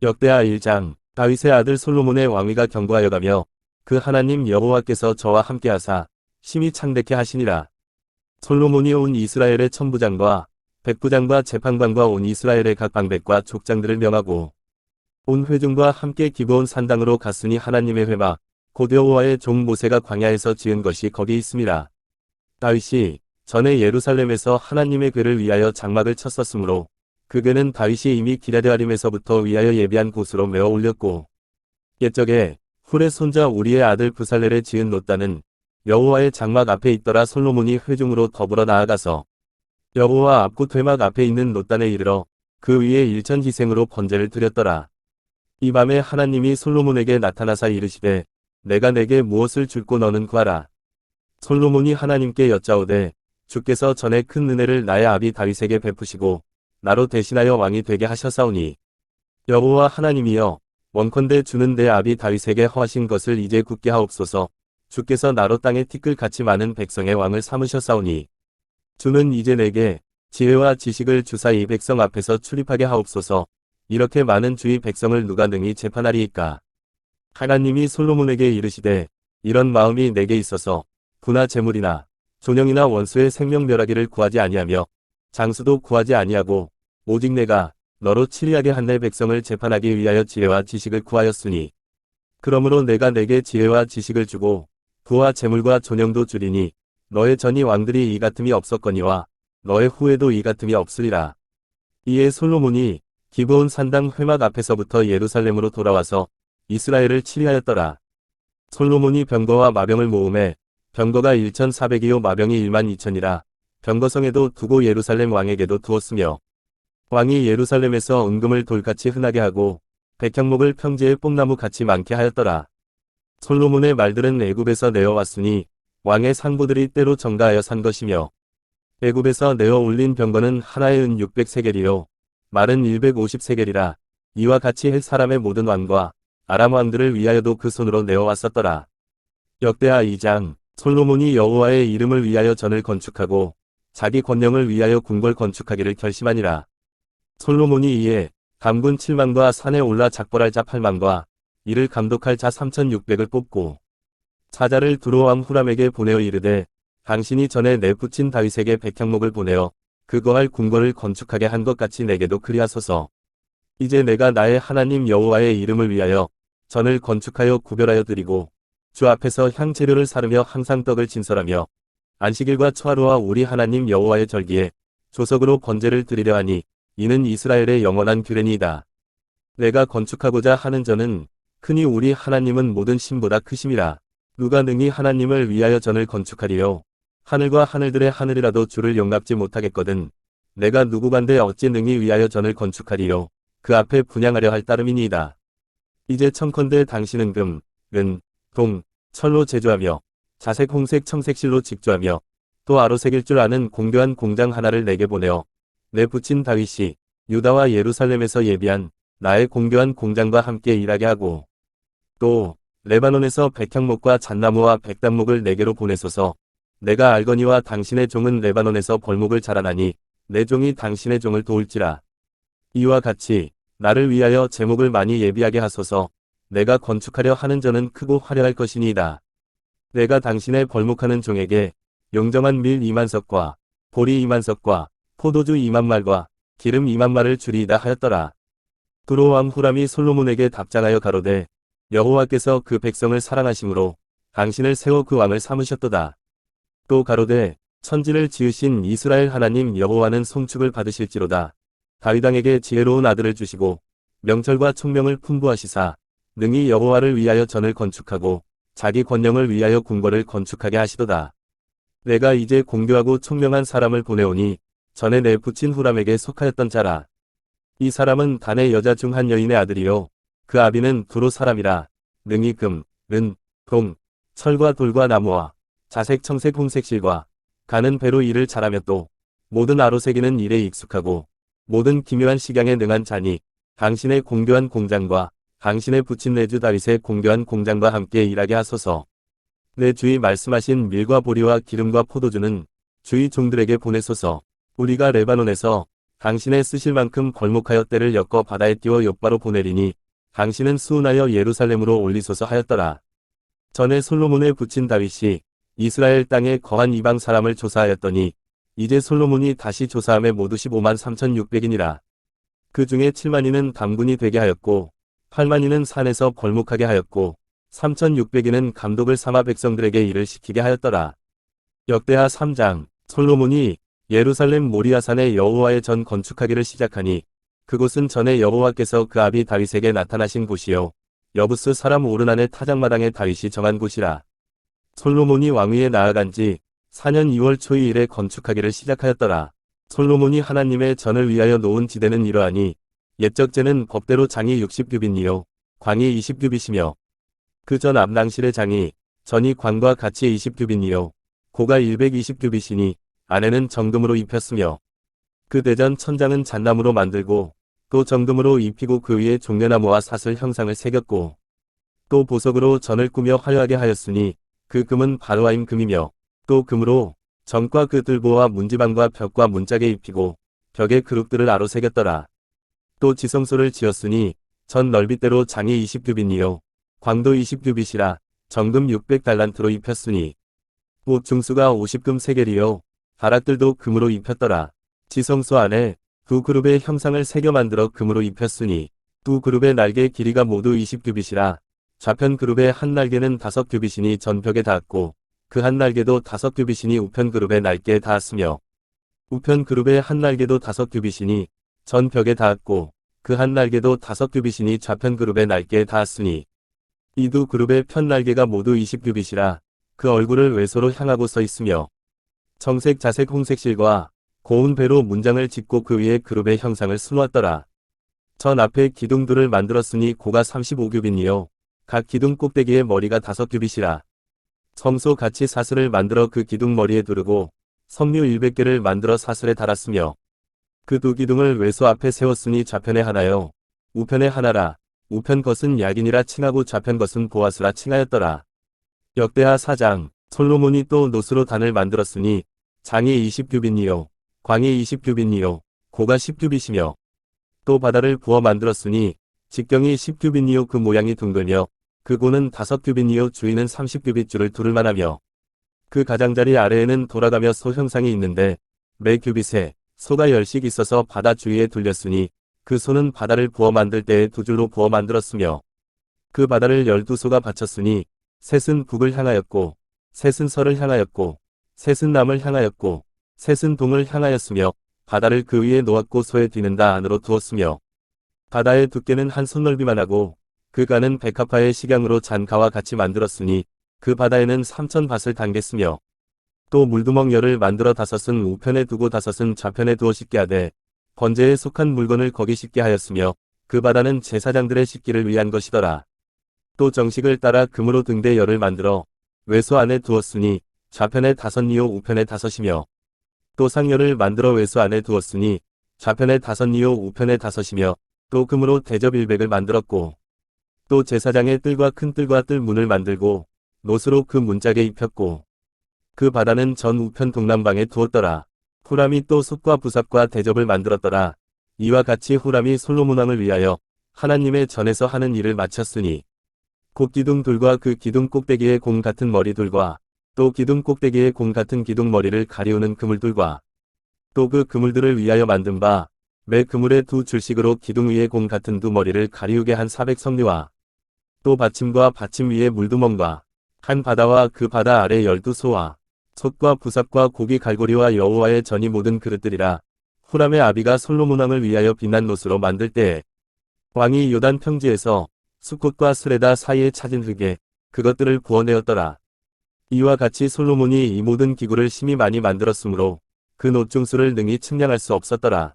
역대하 1장. 다윗의 아들 솔로몬의 왕위가 경고하여 가며 그 하나님 여호와께서 저와 함께하사 심히 창대케 하시니라. 솔로몬이 온 이스라엘의 천부장과 백부장과 재판관과 온 이스라엘의 각 방백과 족장들을 명하고 온 회중과 함께 기브온 산당으로 갔으니 하나님의 회막 곧 여호와의 종 모세가 광야에서 지은 것이 거기 있음이라. 다윗이 전에 예루살렘에서 하나님의 궤를 위하여 장막을 쳤었으므로 그 궤는 다윗이 이미 기럇여림에서부터 위하여 예비한 곳으로 메어 올렸고 옛적에 훌의 손자 우리의 아들 부살렐의 지은 롯다는 여호와의 장막 앞에 있더라. 솔로몬이 회중으로 더불어 나아가서 여호와 앞곳 회막 앞에 있는 롯단에 이르러 그 위에 일천 희생으로 번제를 드렸더라. 이 밤에 하나님이 솔로몬에게 나타나사 이르시되 내가 내게 무엇을 줄고 너는 구하라. 솔로몬이 하나님께 여짜오되 주께서 전에 큰 은혜를 나의 아비 다윗에게 베푸시고 나로 대신하여 왕이 되게 하셨사오니 여호와 하나님이여 원컨대 주는 내 아비 다윗에게 허하신 것을 이제 굳게 하옵소서. 주께서 나로 땅에 티끌같이 많은 백성의 왕을 삼으셨사오니 주는 이제 내게 지혜와 지식을 주사 이 백성 앞에서 출입하게 하옵소서. 이렇게 많은 주의 백성을 누가 능히 재판하리이까. 하나님이 솔로몬에게 이르시되 이런 마음이 내게 있어서 부나 재물이나 존영이나 원수의 생명 멸하기를 구하지 아니하며 장수도 구하지 아니하고 오직 내가 너로 치리하게 한 내 백성을 재판하기 위하여 지혜와 지식을 구하였으니 그러므로 내가 내게 지혜와 지식을 주고 부와 재물과 존영도 주리니 너의 전이 왕들이 이 같음이 없었거니와 너의 후에도 이 같음이 없으리라. 이에 솔로몬이 기브온 산당 회막 앞에서부터 예루살렘으로 돌아와서 이스라엘을 치리하였더라. 솔로몬이 병거와 마병을 모으매 병거가 1,400이요 마병이 12,000이라. 병거성에도 두고 예루살렘 왕에게도 두었으며 왕이 예루살렘에서 은금을 돌같이 흔하게 하고 백향목을 평지에 뽕나무 같이 많게 하였더라. 솔로몬의 말들은 애굽에서 내어왔으니 왕의 상보들이 때로 정가하여 산 것이며 애굽에서 내어 올린 병거는 하나에 은 600세겔이요 말은 150세겔이라. 이와 같이 헷 사람의 모든 왕과 아람 왕들을 위하여도 그 손으로 내어왔었더라. 역대하 2장. 솔로몬이 여호와의 이름을 위하여 전을 건축하고 자기 권령을 위하여 궁궐 건축하기를 결심하니라. 솔로몬이 이에 감군 7만과 산에 올라 작벌할 자 8만과 이를 감독할 자 3,600을 뽑고 사자를 두로왕 후람에게 보내어 이르되 당신이 전에 내붙인 다윗에게 백향목을 보내어 그 거할 궁궐을 건축하게 한 것 같이 내게도 그리하소서. 이제 내가 나의 하나님 여호와의 이름을 위하여 전을 건축하여 구별하여 드리고 주 앞에서 향재료를 사르며 항상 떡을 진설하며 안식일과 초하루와 우리 하나님 여호와의 절기에 조석으로 번제를 드리려 하니 이는 이스라엘의 영원한 규례니이다. 내가 건축하고자 하는 전은 크니 우리 하나님은 모든 신보다 크심이라. 누가 능히 하나님을 위하여 전을 건축하리요. 하늘과 하늘들의 하늘이라도 주를 용납지 못하겠거든. 내가 누구간데 어찌 능히 위하여 전을 건축하리요. 그 앞에 분향하려 할 따름이니이다. 이제 청컨대 당신은 금, 은, 동, 철로 제조하며 자색 홍색 청색실로 직조하며 또 아로색일 줄 아는 공교한 공장 하나를 내게 보내어 내 부친 다윗이 유다와 예루살렘에서 예비한 나의 공교한 공장과 함께 일하게 하고 또 레바논에서 백향목과 잣나무와 백단목을 내게로 보내소서. 내가 알거니와 당신의 종은 레바논에서 벌목을 자라나니 내 종이 당신의 종을 도울지라. 이와 같이 나를 위하여 제목을 많이 예비하게 하소서. 내가 건축하려 하는 전은 크고 화려할 것이니이다. 내가 당신의 벌목하는 종에게 용정한 밀 2만석과 보리 2만석과 포도주 2만말과 기름 2만말을 주리이다 하였더라. 두로왕 후람이 솔로몬에게 답장하여 가로되 여호와께서 그 백성을 사랑하심으로 당신을 세워 그 왕을 삼으셨도다. 또 가로되 천지를 지으신 이스라엘 하나님 여호와는 송축을 받으실지로다. 다윗 왕에게 지혜로운 아들을 주시고 명철과 총명을 풍부하시사 능히 여호와를 위하여 전을 건축하고 자기 권령을 위하여 궁궐을 건축하게 하시도다. 내가 이제 공교하고 총명한 사람을 보내오니 전에 내 부친 후람에게 속하였던 자라. 이 사람은 단의 여자 중 한 여인의 아들이요 그 아비는 두로 사람이라. 능히 금, 은, 동, 철과 돌과 나무와 자색 청색 홍색실과 가는 배로 일을 잘하며 또 모든 아로새기는 일에 익숙하고 모든 기묘한 식양에 능한 자니 당신의 공교한 공장과 당신의 부친 내 주 다윗의 공교한 공장과 함께 일하게 하소서. 내 주의 말씀하신 밀과 보리와 기름과 포도주는 주의 종들에게 보내소서. 우리가 레바논에서 당신의 쓰실 만큼 벌목하여 때를 엮어 바다에 띄워 욥바로 보내리니 당신은 수운하여 예루살렘으로 올리소서 하였더라. 전에 솔로몬에 붙인 다윗이 이스라엘 땅에 거한 이방 사람을 조사하였더니 이제 솔로몬이 다시 조사함에 모두 15만 3,600인이라. 그 중에 7만인은 담군이 되게 하였고 8만인은 산에서 벌목하게 하였고 3,600인은 감독을 삼아 백성들에게 일을 시키게 하였더라. 역대하 3장. 솔로몬이 예루살렘 모리아산에 여호와의 전 건축하기를 시작하니 그곳은 전에 여호와께서 그 아비 다윗에게 나타나신 곳이요 여부스 사람 오르난의 타작마당에 다윗이 정한 곳이라. 솔로몬이 왕위에 나아간 지 4년 2월 초2일에 건축하기를 시작하였더라. 솔로몬이 하나님의 전을 위하여 놓은 지대는 이러하니 옛적제는 법대로 장이 60규빗이요 광이 20규빗이며 그 전 앞낭실의 장이 전이 광과 같이 20규빗이요 고가 120규빗이니 안에는 정금으로 입혔으며 그 대전 천장은 잣나무로 만들고 또 정금으로 입히고 그 위에 종려나무와 사슬 형상을 새겼고 또 보석으로 전을 꾸며 화려하게 하였으니 그 금은 바르와임 금이며 또 금으로 전과 그 들보와 문지방과 벽과 문짝에 입히고 벽에 그룹들을 아로 새겼더라. 또 지성소를 지었으니 전 넓이대로 장이 20규빗이요 광도 20규빗이라 정금 600달란트로 입혔으니 옷 중수가 50금 세겔이요 다락들도 금으로 입혔더라. 지성소 안에 두 그룹의 형상을 새겨 만들어 금으로 입혔으니 두 그룹의 날개 길이가 모두 20규빗이라 좌편 그룹의 한 날개는 5규빗이니 전벽에 닿았고 그 한 날개도 5규빗이니 우편 그룹의 날개에 닿았으며 우편 그룹의 한 날개도 5규빗이니 전벽에 닿았고 그 한 날개도 5규빗이니 좌편 그룹의 날개에 닿았으니 이 두 그룹의 편 날개가 모두 20규빗이라 그 얼굴을 외소로 향하고 서 있으며 청색 자색 홍색 실과 고운 배로 문장을 짓고 그 위에 그룹의 형상을 수놓았더라. 전 앞에 기둥들을 만들었으니 고가 35규빗이요 각 기둥 꼭대기에 머리가 5규빗이라. 성소 같이 사슬을 만들어 그 기둥 머리에 두르고 석류 100개를 만들어 사슬에 달았으며 그 두 기둥을 외소 앞에 세웠으니 좌편에 하나요 우편에 하나라. 우편 것은 야긴이라 칭하고 좌편 것은 보아스라 칭하였더라. 역대하 4장. 솔로몬이 또 노스로 단을 만들었으니 장이 20규빗이요 광이 20규빗이요 고가 10규빗이며 또 바다를 부어 만들었으니 직경이 10규빗이요 그 모양이 둥글며 그 고는 5규빗이요 주위는 30규빗 줄을 두를 만하며 그 가장자리 아래에는 돌아가며 소 형상이 있는데 매 규빗에 소가 10씩 있어서 바다 주위에 둘렸으니 그 소는 바다를 부어 만들 때에 두 줄로 부어 만들었으며 그 바다를 12소가 받쳤으니 셋은 북을 향하였고 셋은 서를 향하였고 셋은 남을 향하였고 셋은 동을 향하였으며 바다를 그 위에 놓았고 소의 뒤는 다 안으로 두었으며 바다의 두께는 한 손넓이만 하고 그 가는 백합화의 식양으로 잔가와 같이 만들었으니 그 바다에는 3,000밭을 당겼으며 또 물두멍 10을 만들어 5은 우편에 두고 5은 좌편에 두어 씻게 하되 번제에 속한 물건을 거기 씻게 하였으며 그 바다는 제사장들의 씻기를 위한 것이더라. 또 정식을 따라 금으로 등대 10을 만들어 외소 안에 두었으니 좌편에 5이요 우편에 5이며 또 상열을 만들어 외소 안에 두었으니 좌편에 5이요 우편에 5이며 또 금으로 대접 100을 만들었고 또 제사장의 뜰과 큰 뜰과 뜰 문을 만들고 노스로 그 문짝에 입혔고 그 바다는 전 우편 동남방에 두었더라. 후람이 또 솥과 부삽과 대접을 만들었더라. 이와 같이 후람이 솔로몬 왕을 위하여 하나님의 전에서 하는 일을 마쳤으니 곧 기둥 둘과 그 기둥 꼭대기에 공 같은 머리둘과 또 기둥 꼭대기에 공 같은 기둥 머리를 가리우는 그물둘과 또 그 그물들을 위하여 만든 바 매 그물에 두 줄씩으로 기둥 위에 공 같은 두 머리를 가리우게 한 400석류와 또 받침과 받침 위에 물두멍과 한 바다와 그 바다 아래 12소와 솥과 부삽과 고기 갈고리와 여호와의 전이 모든 그릇들이라. 후람의 아비가 솔로몬 왕을 위하여 빛난 노스로 만들 때에 왕이 요단 평지에서 수콧과 스레다 사이에 찾은 흙에 그것들을 부어내었더라. 이와 같이 솔로몬이 이 모든 기구를 심히 많이 만들었으므로 그 노중수를 능히 측량할 수 없었더라.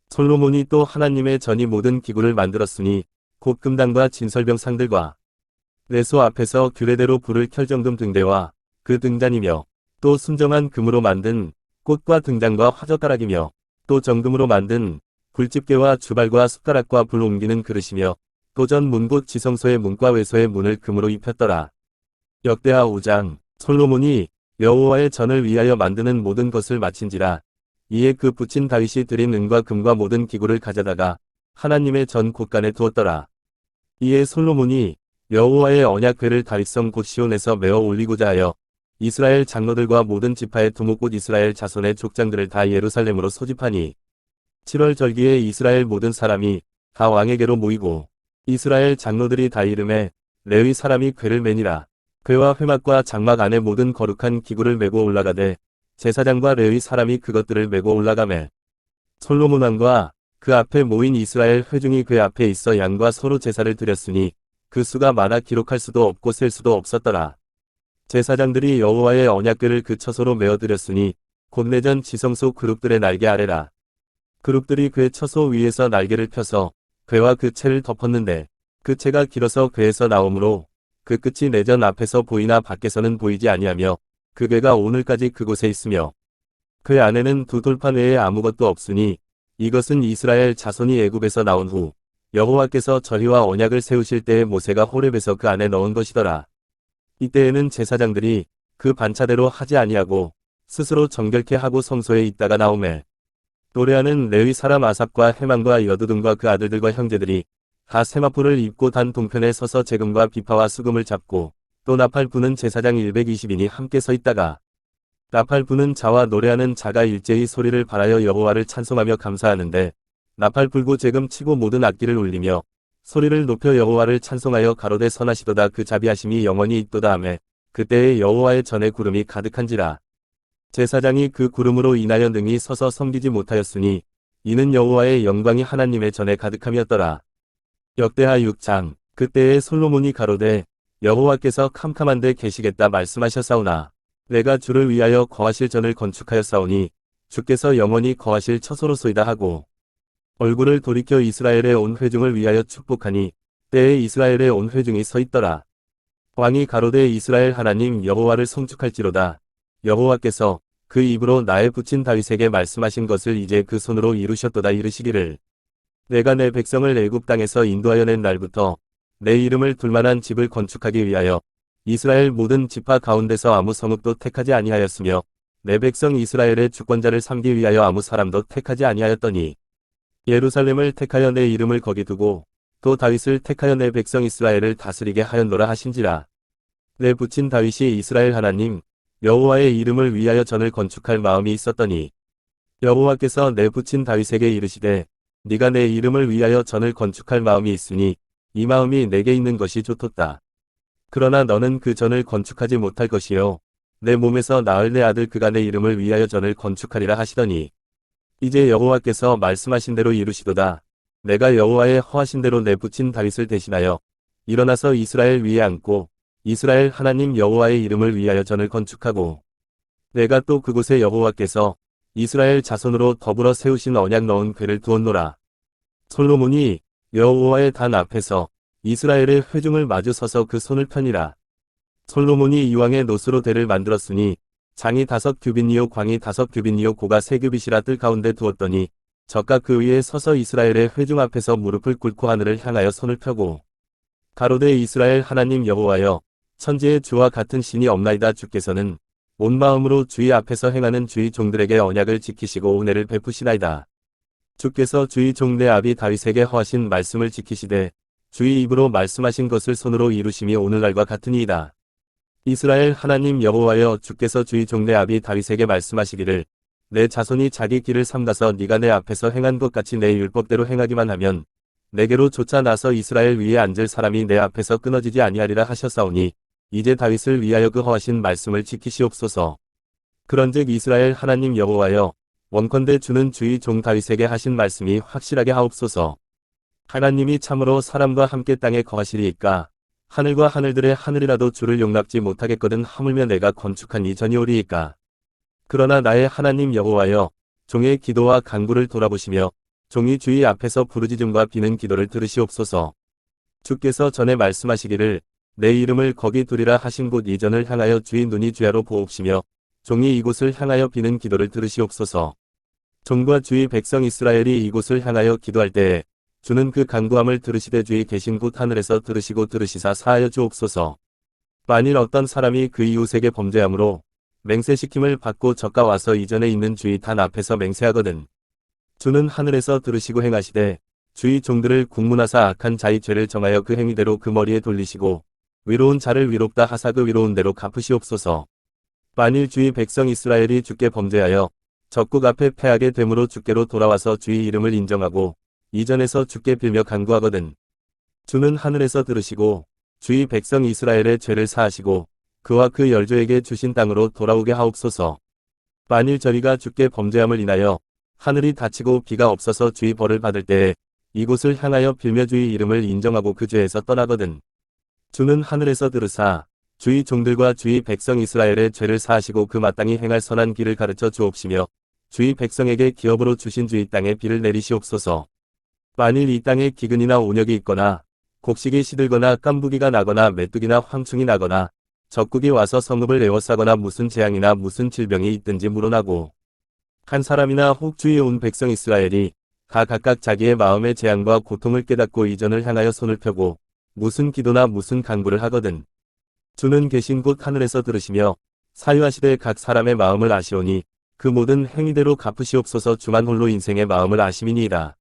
솔로몬이 또 하나님의 전이 모든 기구를 만들었으니 곧 금당과 진설병 상들과 레소 앞에서 규례대로 불을 켤 정금 등대와 그 등잔이며 또 순정한 금으로 만든 꽃과 등잔과 화젓가락이며 또 정금으로 만든 굴집게와 주발과 숟가락과 불 옮기는 그릇이며 또 전 문 곧 지성소의 문과 외소의 문을 금으로 입혔더라. 역대하 5장. 솔로몬이 여호와의 전을 위하여 만드는 모든 것을 마친지라. 이에 그 붙인 다윗이 드린 은과 금과 모든 기구를 가져다가 하나님의 전 곳간에 두었더라. 이에 솔로몬이 여호와의 언약궤를 다윗성 곧 시온에서 메어 올리고자 하여 이스라엘 장로들과 모든 지파의 두목 곧 이스라엘 자손의 족장들을 다 예루살렘으로 소집하니 7월 절기에 이스라엘 모든 사람이 다 왕에게로 모이고 이스라엘 장로들이 다 이름에 레위 사람이 궤를 매니라. 궤와 회막과 장막 안에 모든 거룩한 기구를 메고 올라가되 제사장과 레위 사람이 그것들을 메고 올라가매 솔로몬 왕과 그 앞에 모인 이스라엘 회중이 궤 앞에 있어 양과 소로 제사를 드렸으니 그 수가 많아 기록할 수도 없고 셀 수도 없었더라. 제사장들이 여호와의 언약궤를 그 처소로 메어 드렸으니 곧 내전 지성소 그룹들의 날개 아래라. 그룹들이 궤 처소 위에서 날개를 펴서 궤와 그 채를 덮었는데 그 채가 길어서 궤에서 나오므로 그 끝이 내전 앞에서 보이나 밖에서는 보이지 아니하며 그 궤가 오늘까지 그곳에 있으며 궤 안에는 두 돌판 외에 아무것도 없으니 이것은 이스라엘 자손이 애굽에서 나온 후 여호와께서 절의와 언약을 세우실 때에 모세가 호렙에서 그 안에 넣은 것이더라. 이때에는 제사장들이 그 반차대로 하지 아니하고 스스로 정결케 하고 성소에 있다가 나오매 노래하는 레위 사람 아삽과 헤만과 여두둔과 그 아들들과 형제들이 다 세마포를 입고 단 동편에 서서 재금과 비파와 수금을 잡고 또 나팔 부는 제사장 120인이 함께 서 있다가 나팔 부는 자와 노래하는 자가 일제히 소리를 발하여 여호와를 찬송하며 감사하는데 나팔 불고 재금 치고 모든 악기를 울리며 소리를 높여 여호와를 찬송하여 가로되 선하시도다 그 자비하심이 영원히 있도다 하매 그때에 여호와의 전에 구름이 가득한지라. 제사장이 그 구름으로 인하여 능히 서서 섬기지 못하였으니 이는 여호와의 영광이 하나님의 전에 가득함이었더라. 역대하 6장. 그때에 솔로몬이 가로되 여호와께서 캄캄한데 계시겠다 말씀하셨사오나 내가 주를 위하여 거하실 전을 건축하였사오니 주께서 영원히 거하실 처소로소이다 하고 얼굴을 돌이켜 이스라엘의 온 회중을 위하여 축복하니 때에 이스라엘의 온 회중이 서 있더라. 왕이 가로되 이스라엘 하나님 여호와를 송축할지로다. 여호와께서 그 입으로 나의 붙인 다윗에게 말씀하신 것을 이제 그 손으로 이루셨도다 이르시기를 내가 내 백성을 애굽 땅에서 인도하여 낸 날부터 내 이름을 둘만한 집을 건축하기 위하여 이스라엘 모든 지파 가운데서 아무 성읍도 택하지 아니하였으며 내 백성 이스라엘의 주권자를 삼기 위하여 아무 사람도 택하지 아니하였더니 예루살렘을 택하여 내 이름을 거기 두고 또 다윗을 택하여 내 백성 이스라엘을 다스리게 하였노라 하신지라. 내 붙인 다윗이 이스라엘 하나님 여호와의 이름을 위하여 전을 건축할 마음이 있었더니 여호와께서 내 붙인 다윗에게 이르시되 네가 내 이름을 위하여 전을 건축할 마음이 있으니 이 마음이 내게 있는 것이 좋도다. 그러나 너는 그 전을 건축하지 못할 것이요 내 몸에서 낳을 내 아들 그가 내 이름을 위하여 전을 건축하리라 하시더니 이제 여호와께서 말씀하신 대로 이루시도다. 내가 여호와의 허하신 대로 내 붙인 다윗을 대신하여 일어나서 이스라엘 위에 앉고 이스라엘 하나님 여호와의 이름을 위하여 전을 건축하고 내가 또 그곳에 여호와께서 이스라엘 자손으로 더불어 세우신 언약 넣은 궤를 두었노라. 솔로몬이 여호와의 단 앞에서 이스라엘의 회중을 마주 서서 그 손을 펴니라. 솔로몬이 이왕의 노스로 대를 만들었으니 장이 5규빗이요 광이 5규빗이요 고가 3규빗이라 뜰 가운데 두었더니 저가 그 위에 서서 이스라엘의 회중 앞에서 무릎을 꿇고 하늘을 향하여 손을 펴고 가로되 이스라엘 하나님 여호와여 천지의 주와 같은 신이 없나이다. 주께서는 온 마음으로 주의 앞에서 행하는 주의 종들에게 언약을 지키시고 은혜를 베푸시나이다. 주께서 주의 종 내 아비 다윗에게 허하신 말씀을 지키시되 주의 입으로 말씀하신 것을 손으로 이루심이 오늘날과 같으니이다. 이스라엘 하나님 여호와여 주께서 주의 종 내 아비 다윗에게 말씀하시기를 내 자손이 자기 길을 삼가서 네가 내 앞에서 행한 것 같이 내 율법대로 행하기만 하면 내게로 쫓아나서 이스라엘 위에 앉을 사람이 내 앞에서 끊어지지 아니하리라 하셨사오니 이제 다윗을 위하여 그 허하신 말씀을 지키시옵소서. 그런즉 이스라엘 하나님 여호와여 원컨대 주는 주의 종 다윗에게 하신 말씀이 확실하게 하옵소서. 하나님이 참으로 사람과 함께 땅에 거하시리이까 하늘과 하늘들의 하늘이라도 주를 용납지 못하겠거든 하물며 내가 건축한 이 전이오리이까. 그러나 나의 하나님 여호와여 종의 기도와 간구를 돌아보시며 종이 주의 앞에서 부르짖음과 비는 기도를 들으시옵소서. 주께서 전에 말씀하시기를 내 이름을 거기 두리라 하신 곳 이전을 향하여 주의 눈이 주야로 보옵시며 종이 이곳을 향하여 비는 기도를 들으시옵소서. 종과 주의 백성 이스라엘이 이곳을 향하여 기도할 때에 주는 그 간구함을 들으시되 주의 계신 곳 하늘에서 들으시고 들으시사 사하여 주옵소서. 만일 어떤 사람이 그 이웃에게 범죄하므로 맹세시킴을 받고 저가 와서 이전에 있는 주의 단 앞에서 맹세하거든. 주는 하늘에서 들으시고 행하시되 주의 종들을 국문하사 악한 자의 죄를 정하여 그 행위대로 그 머리에 돌리시고 위로운 자를 위롭다 하사 그 위로운 대로 갚으시옵소서. 만일 주의 백성 이스라엘이 주께 범죄하여 적국 앞에 패하게 되므로 주께로 돌아와서 주의 이름을 인정하고 이전에서 주께 빌며 간구하거든. 주는 하늘에서 들으시고 주의 백성 이스라엘의 죄를 사하시고 그와 그 열조에게 주신 땅으로 돌아오게 하옵소서. 만일 저희가 주께 범죄함을 인하여 하늘이 닫히고 비가 없어서 주의 벌을 받을 때에 이곳을 향하여 빌며 주의 이름을 인정하고 그 죄에서 떠나거든. 주는 하늘에서 들으사 주의 종들과 주의 백성 이스라엘의 죄를 사하시고 그 마땅히 행할 선한 길을 가르쳐 주옵시며 주의 백성에게 기업으로 주신 주의 땅에 비를 내리시옵소서. 만일 이 땅에 기근이나 온역이 있거나 곡식이 시들거나 깐부기가 나거나 메뚜기나 황충이 나거나 적국이 와서 성읍을 에워싸거나 무슨 재앙이나 무슨 질병이 있든지 물어나고 한 사람이나 혹 주위에 온 백성 이스라엘이 각각 자기의 마음의 재앙과 고통을 깨닫고 이전을 향하여 손을 펴고 무슨 기도나 무슨 간구를 하거든. 주는 계신 곳 하늘에서 들으시며 사유하시되 각 사람의 마음을 아시오니 그 모든 행위대로 갚으시옵소서. 주만 홀로 인생의 마음을 아심이니이다.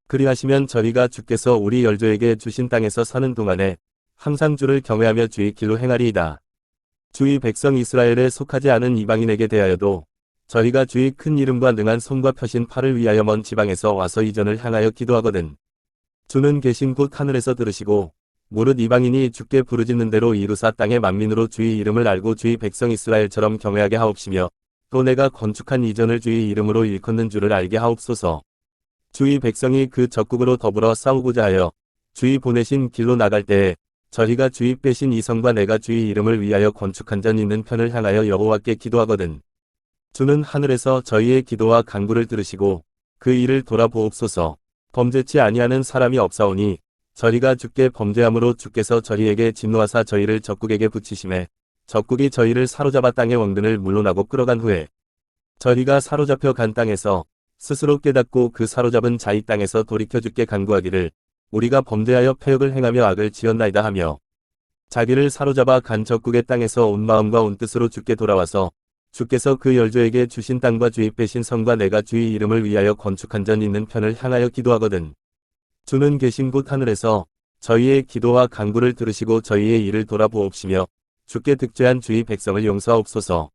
그리하시면 저희가 주께서 우리 열조에게 주신 땅에서 사는 동안에 항상 주를 경외하며 주의 길로 행하리이다. 주의 백성 이스라엘에 속하지 않은 이방인에게 대하여도 저희가 주의 큰 이름과 능한 손과 펴신 팔을 위하여 먼 지방에서 와서 이전을 향하여 기도하거든. 주는 계신 곳 하늘에서 들으시고 무릇 이방인이 주께 부르짖는 대로 이루사 땅의 만민으로 주의 이름을 알고 주의 백성 이스라엘처럼 경외하게 하옵시며 또 내가 건축한 이전을 주의 이름으로 일컫는 줄을 알게 하옵소서. 주의 백성이 그 적국으로 더불어 싸우고자 하여 주의 보내신 길로 나갈 때에 저희가 주의 빼신 이 성과 내가 주의 이름을 위하여 건축한 전 있는 편을 향하여 여호와께 기도하거든. 주는 하늘에서 저희의 기도와 간구를 들으시고 그 일을 돌아보옵소서. 범죄치 아니하는 사람이 없사오니 저희가 주께 범죄함으로 주께서 저희에게 진노하사 저희를 적국에게 붙이심에 적국이 저희를 사로잡아 땅의 원근을 물러나고 끌어간 후에 저희가 사로잡혀 간 땅에서 스스로 깨닫고 그 사로잡은 자의 땅에서 돌이켜 주께 간구하기를 우리가 범죄하여 패역을 행하며 악을 지었나이다 하며 자기를 사로잡아 간 적국의 땅에서 온 마음과 온 뜻으로 주께 돌아와서 주께서 그 열조에게 주신 땅과 주의 빼신 성과 내가 주의 이름을 위하여 건축한 전 있는 편을 향하여 기도하거든. 주는 계신 곳 하늘에서 저희의 기도와 간구를 들으시고 저희의 일을 돌아보옵시며 주께 득죄한 주의 백성을 용서하옵소서.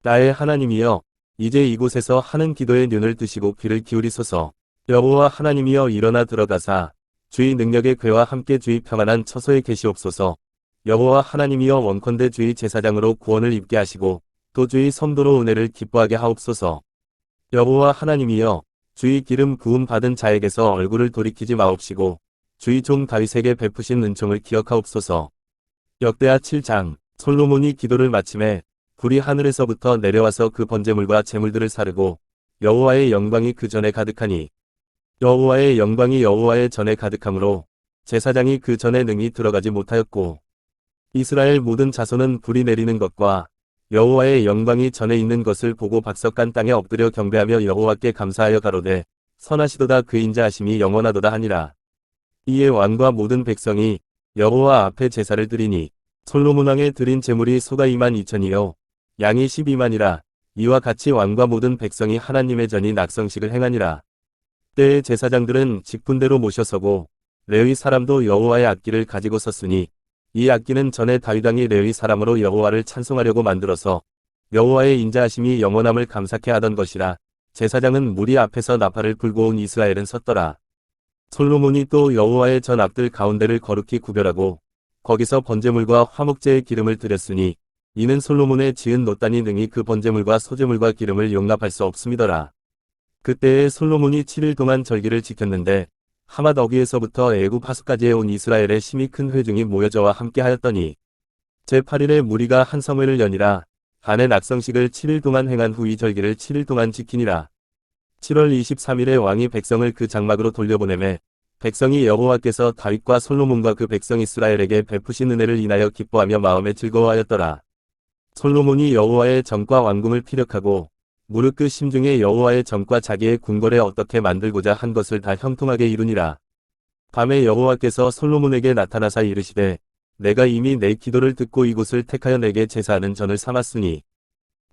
나의 하나님이여 이제 이곳에서 하는 기도의 눈을 뜨시고 귀를 기울이소서. 여호와 하나님이여 일어나 들어가사 주의 능력의 궤와 함께 주의 평안한 처소에 계시옵소서. 여호와 하나님이여 원컨대 주의 제사장으로 구원을 입게 하시고 또 주의 섬도로 은혜를 기뻐하게 하옵소서. 여호와 하나님이여 주의 기름 부음 받은 자에게서 얼굴을 돌이키지 마옵시고 주의 종 다윗에게 베푸신 은총을 기억하옵소서. 역대하 7장. 솔로몬이 기도를 마침에 불이 하늘에서부터 내려와서 그 번제물과 제물들을 사르고 여호와의 영광이 그 전에 가득하니 여호와의 영광이 여호와의 전에 가득하므로 제사장이 그 전에 능히 들어가지 못하였고 이스라엘 모든 자손은 불이 내리는 것과 여호와의 영광이 전에 있는 것을 보고 박석간 땅에 엎드려 경배하며 여호와께 감사하여 가로되 선하시도다 그 인자하심이 영원하도다 하니라. 이에 왕과 모든 백성이 여호와 앞에 제사를 드리니 솔로몬 왕에 드린 제물이 소가 22,000이요 양이 12만이라. 이와 같이 왕과 모든 백성이 하나님의 전이 낙성식을 행하니라. 때에 제사장들은 직분대로 모셔서고 레위 사람도 여호와의 악기를 가지고 섰으니 이 악기는 전에 다윗 왕이 레위 사람으로 여호와를 찬송하려고 만들어서 여호와의 인자하심이 영원함을 감사케 하던 것이라. 제사장은 무리 앞에서 나팔을 불고 온 이스라엘은 섰더라. 솔로몬이 또 여호와의 전 앞들 가운데를 거룩히 구별하고 거기서 번제물과 화목제의 기름을 드렸으니 이는 솔로몬의 지은 노단이 능히 그 번제물과 소제물과 기름을 용납할 수 없음이더라. 그때에 솔로몬이 7일 동안 절기를 지켰는데 하맛 어귀에서부터 애굽 하수까지에 온 이스라엘의 심히 큰 회중이 모여 저와 함께 하였더니 제8일에 무리가 한 성회를 여니라. 간의 낙성식을 7일 동안 행한 후 이 절기를 7일 동안 지키니라. 7월 23일에 왕이 백성을 그 장막으로 돌려보내매 백성이 여호와께서 다윗과 솔로몬과 그 백성 이스라엘에게 베푸신 은혜를 인하여 기뻐하며 마음에 즐거워하였더라. 솔로몬이 여호와의 전과 왕궁을 피력하고 무릇 그 심중에 여호와의 전과 자기의 궁궐에 어떻게 만들고자 한 것을 다 형통하게 이루니라. 밤에 여호와께서 솔로몬에게 나타나사 이르시되 내가 이미 내 기도를 듣고 이곳을 택하여 내게 제사하는 전을 삼았으니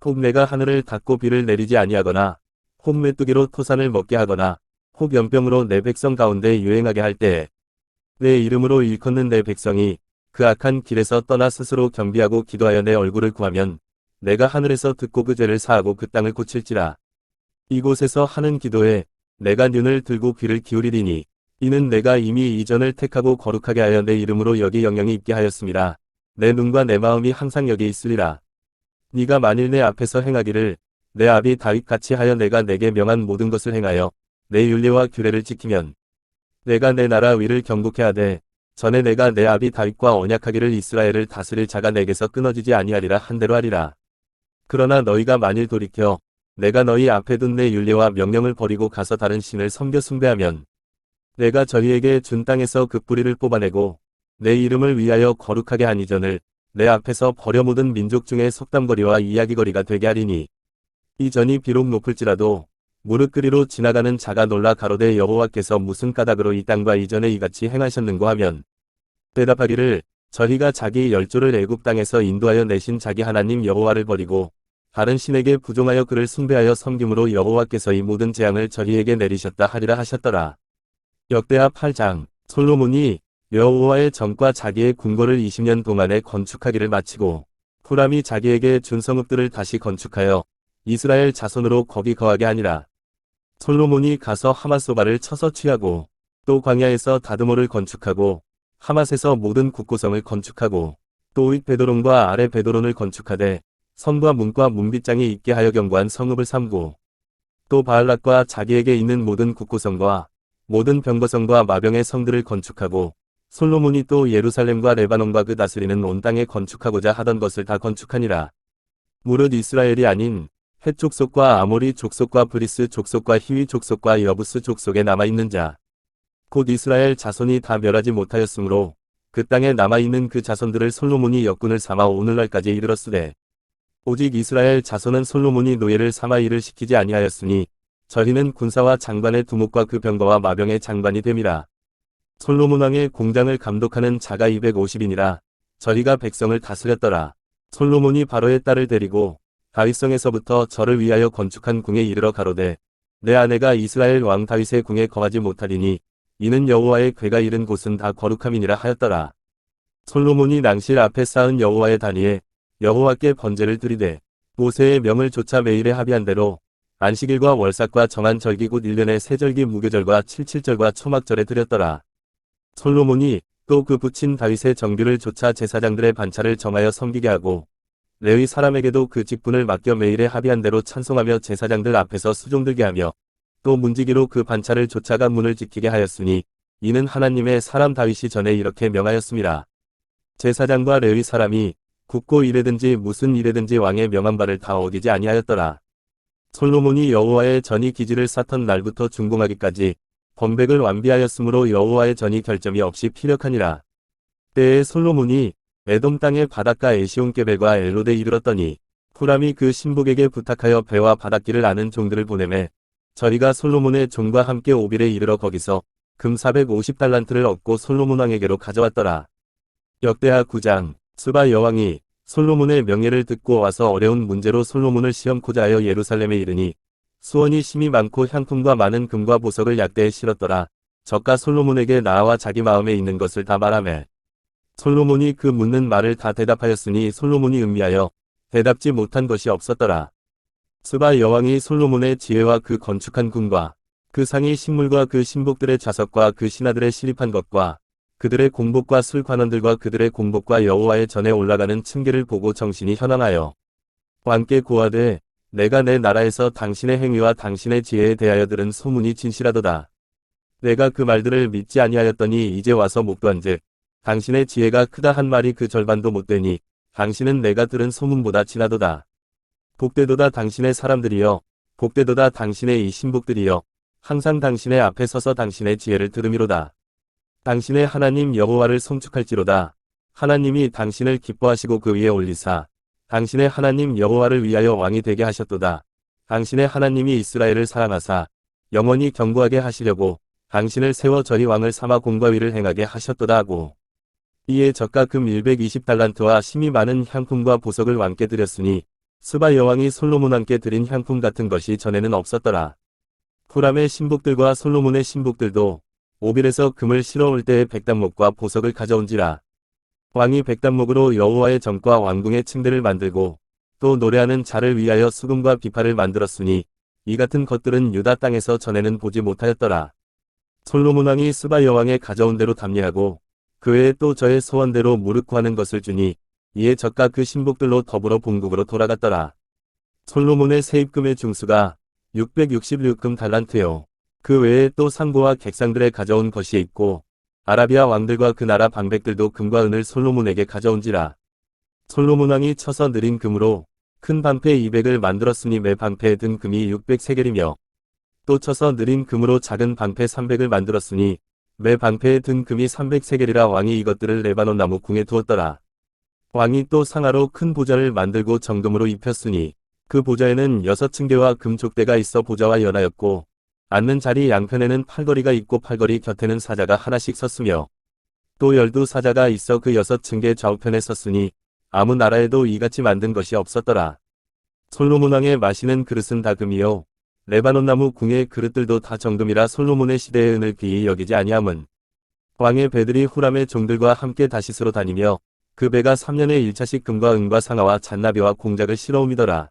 혹 내가 하늘을 닫고 비를 내리지 아니하거나 혹 메뚜기로 토산을 먹게 하거나 혹 연병으로 내 백성 가운데 유행하게 할 때에 내 이름으로 일컫는 내 백성이 그 악한 길에서 떠나 스스로 겸비하고 기도하여 내 얼굴을 구하면 내가 하늘에서 듣고 그 죄를 사하고 그 땅을 고칠지라. 이곳에서 하는 기도에 내가 눈을 들고 귀를 기울이리니 이는 내가 이미 이전을 택하고 거룩하게 하여 내 이름으로 여기 영영이 있게 하였습니다. 내 눈과 내 마음이 항상 여기 있으리라. 네가 만일 내 앞에서 행하기를 내 아비 다윗 같이 하여 내가 내게 명한 모든 것을 행하여 내 율례와 규례를 지키면 내가 내 나라 위를 경고케 하되 전에 내가 내 아비 다윗과 언약하기를 이스라엘을 다스릴 자가 내게서 끊어지지 아니하리라 한 대로 하리라. 그러나 너희가 만일 돌이켜 내가 너희 앞에 둔 내 율례와 명령을 버리고 가서 다른 신을 섬겨 숭배하면 내가 저희에게 준 땅에서 그 뿌리를 뽑아내고 내 이름을 위하여 거룩하게 한 이전을 내 앞에서 버려묻은 민족 중에 속담거리와 이야기거리가 되게 하리니 이 전이 비록 높을지라도 무릇 그리로 지나가는 자가 놀라 가로되 여호와께서 무슨 까닭으로 이 땅과 이전에 이같이 행하셨는고 하면 대답하기를 저희가 자기 열조를 애굽 땅에서 인도하여 내신 자기 하나님 여호와를 버리고 다른 신에게 부종하여 그를 숭배하여 섬김으로 여호와께서 이 모든 재앙을 저희에게 내리셨다 하리라 하셨더라. 역대하 8장. 솔로몬이 여호와의 전과 자기의 궁궐을 20년 동안에 건축하기를 마치고 후람이 자기에게 준 성읍들을 다시 건축하여 이스라엘 자손으로 거기 거하게 하니라. 솔로몬이 가서 하맛소바를 쳐서 취하고 또 광야에서 다드모를 건축하고 하맛에서 모든 국고성을 건축하고 또 윗 베도론과 아래 베도론을 건축하되 성과 문과 문빗장이 있게 하여 견고한 성읍을 삼고 또 바알락과 자기에게 있는 모든 국고성과 모든 병거성과 마병의 성들을 건축하고 솔로몬이 또 예루살렘과 레바논과 그 다스리는 온 땅에 건축하고자 하던 것을 다 건축하니라. 무릇 이스라엘이 아닌 헷 족속과 아모리 족속과 브리스 족속과 히위 족속과 여부스 족속에 남아있는 자 곧 이스라엘 자손이 다 멸하지 못하였으므로 그 땅에 남아있는 그 자손들을 솔로몬이 역군을 삼아 오늘날까지 이르렀으되 오직 이스라엘 자손은 솔로몬이 노예를 삼아 일을 시키지 아니하였으니 저희는 군사와 장관의 두목과 그 병거와 마병의 장관이 됨이라. 솔로몬 왕의 공장을 감독하는 자가 250인이라 저희가 백성을 다스렸더라. 솔로몬이 바로의 딸을 데리고 다윗성에서부터 저를 위하여 건축한 궁에 이르러 가로되 내 아내가 이스라엘 왕 다윗의 궁에 거하지 못하리니 이는 여호와의 궤가 이른 곳은 다 거룩함이니라 하였더라. 솔로몬이 낭실 앞에 쌓은 여호와의 단위에 여호와께 번제를 드리되 모세의 명을 조차 매일에 합의한 대로 안식일과 월삭과 정한 절기 곧 1년의 세절기 무교절과 칠칠절과 초막절에 드렸더라. 솔로몬이 또 그 붙인 다윗의 정규를 조차 제사장들의 반차를 정하여 섬기게 하고 레위 사람에게도 그 직분을 맡겨 매일에 합의한 대로 찬송하며 제사장들 앞에서 수종들게 하며 또 문지기로 그 반차를 조차가 문을 지키게 하였으니 이는 하나님의 사람 다윗이 전에 이렇게 명하였습니다. 제사장과 레위 사람이 굽고 일에든지 무슨 일에든지 왕의 명한 바를 다 어기지 아니하였더라. 솔로몬이 여호와의 전이 기지를 쌓던 날부터 준공하기까지 번백을 완비하였으므로 여호와의 전이 결점이 없이 피력하니라. 때에 솔로몬이 에돔 땅의 바닷가 에시온게벨과 엘로데 이르렀더니 후람이 그 신복에게 부탁하여 배와 바닷길을 아는 종들을 보내매 저희가 솔로몬의 종과 함께 오빌에 이르러 거기서 금 450달란트를 얻고 솔로몬 왕에게로 가져왔더라. 역대하 9장. 스바 여왕이 솔로몬의 명예를 듣고 와서 어려운 문제로 솔로몬을 시험코자 하여 예루살렘에 이르니 수원이 심이 많고 향품과 많은 금과 보석을 약대에 실었더라. 저가 솔로몬에게 나와 자기 마음에 있는 것을 다 말하매 솔로몬이 그 묻는 말을 다 대답하였으니 솔로몬이 음미하여 대답지 못한 것이 없었더라. 스바 여왕이 솔로몬의 지혜와 그 건축한 궁과 그 상의 식물과 그 신복들의 좌석과 그 신하들의 시립한 것과 그들의 공복과 술관원들과 그들의 공복과 여호와의 전에 올라가는 층계를 보고 정신이 현황하여 왕께 고하되 내가 내 나라에서 당신의 행위와 당신의 지혜에 대하여 들은 소문이 진실하도다. 내가 그 말들을 믿지 아니하였더니 이제 와서 묵도한즉 당신의 지혜가 크다 한 말이 그 절반도 못되니 당신은 내가 들은 소문보다 진하도다. 복되도다 당신의 사람들이여 복되도다 당신의 이 신복들이여 항상 당신의 앞에 서서 당신의 지혜를 들으미로다. 당신의 하나님 여호와를 송축할지로다. 하나님이 당신을 기뻐하시고 그 위에 올리사 당신의 하나님 여호와를 위하여 왕이 되게 하셨도다. 당신의 하나님이 이스라엘을 사랑하사 영원히 견고하게 하시려고 당신을 세워 저리 왕을 삼아 공과 위를 행하게 하셨도다 하고 이에 저가 금 120달란트와 심이 많은 향품과 보석을 왕께 드렸으니 스바 여왕이 솔로몬 왕께 드린 향품 같은 것이 전에는 없었더라. 후람의 신복들과 솔로몬의 신복들도 오빌에서 금을 실어올 때의 백단목과 보석을 가져온지라. 왕이 백단목으로 여호와의 전과 왕궁의 층대를 만들고 또 노래하는 자를 위하여 수금과 비파를 만들었으니 이 같은 것들은 유다 땅에서 전에는 보지 못하였더라. 솔로몬 왕이 스바 여왕에 가져온 대로 답례하고 그 외에 또 저의 소원대로 무릎 구하는 것을 주니 이에 젖과 그 신복들로 더불어 본국으로 돌아갔더라. 솔로몬의 세입금의 중수가 666금 달란트요. 그 외에 또 상고와 객상들의 가져온 것이 있고 아라비아 왕들과 그 나라 방백들도 금과 은을 솔로몬에게 가져온지라. 솔로몬 왕이 쳐서 느린 금으로 큰 방패 200을 만들었으니 매 방패에 든 금이 600세겔이며 또 쳐서 느린 금으로 작은 방패 300을 만들었으니 매 방패에 든 금이 300세겔이라. 왕이 이것들을 레바논 나무 궁에 두었더라. 왕이 또 상하로 큰 보좌를 만들고 정금으로 입혔으니 그 보좌에는 6층대와 금족대가 있어 보좌와 연하였고 앉는 자리 양편에는 팔걸이가 있고 팔걸이 곁에는 사자가 하나씩 섰으며 또 12사자가 있어 그 6층대 좌우편에 섰으니 아무 나라에도 이같이 만든 것이 없었더라. 솔로몬 왕의 마시는 그릇은 다 금이요 레바논 나무 궁의 그릇들도 다 정금이라. 솔로몬의 시대의 은을 비히 여기지 아니함은 왕의 배들이 후람의 종들과 함께 다시스로 다니며 그 배가 3년에 1차씩 금과 은과 상아와 잔나비와 공작을 실어오미더라.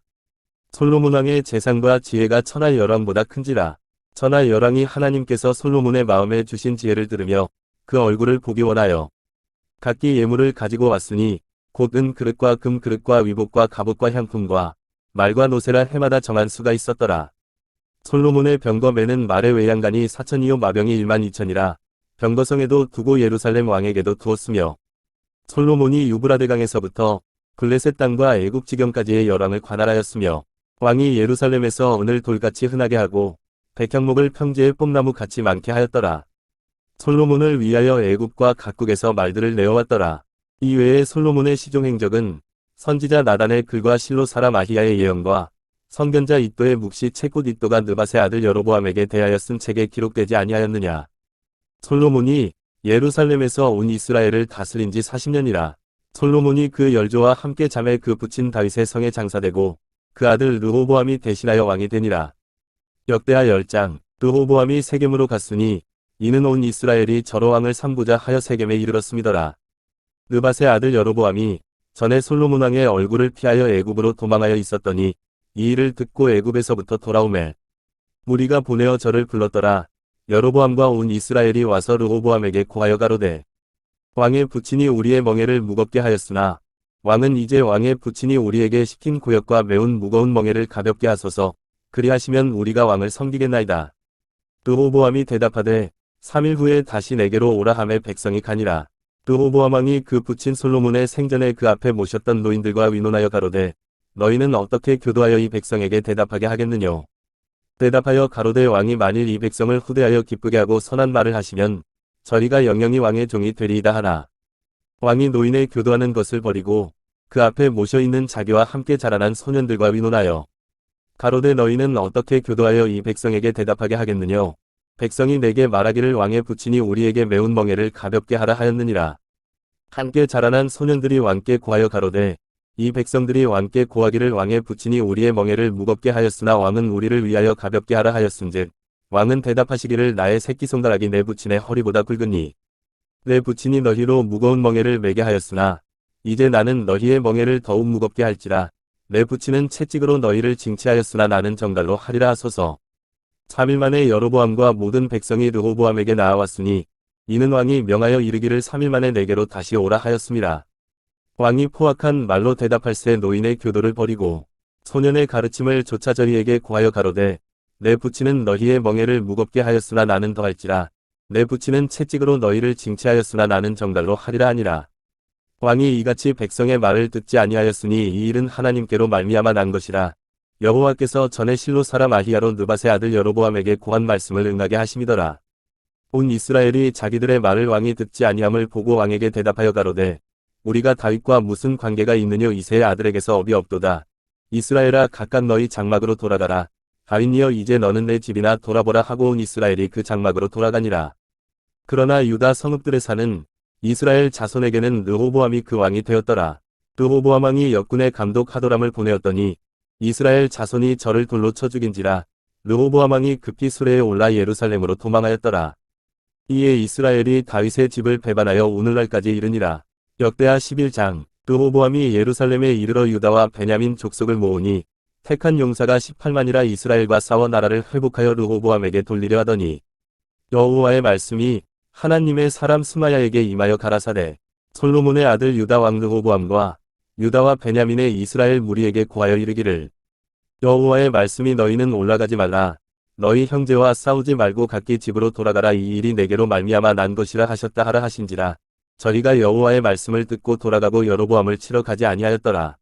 솔로몬 왕의 재상과 지혜가 천하 열왕보다 큰지라. 천하 열왕이 하나님께서 솔로몬의 마음에 주신 지혜를 들으며 그 얼굴을 보기 원하여 각기 예물을 가지고 왔으니 곧 은 그릇과 금 그릇과 위복과 갑옷과 향품과 말과 노새라 해마다 정한 수가 있었더라. 솔로몬의 병거 매는 말의 외양간이 4천이요 마병이 1만 2천이라. 병거성에도 두고 예루살렘 왕에게도 두었으며 솔로몬이 유브라데강에서부터 블레셋 땅과 애굽 지경까지의 열왕을 관할하였으며 왕이 예루살렘에서 은을 돌같이 흔하게 하고 백향목을 평지에 뽐나무 같이 많게 하였더라. 솔로몬을 위하여 애굽과 각국에서 말들을 내어왔더라. 이외에 솔로몬의 시종 행적은 선지자 나단의 글과 실로 사람 아히야의 예언과 선견자 이도의 묵시 채꽃 이도가 느밧의 아들 여로보암에게 대하여 쓴 책에 기록되지 아니하였느냐. 솔로몬이 예루살렘에서 온 이스라엘을 다스린 지 40년이라. 솔로몬이 그 열조와 함께 잠에 그 부친 다윗의 성에 장사되고 그 아들 르호보암이 대신하여 왕이 되니라. 역대하 10장. 르호보암이 세겜으로 갔으니 이는 온 이스라엘이 저로 왕을 삼고자 하여 세겜에 이르렀음이더라. 느밧의 아들 여로보암이 전에 솔로몬 왕의 얼굴을 피하여 애굽으로 도망하여 있었더니 이 일을 듣고 애굽에서부터 돌아오매 무리가 보내어 저를 불렀더라. 여로보암과 온 이스라엘이 와서 르호보암에게 고하여 가로되 왕의 부친이 우리의 멍에를 무겁게 하였으나 왕은 이제 왕의 부친이 우리에게 시킨 고역과 매운 무거운 멍에를 가볍게 하소서. 그리하시면 우리가 왕을 섬기겠나이다. 르호보암이 대답하되 3일 후에 다시 내게로 오라 하매 백성이 가니라. 르호보암 왕이 그 부친 솔로몬의 생전에 그 앞에 모셨던 노인들과 의논하여 가로되 너희는 어떻게 교도하여 이 백성에게 대답하게 하겠느뇨. 대답하여 가로되 왕이 만일 이 백성을 후대하여 기쁘게 하고 선한 말을 하시면 저희가 영영이 왕의 종이 되리이다 하나. 왕이 노인의 교도하는 것을 버리고 그 앞에 모셔있는 자기와 함께 자라난 소년들과 의논하여 가로되 너희는 어떻게 교도하여 이 백성에게 대답하게 하겠느뇨. 백성이 내게 말하기를 왕의 부친이 우리에게 매운 멍에를 가볍게 하라 하였느니라. 함께 자라난 소년들이 왕께 고하여 가로되 이 백성들이 왕께 고하기를 왕의 부친이 우리의 멍에를 무겁게 하였으나 왕은 우리를 위하여 가볍게 하라 하였은즉 왕은 대답하시기를 나의 새끼손가락이 내 부친의 허리보다 굵으니 내 부친이 너희로 무거운 멍에를 매게 하였으나 이제 나는 너희의 멍에를 더욱 무겁게 할지라. 내 부친은 채찍으로 너희를 징치하였으나 나는 정갈로 하리라 하소서. 3일 만에 여로보암과 모든 백성이 르호보암에게 나아왔으니 이는 왕이 명하여 이르기를 3일 만에 내게로 다시 오라 하였음이라. 왕이 포악한 말로 대답할새 노인의 교도를 버리고 소년의 가르침을 조차 저희에게 고하여 가로되 내 부친은 너희의 멍에를 무겁게 하였으나 나는 더할지라. 내 부친은 채찍으로 너희를 징치하였으나 나는 정갈로 하리라 하니라. 왕이 이같이 백성의 말을 듣지 아니하였으니 이 일은 하나님께로 말미암아 난 것이라. 여호와께서 전에 실로 사람 아히야로 느밧의 아들 여로보암에게 고한 말씀을 응하게 하심이더라. 온 이스라엘이 자기들의 말을 왕이 듣지 아니함을 보고 왕에게 대답하여 가로되 우리가 다윗과 무슨 관계가 있느뇨. 이새의 아들에게서 업이 없도다. 이스라엘아 각각 너희 장막으로 돌아가라. 다윗이여 이제 너는 내 집이나 돌아보라 하고 온 이스라엘이 그 장막으로 돌아가니라. 그러나 유다 성읍들에 사는 이스라엘 자손에게는 르호보암이 그 왕이 되었더라. 르호보암 왕이 역군의 감독 하도람을 보내었더니 이스라엘 자손이 저를 돌로 쳐 죽인지라. 르호보암 왕이 급히 수레에 올라 예루살렘으로 도망하였더라. 이에 이스라엘이 다윗의 집을 배반하여 오늘날까지 이르니라. 역대하 11장. 르호보암이 예루살렘에 이르러 유다와 베냐민 족속을 모으니 택한 용사가 18만이라 이스라엘과 싸워 나라를 회복하여 르호보암에게 돌리려 하더니 여호와의 말씀이 하나님의 사람 스마야에게 임하여 가라사대 솔로몬의 아들 유다 왕 르호보암과 유다와 베냐민의 이스라엘 무리에게 고하여 이르기를 여호와의 말씀이 너희는 올라가지 말라. 너희 형제와 싸우지 말고 각기 집으로 돌아가라. 이 일이 내게로 말미암아 난 것이라 하셨다 하라 하신지라. 저희가 여호와의 말씀을 듣고 돌아가고 여로보암을 치러 가지 아니하였더라.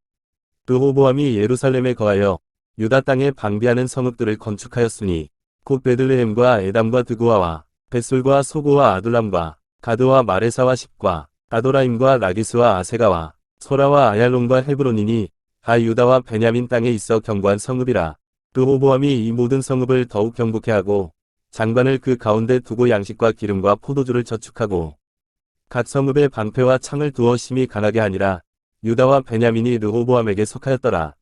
르호보암이 예루살렘에 거하여 유다 땅에 방비하는 성읍들을 건축하였으니 곧 베들레헴과 에담과 드고아와 벳솔과 소고와 아둘람과 가드와 마레사와 십과 아도라임과 라기스와 아세가와 소라와 아얄론과 헤브론이니 다 유다와 베냐민 땅에 있어 견고한 성읍이라. 르호보암이 이 모든 성읍을 더욱 견고케 하고 장관을 그 가운데 두고 양식과 기름과 포도주를 저축하고 각 성읍에 방패와 창을 두어 심히 강하게 하니라. 유다와 베냐민이 르호보암에게 속하였더라.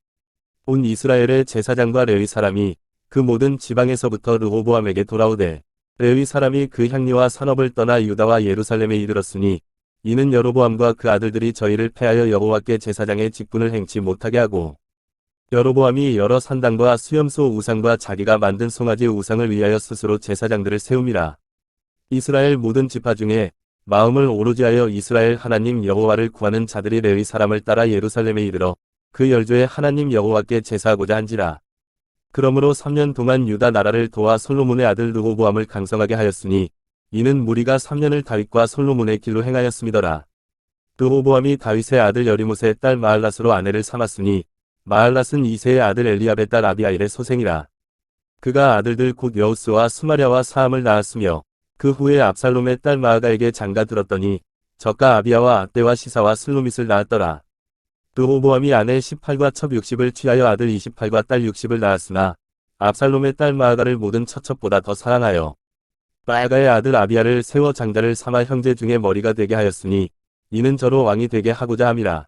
온 이스라엘의 제사장과 레위 사람이 그 모든 지방에서부터 르호보암에게 돌아오되 레위 사람이 그 향리와 산업을 떠나 유다와 예루살렘에 이르렀으니 이는 여로보암과 그 아들들이 저희를 패하여 여호와께 제사장의 직분을 행치 못하게 하고 여로보암이 여러 산당과 수염소 우상과 자기가 만든 송아지 우상을 위하여 스스로 제사장들을 세움이라. 이스라엘 모든 지파 중에 마음을 오로지 하여 이스라엘 하나님 여호와를 구하는 자들이 레위 사람을 따라 예루살렘에 이르러 그 열조의 하나님 여호와께 제사하고자 한지라. 그러므로 3년 동안 유다 나라를 도와 솔로몬의 아들 르호보암을 강성하게 하였으니 이는 무리가 3년을 다윗과 솔로몬의 길로 행하였음이더라. 르호보암이 다윗의 아들 여리못의 딸 마할랏으로 아내를 삼았으니 마할랏은 이새의 아들 엘리압의 딸 아비아일의 소생이라. 그가 아들들 곧 여우스와 스마랴와 사함을 낳았으며 그 후에 압살롬의 딸 마아가에게 장가들었더니 저가 아비아와 아떼와 시사와 슬로밋을 낳았더라. 르호보암이 아내 18과 첩 60을 취하여 아들 28과 딸 60을 낳았으나 압살롬의 딸 마아가를 모든 처첩보다 더 사랑하여 마아가의 아들 아비아를 세워 장자를 삼아 형제 중에 머리가 되게 하였으니 이는 저로 왕이 되게 하고자 함이라.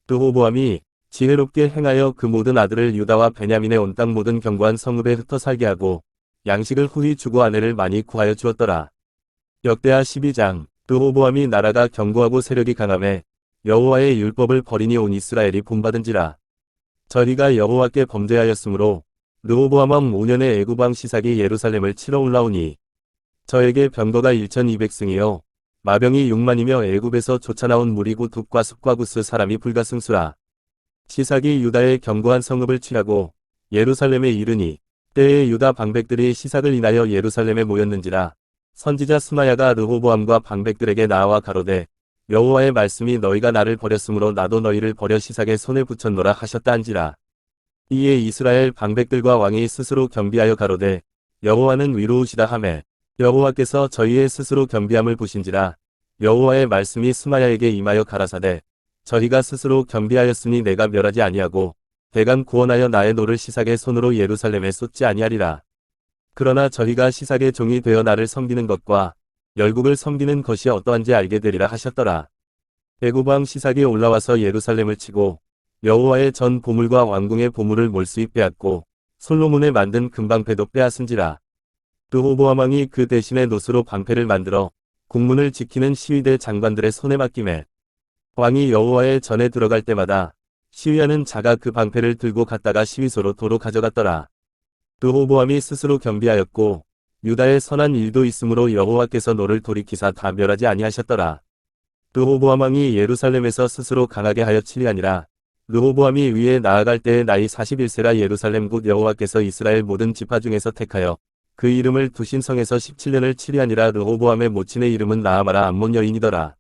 르호보암이 지혜롭게 행하여 그 모든 아들을 유다와 베냐민의 온 땅 모든 견고한 성읍에 흩어 살게 하고 양식을 후히 주고 아내를 많이 구하여 주었더라. 역대하 12장. 르호보암이 나라가 견고하고 세력이 강함에 여호와의 율법을 버리니 온 이스라엘이 본받은지라. 저희가 여호와께 범죄하였으므로 르호보암 왕 5년에 애굽 왕 시삭이 예루살렘을 치러 올라오니 저에게 병거가 1200승이요 마병이 6만이며 애굽에서 쫓아나온 무리 곧 둑과 숲과 구스 사람이 불가승수라. 시삭이 유다의 견고한 성읍을 취하고 예루살렘에 이르니 때에 유다 방백들이 시삭을 인하여 예루살렘에 모였는지라. 선지자 스마야가 르호보암과 방백들에게 나와 가로되 여호와의 말씀이 너희가 나를 버렸으므로 나도 너희를 버려 시삭의 손에 붙였노라 하셨다 한지라. 이에 이스라엘 방백들과 왕이 스스로 겸비하여 가로되 여호와는 위로우시다 하매 여호와께서 저희의 스스로 겸비함을 보신지라. 여호와의 말씀이 스마야에게 임하여 가라사대 저희가 스스로 겸비하였으니 내가 멸하지 아니하고 대간 구원하여 나의 노를 시삭의 손으로 예루살렘에 쏟지 아니하리라. 그러나 저희가 시삭의 종이 되어 나를 섬기는 것과 열국을 섬기는 것이 어떠한지 알게 되리라 하셨더라. 애굽 왕 시삭이 올라와서 예루살렘을 치고 여호와의 전 보물과 왕궁의 보물을 몰수히 빼앗고 솔로몬의 만든 금방패도 빼앗은지라. 르호보암 왕이 그 대신에 노스로 방패를 만들어 국문을 지키는 시위대 장관들의 손에 맡기매 왕이 여호와의 전에 들어갈 때마다 시위하는 자가 그 방패를 들고 갔다가 시위소로 도로 가져갔더라. 르호보암이 스스로 겸비하였고 유다의 선한 일도 있으므로 여호와께서 노를 돌이키사 다 멸하지 아니하셨더라. 르호보암 왕이 예루살렘에서 스스로 강하게 하여 치리하니라. 르호보암이 위에 나아갈 때의 나이 41세라 예루살렘 곧 여호와께서 이스라엘 모든 지파 중에서 택하여 그 이름을 두신 성에서 17년을 치리하니라. 르호보암의 모친의 이름은 나아마라 암몬 여인이더라.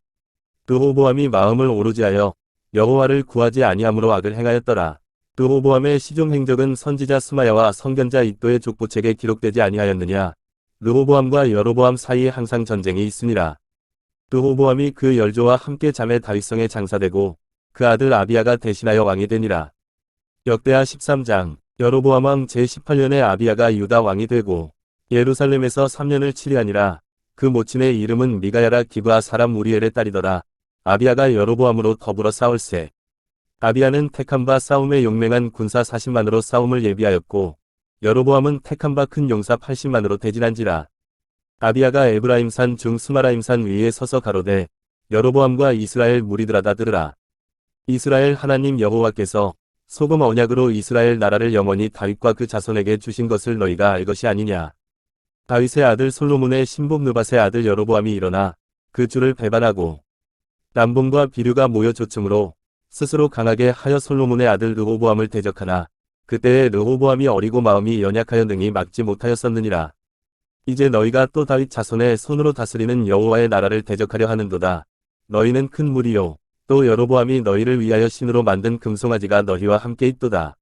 르호보암이 마음을 오로지 하여 여호와를 구하지 아니함으로 악을 행하였더라. 르호보암의 시종 행적은 선지자 스마야와 선견자 iddo의 족보책에 기록되지 아니하였느냐. 르호보암과 여로보암 사이에 항상 전쟁이 있으니라. 르호보암이 그 열조와 함께 잠에 다윗성에 장사되고 그 아들 아비야가 대신하여 왕이 되니라. 역대하 13장. 여로보암 왕 제18년에 아비야가 유다 왕이 되고 예루살렘에서 3년을 치리하니라. 그 모친의 이름은 미가야라 기브아 사람 우리엘의 딸이더라. 아비야가 여로보암으로 더불어 싸울세 아비야는 택한 바 싸움에 용맹한 군사 40만으로 싸움을 예비하였고 여로보암은 택한 바 큰 용사 80만으로 대진한지라. 아비야가 에브라임산 중 스마라임산 위에 서서 가로되 여로보암과 이스라엘 무리들아 다 들으라. 이스라엘 하나님 여호와께서 소금 언약으로 이스라엘 나라를 영원히 다윗과 그 자손에게 주신 것을 너희가 알 것이 아니냐. 다윗의 아들 솔로몬의 신복 느밧의 아들 여로보암이 일어나 그 주를 배반하고 남봉과 비류가 모여 조춤으로 스스로 강하게 하여 솔로몬의 아들 르호보암을 대적하나 그때에 르호보암이 어리고 마음이 연약하여 능히 막지 못하였었느니라. 이제 너희가 또 다윗 자손의 손으로 다스리는 여호와의 나라를 대적하려 하는도다. 너희는 큰 무리요. 또 여로보암이 너희를 위하여 신으로 만든 금송아지가 너희와 함께 있도다.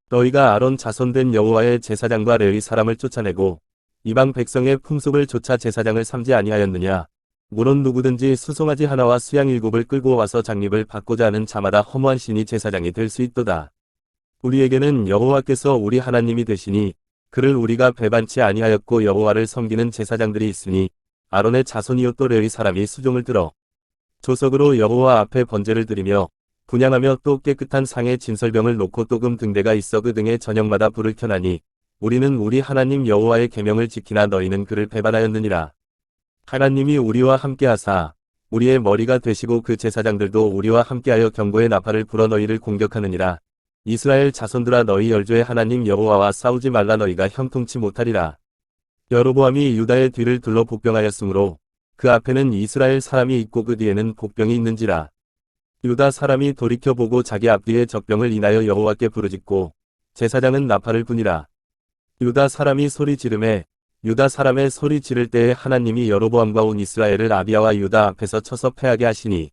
너희가 아론 자손된 여호와의 제사장과 레위 사람을 쫓아내고 이방 백성의 풍속을 좇아 제사장을 삼지 아니하였느냐. 물론 누구든지 수송아지 하나와 수양 7을 끌고 와서 장립을 받고자 하는 자마다 허무한 신이 제사장이 될 수 있도다. 우리에게는 여호와께서 우리 하나님이 되시니 그를 우리가 배반치 아니하였고 여호와를 섬기는 제사장들이 있으니 아론의 자손이요 또 레위 사람이 수종을 들어 조석으로 여호와 앞에 번제를 드리며 분향하며 또 깨끗한 상에 진설병을 놓고 또 금 등대가 있어 그 등에 저녁마다 불을 켜나니 우리는 우리 하나님 여호와의 계명을 지키나 너희는 그를 배반하였느니라. 하나님이 우리와 함께하사 우리의 머리가 되시고 그 제사장들도 우리와 함께하여 경고의 나팔을 불어 너희를 공격하느니라. 이스라엘 자손들아 너희 열조의 하나님 여호와와 싸우지 말라. 너희가 형통치 못하리라. 여로보암이 유다의 뒤를 둘러 복병하였으므로 그 앞에는 이스라엘 사람이 있고 그 뒤에는 복병이 있는지라. 유다 사람이 돌이켜보고 자기 앞뒤에 적병을 인하여 여호와께 부르짖고 제사장은 나팔을 부니라. 유다 사람이 소리 지르매 유다 사람의 소리 지를 때에 하나님이 여로보암과 온 이스라엘을 아비야와 유다 앞에서 쳐서 패하게 하시니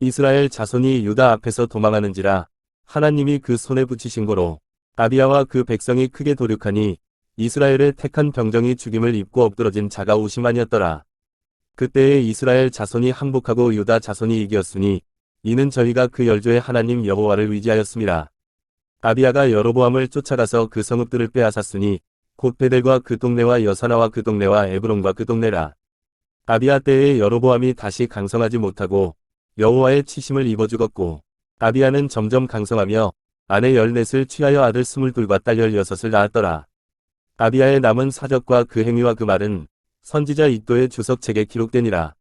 이스라엘 자손이 유다 앞에서 도망하는지라. 하나님이 그 손에 붙이신 거로 아비야와 그 백성이 크게 도륙하니 이스라엘의 택한 병정이 죽임을 입고 엎드러진 자가 50만이었더라. 그때에 이스라엘 자손이 항복하고 유다 자손이 이겼으니 이는 저희가 그 열조의 하나님 여호와를 의지하였습니다. 아비야가 여로보암을 쫓아가서 그 성읍들을 빼앗았으니 곧 베델과 그 동네와 여사나와 그 동네와 에브론과 그 동네라. 아비야 때에 여로보암이 다시 강성하지 못하고 여호와의 치심을 입어 죽었고 아비야는 점점 강성하며 아내 14을 취하여 아들 22과 딸 16을 낳았더라. 아비야의 남은 사적과 그 행위와 그 말은 선지자 이도의 주석책에 기록되니라.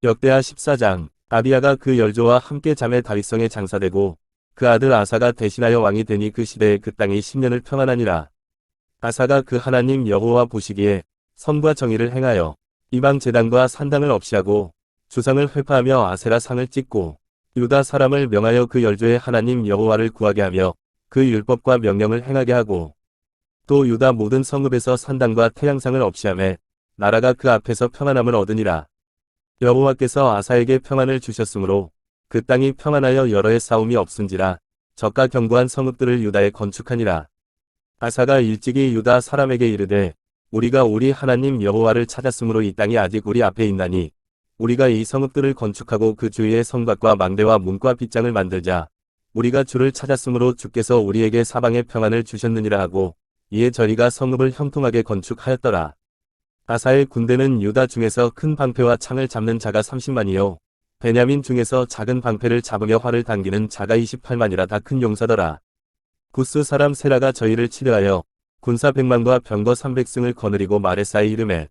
역대하 14장. 아비야가 그 열조와 함께 잠에 다윗성에 장사되고 그 아들 아사가 대신하여 왕이 되니 그 시대에 그 땅이 10년을 평안하니라. 아사가 그 하나님 여호와 보시기에 선과 정의를 행하여 이방 제단과 산당을 없이하고 주상을 회파하며 아세라 상을 찍고 유다 사람을 명하여 그 열조의 하나님 여호와를 구하게 하며 그 율법과 명령을 행하게 하고 또 유다 모든 성읍에서 산당과 태양상을 없이하매 나라가 그 앞에서 평안함을 얻으니라. 여호와께서 아사에게 평안을 주셨으므로 그 땅이 평안하여 여러 해 싸움이 없은지라. 적과 견고한 성읍들을 유다에 건축하니라. 아사가 일찍이 유다 사람에게 이르되 우리가 우리 하나님 여호와를 찾았으므로 이 땅이 아직 우리 앞에 있나니 우리가 이 성읍들을 건축하고 그 주위에 성곽과 망대와 문과 빗장을 만들자. 우리가 주를 찾았으므로 주께서 우리에게 사방에 평안을 주셨느니라 하고 이에 저희가 성읍을 형통하게 건축하였더라. 아사의 군대는 유다 중에서 큰 방패와 창을 잡는 자가 30만이요 베냐민 중에서 작은 방패를 잡으며 활을 당기는 자가 28만이라 다 큰 용사더라. 구스 사람 세라가 저희를 치려하여 군사 100만과 병거 300승을 거느리고 마레사에 이르매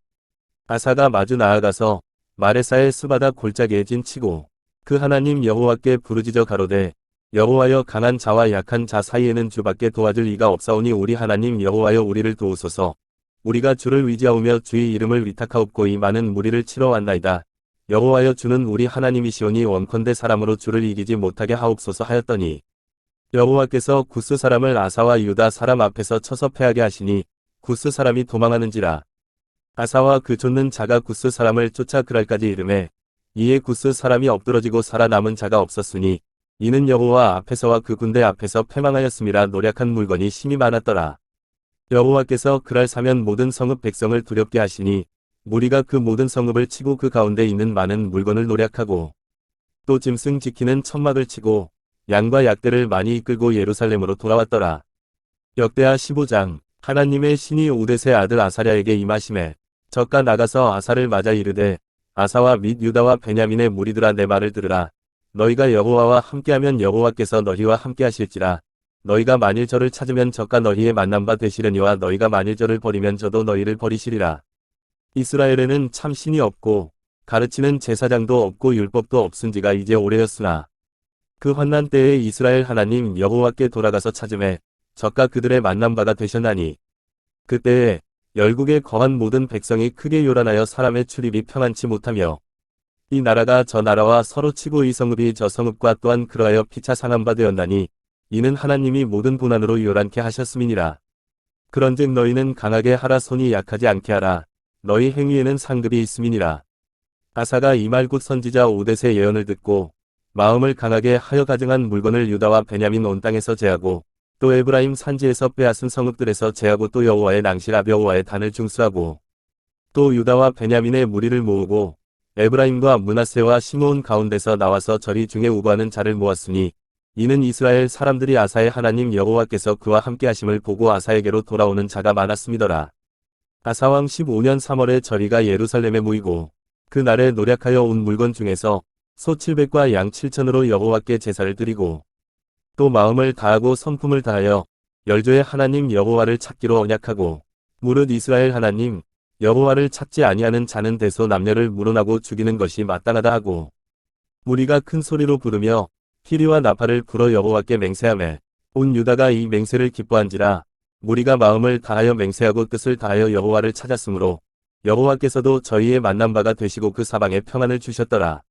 아사가 마주 나아가서 마레사의 스바다 골짜기에 진치고 그 하나님 여호와께 부르짖어 가로되 여호와여 강한 자와 약한 자 사이에는 주밖에 도와줄 이가 없사오니 우리 하나님 여호와여 우리를 도우소서. 우리가 주를 의지하오며 주의 이름을 위탁하옵고 이 많은 무리를 치러 왔나이다. 여호와여 주는 우리 하나님이시오니 원컨대 사람으로 주를 이기지 못하게 하옵소서 하였더니 여호와께서 구스 사람을 아사와 유다 사람 앞에서 쳐서 패하게 하시니 구스 사람이 도망하는지라. 아사와 그 쫓는 자가 구스 사람을 쫓아 그랄까지 이르매 이에 구스 사람이 엎드러지고 살아남은 자가 없었으니 이는 여호와 앞에서와 그 군대 앞에서 패망하였음이라. 노략한 물건이 심히 많았더라. 여호와께서 그랄 사면 모든 성읍 백성을 두렵게 하시니 무리가 그 모든 성읍을 치고 그 가운데 있는 많은 물건을 노략하고 또 짐승 지키는 천막을 치고 양과 약대를 많이 이끌고 예루살렘으로 돌아왔더라. 역대하 15장. 하나님의 신이 오뎃의 아들 아사랴에게 임하시매 적가 나가서 아사를 맞아 이르되 아사와 및 유다와 베냐민의 무리들아 내 말을 들으라. 너희가 여호와와 함께하면 여호와께서 너희와 함께하실지라. 너희가 만일 저를 찾으면 저가 너희의 만난 바 되시려니와 너희가 만일 저를 버리면 저도 너희를 버리시리라. 이스라엘에는 참 신이 없고 가르치는 제사장도 없고 율법도 없은지가 이제 오래였으나 그 환난 때에 이스라엘 하나님 여호와께 돌아가서 찾음에 저가 그들의 만난 바가 되셨나니 그때에 열국에 거한 모든 백성이 크게 요란하여 사람의 출입이 평안치 못하며 이 나라가 저 나라와 서로 치고 이 성읍이 저 성읍과 또한 그러하여 피차 상한 바 되었나니 이는 하나님이 모든 고난으로 요란케 하셨음이니라. 그런즉 너희는 강하게 하라 손이 약하지 않게 하라. 너희 행위에는 상급이 있음이니라. 아사가 이말굿 선지자 오뎃의 예언을 듣고 마음을 강하게 하여 가증한 물건을 유다와 베냐민 온 땅에서 제하고 또 에브라임 산지에서 빼앗은 성읍들에서 제하고 또 여호와의 낭실 여호와의 단을 중수하고 또 유다와 베냐민의 무리를 모으고 에브라임과 므낫세와 시므온 가운데서 나와서 저리 중에 우거하는 자를 모았으니 이는 이스라엘 사람들이 아사의 하나님 여호와께서 그와 함께 하심을 보고 아사에게로 돌아오는 자가 많았음이더라. 아사왕 15년 3월에 저리가 예루살렘에 모이고 그 날에 노략하여 온 물건 중에서 소 700과 양 7천으로 여호와께 제사를 드리고 또 마음을 다하고 성품을 다하여 열조의 하나님 여호와를 찾기로 언약하고 무릇 이스라엘 하나님 여호와를 찾지 아니하는 자는 대소 남녀를 물어나고 죽이는 것이 마땅하다 하고 무리가 큰 소리로 부르며 피리와 나팔을 불어 여호와께 맹세하매 온 유다가 이 맹세를 기뻐한지라. 무리가 마음을 다하여 맹세하고 뜻을 다하여 여호와를 찾았으므로 여호와께서도 저희의 만난 바가 되시고 그 사방에 평안을 주셨더라.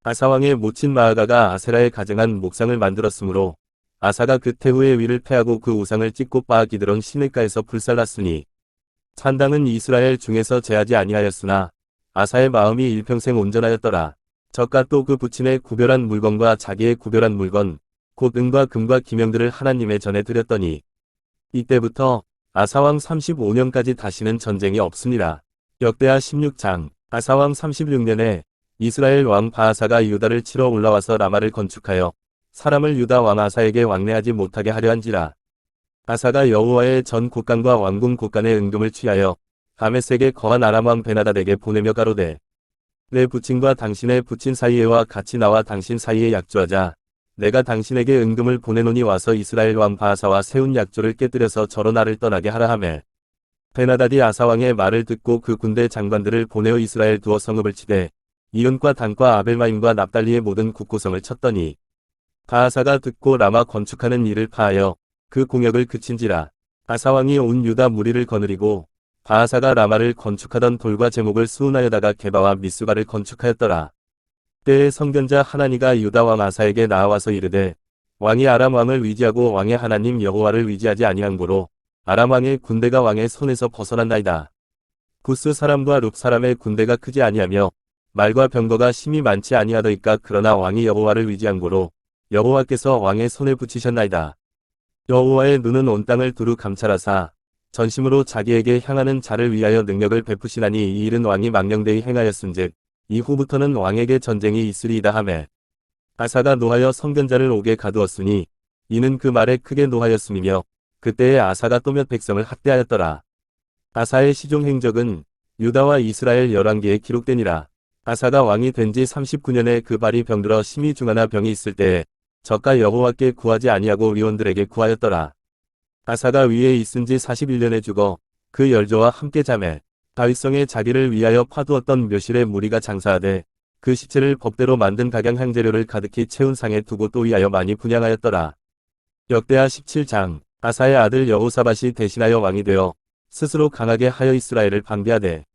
아사왕의 모친 마아가가 아세라에 가증한 목상을 만들었으므로 아사가 그 태후의 위를 패하고 그 우상을 찢고 바아 기드론 시내가에서 불살랐으니 산당은 이스라엘 중에서 제하지 아니하였으나 아사의 마음이 일평생 온전하였더라. 저가 또 그 부친의 구별한 물건과 자기의 구별한 물건 곧 은과 금과 기명들을 하나님의 전에 드렸더니 이때부터 아사왕 35년까지 다시는 전쟁이 없습니다. 역대하 16장 아사왕 36년에 이스라엘 왕 바아사가 유다를 치러 올라와서 라마를 건축하여 사람을 유다 왕 아사에게 왕래하지 못하게 하려 한지라. 아사가 여호와의 전 곳간과 왕궁 곳간의 은금을 취하여 다메섹에 거한 아람 왕 베나닷에게 보내며 가로되 내 부친과 당신의 부친 사이에와 같이 나와 당신 사이에 약조하자. 내가 당신에게 은금을 보내노니 와서 이스라엘 왕 바아사와 세운 약조를 깨뜨려서 저로 나를 떠나게 하라 하매 베나닷이 아사왕의 말을 듣고 그 군대 장관들을 보내어 이스라엘 두어 성읍을 치되 이온과 단과 아벨마임과 납달리의 모든 국고성을 쳤더니 바아사가 듣고 라마 건축하는 일을 파하여 그 공역을 그친지라. 아사왕이 온 유다 무리를 거느리고 바아사가 라마를 건축하던 돌과 제목을 수운하여다가 게바와 미스바를 건축하였더라. 때에 성견자 하나니가 유다 왕 아사에게 나아와서 이르되 왕이 아람 왕을 위지하고 왕의 하나님 여호와를 위지하지 아니한 고로 아람 왕의 군대가 왕의 손에서 벗어난나이다. 구스 사람과 룹 사람의 군대가 크지 아니하며 말과 병거가 심히 많지 아니하더이까 그러나 왕이 여호와를 위지한 고로 여호와께서 왕의 손에 붙이셨나이다. 여호와의 눈은 온 땅을 두루 감찰하사 전심으로 자기에게 향하는 자를 위하여 능력을 베푸시나니 이 일은 왕이 망령되이 행하였은즉 이후부터는 왕에게 전쟁이 있으리이다 하매 아사가 노하여 성견자를 옥에 가두었으니 이는 그 말에 크게 노하였음이며 그때에 아사가 또 몇 백성을 학대하였더라. 아사의 시종 행적은 유다와 이스라엘 열왕기에 기록되니라. 아사가 왕이 된 지 39년에 그 발이 병들어 심히 중하나 병이 있을 때에 저가 여호와께 구하지 아니하고 위원들에게 구하였더라. 아사가 위에 있은 지 41년에 죽어 그 열조와 함께 자매 다윗성에 자기를 위하여 파두었던 묘실의 무리가 장사하되 그 시체를 법대로 만든 각양 향재료를 가득히 채운 상에 두고 또 위하여 많이 분향하였더라. 역대하 17장 아사의 아들 여호사밧이 대신하여 왕이 되어 스스로 강하게 하여 이스라엘을 방비하되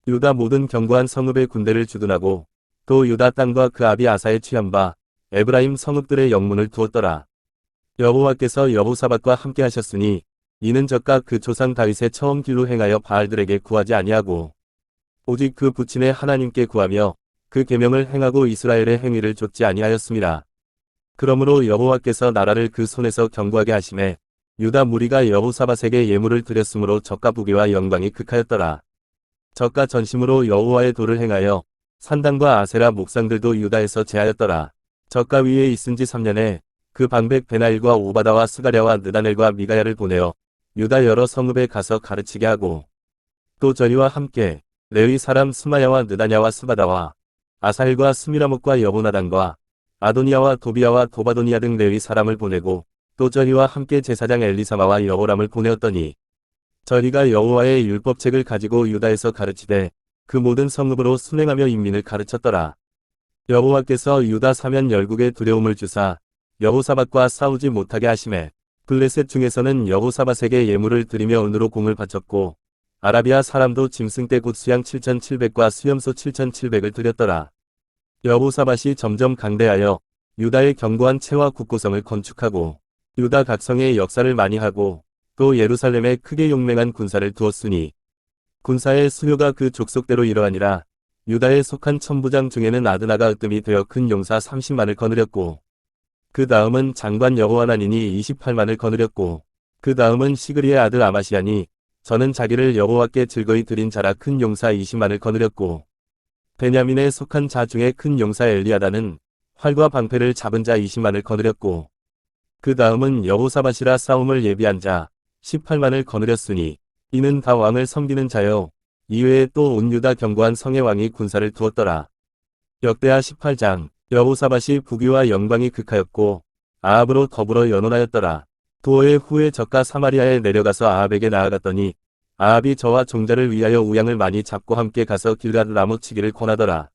유다 모든 견고한 성읍의 군대를 주둔하고 또 유다 땅과 그 아비 아사의 취한 바 에브라임 성읍들의 영문을 두었더라. 여호와께서 여호사밧과 함께 하셨으니 이는 저가 그 조상 다윗의 처음 길로 행하여 바알들에게 구하지 아니하고 오직 그 부친의 하나님께 구하며 그 계명을 행하고 이스라엘의 행위를 좇지 아니하였습니다. 그러므로 여호와께서 나라를 그 손에서 견고하게 하심에 유다 무리가 여호사밧에게 예물을 드렸으므로 저가 부귀와 영광이 극하였더라. 저가 전심으로 여호와의 도를 행하여 산당과 아세라 목상들도 유다에서 제하였더라. 저가 위에 있은 지 3년에 그 방백 베나일과 오바다와 스가랴와 느다넬과 미가야를 보내어 유다 여러 성읍에 가서 가르치게 하고 또 저리와 함께 레위 사람 스마야와 느다냐와 스바다와 아사엘과 스미라목과 여호나단과 아도니아와 도비아와 도바도니아 등 레위 사람을 보내고 또 저희와 함께 제사장 엘리사마와 여호람을 보내었더니 저희가 여호와의 율법책을 가지고 유다에서 가르치되 그 모든 성읍으로 순행하며 인민을 가르쳤더라. 여호와께서 유다 사면 열국에 두려움을 주사 여호사밧과 싸우지 못하게 하시매 블레셋 중에서는 여호사밧에게 예물을 드리며 은으로 공을 바쳤고 아라비아 사람도 짐승떼 곧 수양 7,700과 수염소 7,700을 드렸더라. 여호사밧이 점점 강대하여 유다의 견고한 채와 국고성을 건축하고 유다 각성의 역사를 많이 하고 또 예루살렘에 크게 용맹한 군사를 두었으니 군사의 수요가 그 족속대로 이러하니라. 유다에 속한 천부장 중에는 아드나가 으뜸이 되어 큰 용사 30만을 거느렸고 그 다음은 장관 여호하나니니 28만을 거느렸고 그 다음은 시그리의 아들 아마시아니 저는 자기를 여호와께 즐거이 드린 자라 큰 용사 20만을 거느렸고 베냐민에 속한 자 중에 큰 용사 엘리아다는 활과 방패를 잡은 자 20만을 거느렸고 그 다음은 여호사밧이라 싸움을 예비한 자 18만을 거느렸으니 이는 다 왕을 섬기는 자요. 이외에 또 온 유다 견고한 성의 왕이 군사를 두었더라. 역대하 18장 여호사밧이 부귀와 영광이 극하였고 아합으로 더불어 연혼하였더라. 도어의 후에 저가 사마리아에 내려가서 아합에게 나아갔더니 아합이 저와 종자를 위하여 우양을 많이 잡고 함께 가서 길갓 라못 치기를 권하더라.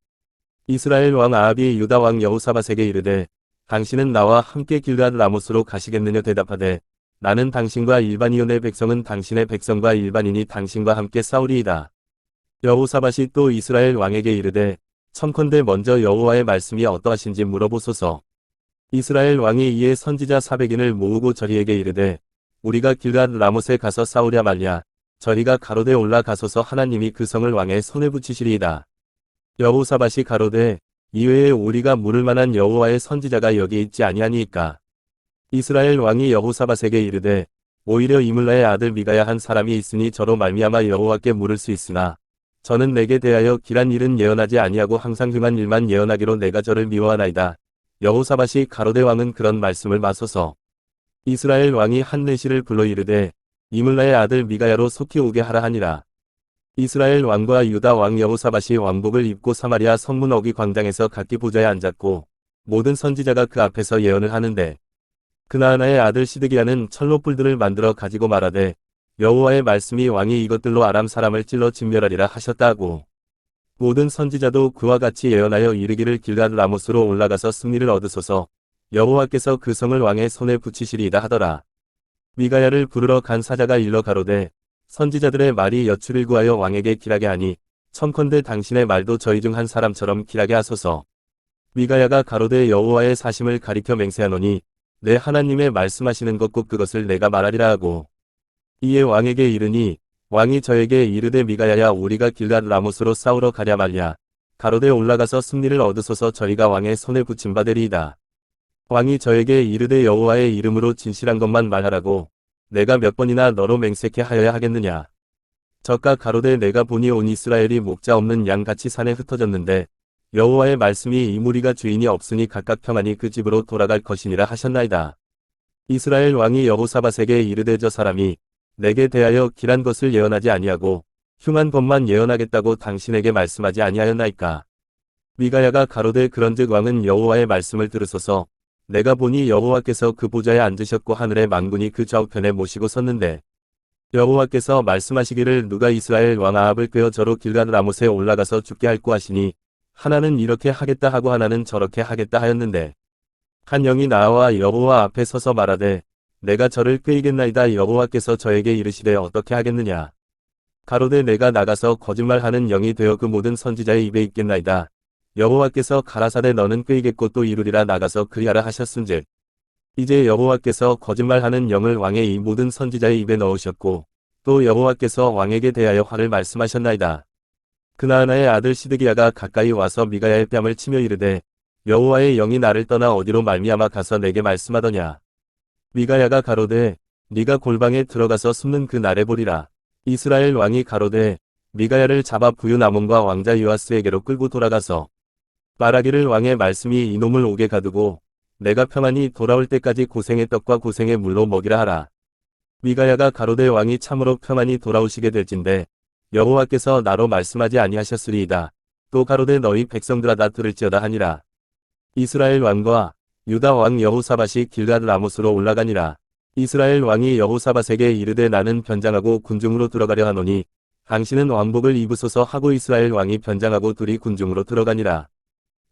이스라엘 왕 아합이 유다 왕 여호사밧에게 이르되 당신은 나와 함께 길갓 라못으로 가시겠느냐 대답하되 나는 당신과 일반이온의 백성은 당신의 백성과 일반인이 당신과 함께 싸우리이다. 여호사밧이 또 이스라엘 왕에게 이르되 청컨대 먼저 여호와의 말씀이 어떠하신지 물어보소서. 이스라엘 왕이 이에 선지자 400인을 모으고 저희에게 이르되 우리가 길갓 라못에 가서 싸우랴 말랴. 저희가 가로되 올라가소서 하나님이 그 성을 왕의 손에 붙이시리이다. 여호사밧이 가로되 이외에 우리가 물을 만한 여호와의 선지자가 여기 있지 아니하니이까. 이스라엘 왕이 여호사밧에게 이르되 오히려 이물라의 아들 미가야 한 사람이 있으니 저로 말미암아 여호와께 물을 수 있으나 저는 내게 대하여 길한 일은 예언하지 아니하고 항상 흉한 일만 예언하기로 내가 저를 미워하나이다. 여호사밧이 가로되 왕은 그런 말씀을 마소서. 이스라엘 왕이 한내시를 불러 이르되 이물라의 아들 미가야로 속히 오게 하라 하니라. 이스라엘 왕과 유다 왕 여호사밧이 왕복을 입고 사마리아 성문 어귀 광장에서 각기 보좌에 앉았고 모든 선지자가 그 앞에서 예언을 하는데 그나아나의 아들 시드기야는 철로 뿔들을 만들어 가지고 말하되 여호와의 말씀이 왕이 이것들로 아람 사람을 찔러 진멸하리라 하셨다 하고 모든 선지자도 그와 같이 예언하여 이르기를 길갓 라못으로 올라가서 승리를 얻으소서. 여호와께서 그 성을 왕의 손에 붙이시리이다 하더라. 미가야를 부르러 간 사자가 일러 가로되 선지자들의 말이 여출을 구하여 왕에게 길하게 하니 청컨대 당신의 말도 저희 중 한 사람처럼 길하게 하소서. 미가야가 가로되 여호와의 사심을 가리켜 맹세하노니 내 하나님의 말씀하시는 것 곧 그것을 내가 말하리라 하고 이에 왕에게 이르니 왕이 저에게 이르되 미가야야 우리가 길갓 라못으로 싸우러 가랴 말랴. 가로되 올라가서 승리를 얻으소서. 저희가 왕의 손에 붙임 바 되리이다. 왕이 저에게 이르되 여호와의 이름으로 진실한 것만 말하라고 내가 몇 번이나 너로 맹세케 하여야 하겠느냐. 저가 가로되 내가 보니 온 이스라엘이 목자 없는 양같이 산에 흩어졌는데 여호와의 말씀이 이 무리가 주인이 없으니 각각 평안히 그 집으로 돌아갈 것이니라 하셨나이다. 이스라엘 왕이 여호사밧에게 이르되 저 사람이 내게 대하여 길한 것을 예언하지 아니하고 흉한 것만 예언하겠다고 당신에게 말씀하지 아니하였나이까. 미가야가 가로되 그런즉 왕은 여호와의 말씀을 들으소서. 내가 보니 여호와께서 그 보좌에 앉으셨고 하늘의 만군이 그 좌우편에 모시고 섰는데 여호와께서 말씀하시기를 누가 이스라엘 왕 아합을 꾀어 저로 길갓 라못에 올라가서 죽게 할꼬 하시니 하나는 이렇게 하겠다 하고 하나는 저렇게 하겠다 하였는데 한 영이 나와 여호와 앞에 서서 말하되 내가 저를 꾀이겠나이다. 여호와께서 저에게 이르시되 어떻게 하겠느냐. 가로되 내가 나가서 거짓말하는 영이 되어 그 모든 선지자의 입에 있겠나이다. 여호와께서 가라사대 너는 꾀이겠고 또 이루리라. 나가서 그리하라 하셨은즉 이제 여호와께서 거짓말하는 영을 왕의 이 모든 선지자의 입에 넣으셨고 또 여호와께서 왕에게 대하여 화를 말씀하셨나이다. 그나아나의 아들 시드기야가 가까이 와서 미가야의 뺨을 치며 이르되 여호와의 영이 나를 떠나 어디로 말미암아 가서 내게 말씀하더냐. 미가야가 가로되 네가 골방에 들어가서 숨는 그 날에 보리라. 이스라엘 왕이 가로되 미가야를 잡아 부유 나몬과 왕자 요아스에게로 끌고 돌아가서 말하기를 왕의 말씀이 이놈을 옥에 가두고 내가 평안히 돌아올 때까지 고생의 떡과 고생의 물로 먹이라 하라. 미가야가 가로되 왕이 참으로 평안히 돌아오시게 될진대 여호와께서 나로 말씀하지 아니하셨으리이다. 또 가로되 너희 백성들아 다 들을지어다 하니라. 이스라엘 왕과 유다 왕 여호사밧이 길갓 라못으로 올라가니라. 이스라엘 왕이 여호사밧에게 이르되 나는 변장하고 군중으로 들어가려 하노니 당신은 왕복을 입으소서 하고 이스라엘 왕이 변장하고 둘이 군중으로 들어가니라.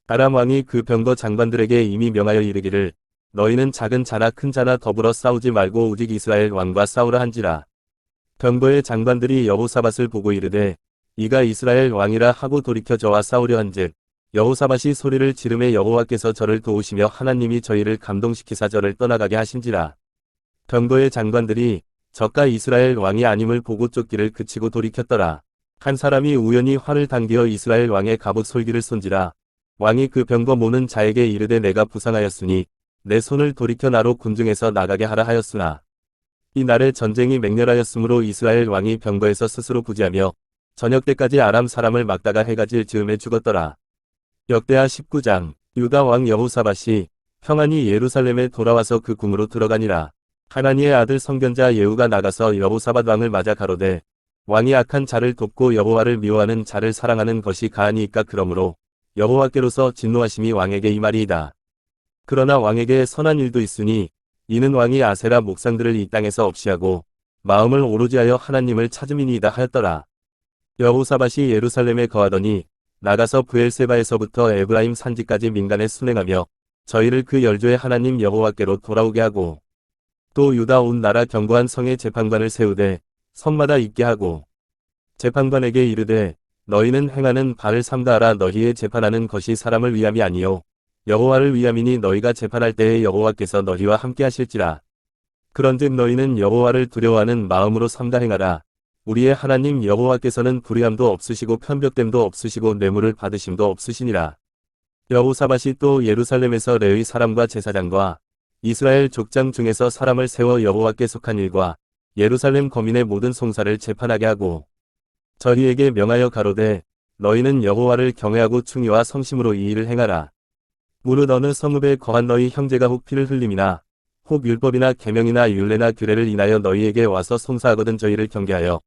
아람 왕이 그 병거 장관들에게 이미 명하여 이르기를 너희는 작은 자나 큰 자나 더불어 싸우지 말고 오직 이스라엘 왕과 싸우라 한지라. 병거의 장관들이 여호사밧을 보고 이르되 이가 이스라엘 왕이라 하고 돌이켜 저와 싸우려 한즉 여호사밧이 소리를 지르매 여호와께서 저를 도우시며 하나님이 저희를 감동시키사 저를 떠나가게 하신지라. 병거의 장관들이 저가 이스라엘 왕이 아님을 보고 쫓기를 그치고 돌이켰더라. 한 사람이 우연히 활을 당기어 이스라엘 왕의 갑옷 솔기를 쏜지라. 왕이 그 병거 모는 자에게 이르되 내가 부상하였으니 내 손을 돌이켜 나로 군중에서 나가게 하라 하였으나 이 날에 전쟁이 맹렬하였으므로 이스라엘 왕이 병거에서 스스로 부지하며 저녁 때까지 아람 사람을 막다가 해가 질 즈음에 죽었더라. 역대하 19장 유다 왕 여호사밧이 평안히 예루살렘에 돌아와서 그 궁으로 들어가니라. 하나니의 아들 선견자 예후가 나가서 여호사밧 왕을 맞아 가로되 왕이 악한 자를 돕고 여호와를 미워하는 자를 사랑하는 것이 가하니이까 그러므로 여호와께로서 진노하심이 왕에게 임하리이다. 그러나 왕에게 선한 일도 있으니 이는 왕이 아세라 목상들을 이 땅에서 없이하고 마음을 오로지 하여 하나님을 찾음이니이다 하였더라. 여호사밧이 예루살렘에 거하더니 나가서 브엘세바에서부터 에브라임 산지까지 민간에 순행하며 저희를 그 열조의 하나님 여호와께로 돌아오게 하고 또 유다 온 나라 견고한 성에 재판관을 세우되 성마다 있게 하고 재판관에게 이르되 너희는 행하는 바를 삼가하라. 너희의 재판하는 것이 사람을 위함이 아니요 여호와를 위함이니 너희가 재판할 때에 여호와께서 너희와 함께 하실지라. 그런즉 너희는 여호와를 두려워하는 마음으로 삼가 행하라. 우리의 하나님 여호와께서는 불의함도 없으시고 편벽됨도 없으시고 뇌물을 받으심도 없으시니라. 여호사밧이 또 예루살렘에서 레위 사람과 제사장과 이스라엘 족장 중에서 사람을 세워 여호와께 속한 일과 예루살렘 거민의 모든 송사를 재판하게 하고 저희에게 명하여 가로되 너희는 여호와를 경외하고 충의와 성심으로 이 일을 행하라. 무릇 어느 성읍에 거한 너희 형제가 혹 피를 흘림이나 혹 율법이나 계명이나 율례나 규례를 인하여 너희에게 와서 송사하거든 저희를 경계하여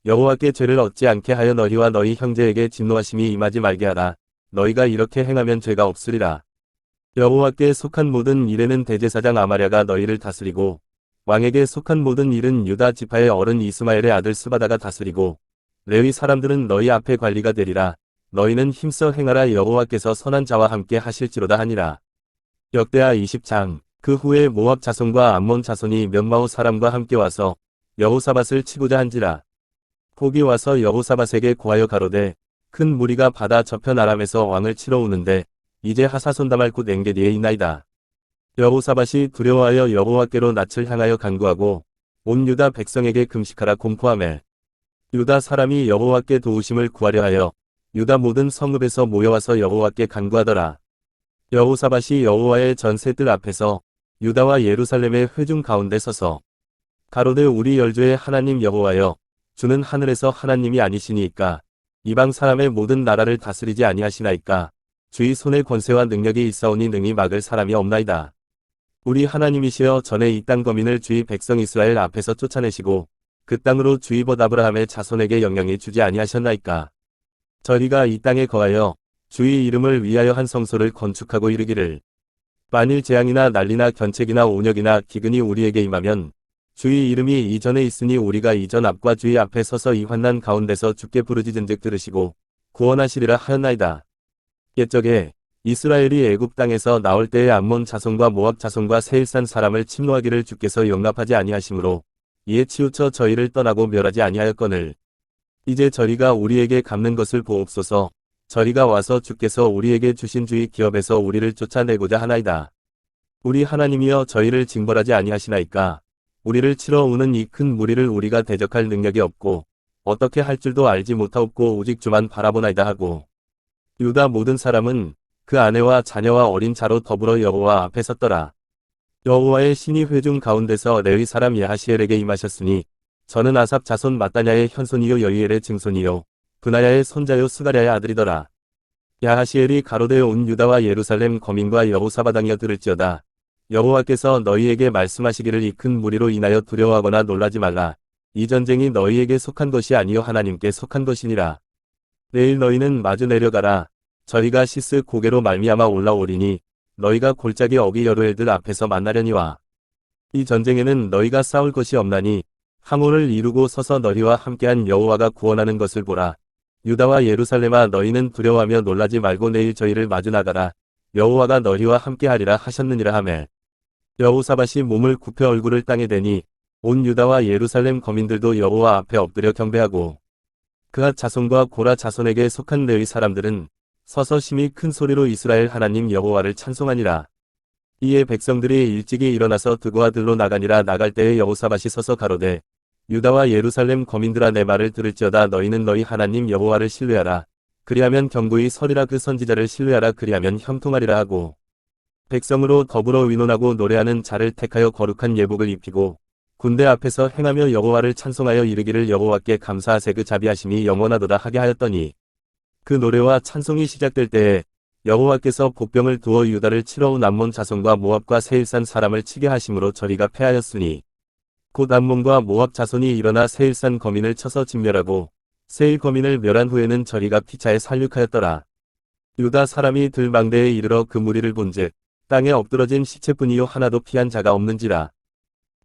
여호와께 죄를 얻지 않게 하여 너희와 너희 형제에게 진노하심이 임하지 말게 하라. 너희가 이렇게 행하면 죄가 없으리라. 여호와께 속한 모든 일에는 대제사장 아마랴가 너희를 다스리고 왕에게 속한 모든 일은 유다 지파의 어른 이스마엘의 아들 스바다가 다스리고 레위 사람들은 너희 앞에 관리가 되리라. 너희는 힘써 행하라. 여호와께서 선한 자와 함께 하실지로다 하니라. 역대하 20장 그 후에 모압 자손과 암몬 자손이 몇마오 사람과 함께 와서 여호사밧을 치고자 한지라. 혹이 와서 여호사밧에게 고하여 가로되 큰 무리가 바다 저편 아람에서 왕을 치러 오는데 이제 하사손 다말굿 엔게디에 있나이다. 여호사밧이 두려워하여 여호와께로 낯을 향하여 간구하고 온 유다 백성에게 금식하라 공포하매 유다 사람이 여호와께 도우심을 구하려 하여 유다 모든 성읍에서 모여와서 여호와께 간구하더라. 여호사밧이 여호와의 전세뜰 앞에서 유다와 예루살렘의 회중 가운데 서서 가로되 우리 열조의 하나님 여호와여 주는 하늘에서 하나님이 아니시니이까 이방 사람의 모든 나라를 다스리지 아니하시나이까 주의 손에 권세와 능력이 있사오니 능히 막을 사람이 없나이다. 우리 하나님이시여 전에 이 땅 거민을 주의 백성 이스라엘 앞에서 쫓아내시고 그 땅으로 주의 벗 아브라함의 자손에게 영영히 주지 아니하셨나이까. 저희가 이 땅에 거하여 주의 이름을 위하여 한 성소를 건축하고 이르기를 만일 재앙이나 난리나 견책이나 온역이나 기근이 우리에게 임하면 주의 이름이 이전에 있으니 우리가 이전 앞과 주의 앞에 서서 이 환난 가운데서 주께 부르짖은즉 들으시고 구원하시리라 하였나이다. 옛적에 이스라엘이 애굽 땅에서 나올 때에 암몬 자손과 모압 자손과 세일산 사람을 침노하기를 주께서 용납하지 아니하시므로 이에 치우쳐 저희를 떠나고 멸하지 아니하였거늘 이제 저희가 우리에게 갚는 것을 보옵소서. 저희가 와서 주께서 우리에게 주신 주의 기업에서 우리를 쫓아내고자 하나이다. 우리 하나님이여 저희를 징벌하지 아니하시나이까. 우리를 치러 오는 이 큰 무리를 우리가 대적할 능력이 없고 어떻게 할 줄도 알지 못하옵고 오직 주만 바라보나이다 하고 유다 모든 사람은 그 아내와 자녀와 어린 자로 더불어 여호와 앞에 섰더라. 여호와의 신이 회중 가운데서 레위 사람 야하시엘에게 임하셨으니 저는 아삽 자손 마따냐의 현손이요 여이엘의 증손이요 브나야의 손자요 스가랴의 아들이더라. 야하시엘이 가로되 온 유다와 예루살렘 거민과 여호사밧 왕이여 들을지어다. 여호와께서 너희에게 말씀하시기를 이 큰 무리로 인하여 두려워하거나 놀라지 말라. 이 전쟁이 너희에게 속한 것이 아니요 하나님께 속한 것이니라. 내일 너희는 마주 내려가라. 저희가 시스 고개로 말미암아 올라오리니 너희가 골짜기 어기 여로엘들 앞에서 만나려니와 이 전쟁에는 너희가 싸울 것이 없나니 항우를 이루고 서서 너희와 함께한 여호와가 구원하는 것을 보라. 유다와 예루살렘아 너희는 두려워하며 놀라지 말고 내일 저희를 마주 나가라. 여호와가 너희와 함께하리라 하셨느니라 하매 여호사밧이 몸을 굽혀 얼굴을 땅에 대니 온 유다와 예루살렘 거민들도 여호와 앞에 엎드려 경배하고 그앗 자손과 고라 자손에게 속한 레위 사람들은 서서 심히 큰 소리로 이스라엘 하나님 여호와를 찬송하니라. 이에 백성들이 일찍이 일어나서 드고와 들로 나가니라. 나갈 때에 여호사밧이 서서 가로되 유다와 예루살렘 거민들아 내 말을 들을지어다. 너희는 너희 하나님 여호와를 신뢰하라. 그리하면 경고히 서리라. 그 선지자를 신뢰하라. 그리하면 형통하리라 하고 백성으로 더불어 의논하고 노래하는 자를 택하여 거룩한 예복을 입히고 군대 앞에서 행하며 여호와를 찬송하여 이르기를 여호와께 감사하세 그 자비하심이 영원하도다 하게 하였더니 그 노래와 찬송이 시작될 때에 여호와께서 복병을 두어 유다를 치러 온 암몬 자손과 모압과 세일산 사람을 치게 하심으로 저리가 패하였으니 곧 암몬과 모압 자손이 일어나 세일산 거민을 쳐서 진멸하고 세일 거민을 멸한 후에는 저리가 피차에 살육하였더라. 유다 사람이 들망대에 이르러 그 무리를 본즉 땅에 엎드러진 시체뿐이요 하나도 피한 자가 없는지라.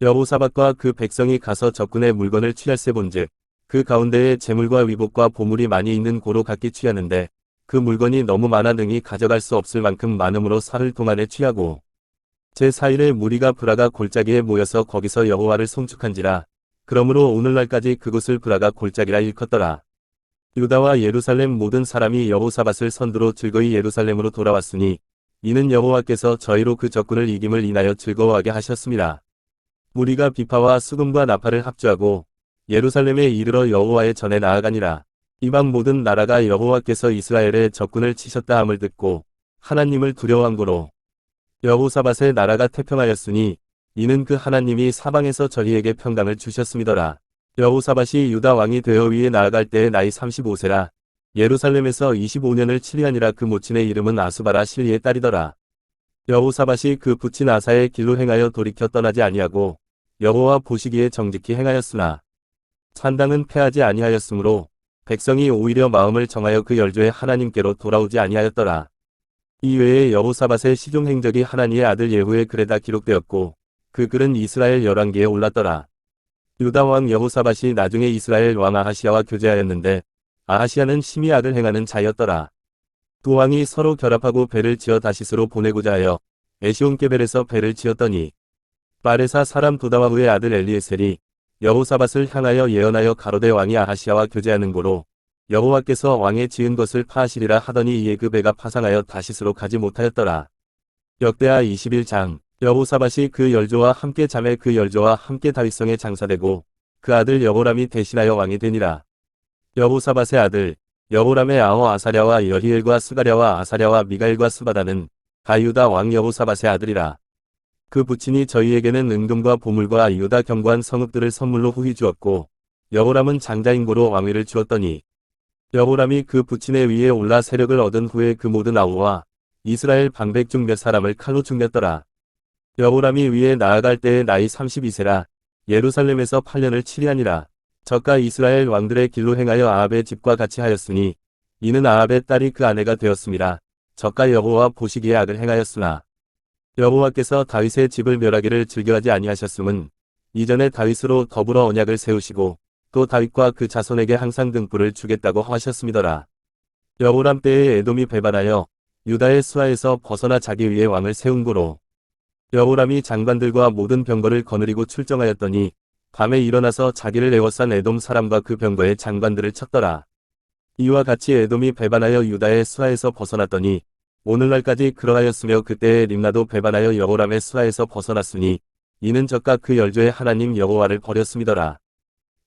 여호사밧과 그 백성이 가서 적군의 물건을 취할세 본즉 그 가운데에 재물과 위복과 보물이 많이 있는 고로 각기 취하는데 그 물건이 너무 많아 능히 가져갈 수 없을 만큼 많음으로 사흘 동안에 취하고 제4일에 무리가 브라가 골짜기에 모여서 거기서 여호와를 송축한지라. 그러므로 오늘날까지 그곳을 브라가 골짜기라 일컫더라. 유다와 예루살렘 모든 사람이 여호사밧을 선두로 즐거이 예루살렘으로 돌아왔으니 이는 여호와께서 저희로 그 적군을 이김을 인하여 즐거워하게 하셨습니다. 무리가 비파와 수금과 나팔을 합주하고 예루살렘에 이르러 여호와의 전에 나아가니라. 이방 모든 나라가 여호와께서 이스라엘의 적군을 치셨다 함을 듣고 하나님을 두려워한 고로 여호사밧의 나라가 태평하였으니 이는 그 하나님이 사방에서 저희에게 평강을 주셨음이더라. 여호사밧이 유다 왕이 되어 위에 나아갈 때에 나이 35세라. 예루살렘에서 25년을 치리하니라. 그 모친의 이름은 아수바라 실리의 딸이더라. 여호사밧이 그 붙인 아사의 길로 행하여 돌이켜 떠나지 아니하고 여호와 보시기에 정직히 행하였으나 산당은 패하지 아니하였으므로 백성이 오히려 마음을 정하여 그 열조의 하나님께로 돌아오지 아니하였더라. 이외에 여호사밧의 시종 행적이 하나니의 아들 예후의 글에 다 기록되었고 그 글은 이스라엘 열왕기에 올랐더라. 유다 왕 여호사밧이 나중에 이스라엘 왕 아하시아와 교제하였는데 아하시아는 심히 악을 행하는 자였더라. 두 왕이 서로 결합하고 배를 지어 다시스로 보내고자 하여 에시온게벨에서 배를 지었더니 바레사 사람 도다와후의 아들 엘리에셀이 여호사밧을 향하여 예언하여 가로되 왕이 아하시아와 교제하는 고로 여호와께서 왕의 지은 것을 파하시리라 하더니 이에 그 배가 파상하여 다시스로 가지 못하였더라. 역대하 21장. 여호사밧이 그 열조와 함께 자매 그 열조와 함께 다윗성에 장사되고 그 아들 여호람이 대신하여 왕이 되니라. 여호사밧의 아들 여호람의 아호 아사랴와 여히엘과 스가랴와 아사랴와 미가엘과 스바다는 다 유다 왕 여호사밧의 아들이라. 그 부친이 저희에게는 은금과 보물과 유다 견고한 성읍들을 선물로 후히 주었고 여호람은 장자인 고로 왕위를 주었더니 여호람이 그 부친의 위에 올라 세력을 얻은 후에 그 모든 아우와 이스라엘 방백 중 몇 사람을 칼로 죽였더라. 여호람이 위에 나아갈 때에 나이 32세라. 예루살렘에서 8년을 치리하니라. 저가 이스라엘 왕들의 길로 행하여 아합의 집과 같이 하였으니 이는 아합의 딸이 그 아내가 되었음이라. 저가 여호와 보시기에 악을 행하였으나 여호와께서 다윗의 집을 멸하기를 즐겨하지 아니하셨음은 이전에 다윗으로 더불어 언약을 세우시고 또 다윗과 그 자손에게 항상 등불을 주겠다고 하셨음이더라. 여호람 때에 에돔이 배반하여 유다의 수하에서 벗어나 자기 위에 왕을 세운 고로 여호람이 장관들과 모든 병거를 거느리고 출정하였더니 밤에 일어나서 자기를 에워싼 에돔 사람과 그 병거의 장관들을 쳤더라. 이와 같이 에돔이 배반하여 유다의 수하에서 벗어났더니 오늘날까지 그러하였으며 그때에 림나도 배반하여 여호람의 수하에서 벗어났으니 이는 저가 그 열조의 하나님 여호와를 버렸음이더라.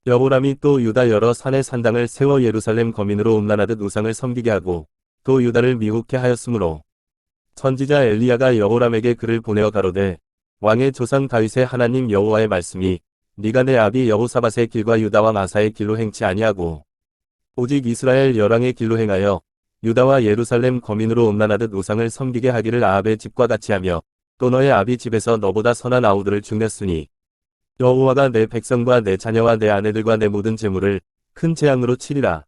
여호람이 또 유다 여러 산의 산당을 세워 예루살렘 거민으로 음란하듯 우상을 섬기게 하고 또 유다를 미혹해 하였으므로 선지자 엘리야가 여호람에게 글을 보내어 가로되 왕의 조상 다윗의 하나님 여호와의 말씀이 네가 내 아비 여호사밧의 길과 유다 왕 아사의 길로 행치 아니하고 오직 이스라엘 열왕의 길로 행하여 유다와 예루살렘 거민으로 음란하듯 우상을 섬기게 하기를 아합의 집과 같이 하며 또 너의 아비 집에서 너보다 선한 아우들을 죽였으니 여호와가 내 백성과 내 자녀와 내 아내들과 내 모든 재물을 큰 재앙으로 치리라.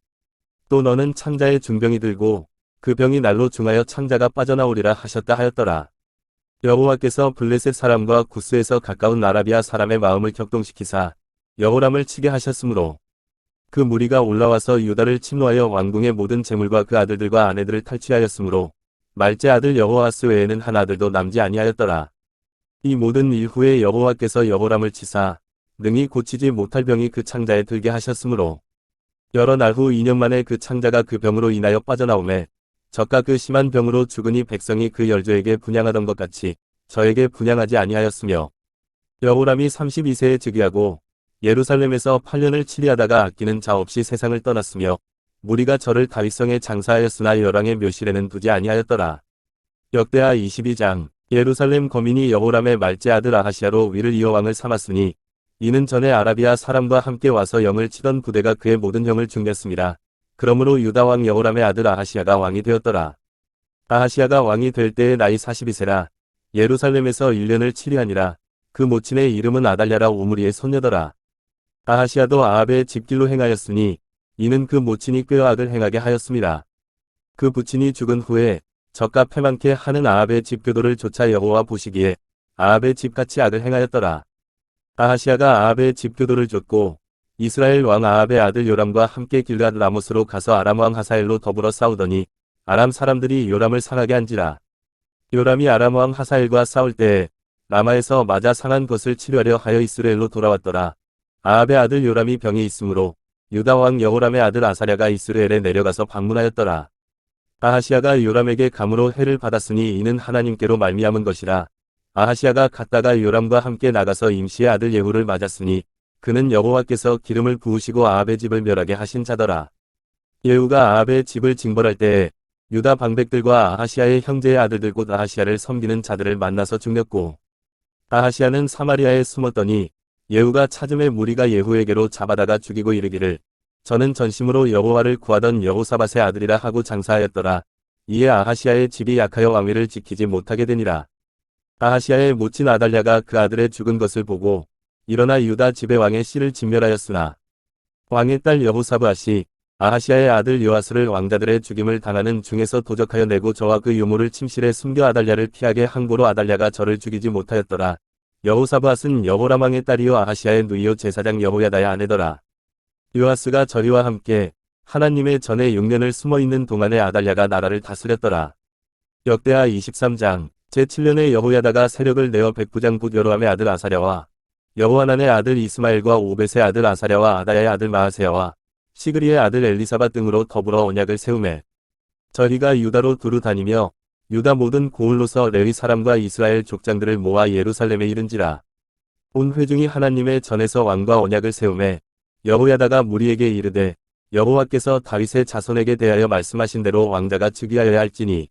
또 너는 창자의 중병이 들고 그 병이 날로 중하여 창자가 빠져나오리라 하셨다 하였더라. 여호와께서 블레셋 사람과 구스에서 가까운 아라비아 사람의 마음을 격동시키사 여호람을 치게 하셨으므로 그 무리가 올라와서 유다를 침노하여 왕궁의 모든 재물과 그 아들들과 아내들을 탈취하였으므로 말제 아들 여호아스 외에는 한 아들도 남지 아니하였더라. 이 모든 일 후에 여호와께서 여호람을 치사 능히 고치지 못할 병이 그 창자에 들게 하셨으므로 여러 날 후 2년 만에 그 창자가 그 병으로 인하여 빠져나오매 저가 그 심한 병으로 죽으니 백성이 그 열조에게 분향하던 것 같이 저에게 분향하지 아니하였으며 여호람이 32세에 즉위하고 예루살렘에서 8년을 치리하다가 아끼는 자 없이 세상을 떠났으며 무리가 저를 다윗성에 장사하였으나 열왕의 묘실에는 두지 아니하였더라. 역대하 22장 예루살렘 거민이 여호람의 말제 아들 아하시아로 위를 이어 왕을 삼았으니 이는 전에 아라비아 사람과 함께 와서 영을 치던 부대가 그의 모든 형을 죽였습니다. 그러므로 유다 왕 여호람의 아들 아하시아가 왕이 되었더라. 아하시아가 왕이 될 때의 나이 42세라 예루살렘에서 1년을 치리하니라. 그 모친의 이름은 아달랴라 오므리의 손녀더라. 아하시아도 아합의 집길로 행하였으니 이는 그 모친이 꾀어 악을 행하게 하였습니다. 그 부친이 죽은 후에 적과 패망케 하는 아합의 집교도를 쫓아 여호와 보시기에 아합의 집같이 악을 행하였더라. 아하시아가 아합의 집교도를 쫓고 이스라엘 왕 아합의 아들 요람과 함께 길갓 라못으로 가서 아람 왕 하사엘로 더불어 싸우더니 아람 사람들이 요람을 상하게 한지라. 요람이 아람 왕 하사엘과 싸울 때에 라마에서 맞아 상한 것을 치료하려 하여 이스라엘로 돌아왔더라. 아합의 아들 요람이 병이 있으므로 유다 왕 여호람의 아들 아사랴가 이스라엘에 내려가서 방문하였더라. 아하시아가 요람에게 감으로 해를 받았으니 이는 하나님께로 말미암은 것이라. 아하시아가 갔다가 요람과 함께 나가서 임시의 아들 예후를 맞았으니 그는 여호와께서 기름을 부으시고 아합의 집을 멸하게 하신 자더라. 예후가 아합의 집을 징벌할 때에 유다 방백들과 아하시아의 형제의 아들들 곧 아하시아를 섬기는 자들을 만나서 죽였고 아하시아는 사마리아에 숨었더니 예후가 찾음에 무리가 예후에게로 잡아다가 죽이고 이르기를 저는 전심으로 여호와를 구하던 여호사밧의 아들이라 하고 장사하였더라. 이에 아하시아의 집이 약하여 왕위를 지키지 못하게 되니라. 아하시아의 모친 아달랴가 그 아들의 죽은 것을 보고 일어나 유다 집의 왕의 씨를 진멸하였으나 왕의 딸 여호사밧이 아하시아의 아들 요아스를 왕자들의 죽임을 당하는 중에서 도적하여 내고 저와 그 유모를 침실에 숨겨 아달랴를 피하게 항고로 아달랴가 저를 죽이지 못하였더라. 여호사밧은 여호람 왕의 딸이요 아하시아의 누이요 제사장 여호야다의 아내더라. 요아스가 저리와 함께 하나님의 전에 6년을 숨어있는 동안에 아달랴가 나라를 다스렸더라. 역대하 23장 제7년에 여호야다가 세력을 내어 백부장 곧 여로함의 아들 아사랴와 여호하난의 아들 이스마엘과 오벳의 아들 아사랴와 아다야의 아들 마하세야와 시그리의 아들 엘리사밧 등으로 더불어 언약을 세우매 저희가 유다로 두루 다니며 유다 모든 고을로서 레위 사람과 이스라엘 족장들을 모아 예루살렘에 이른지라. 온 회중이 하나님의 전에서 왕과 언약을 세우매 여호야다가 무리에게 이르되 여호와께서 다윗의 자손에게 대하여 말씀하신 대로 왕자가 즉위하여야 할지니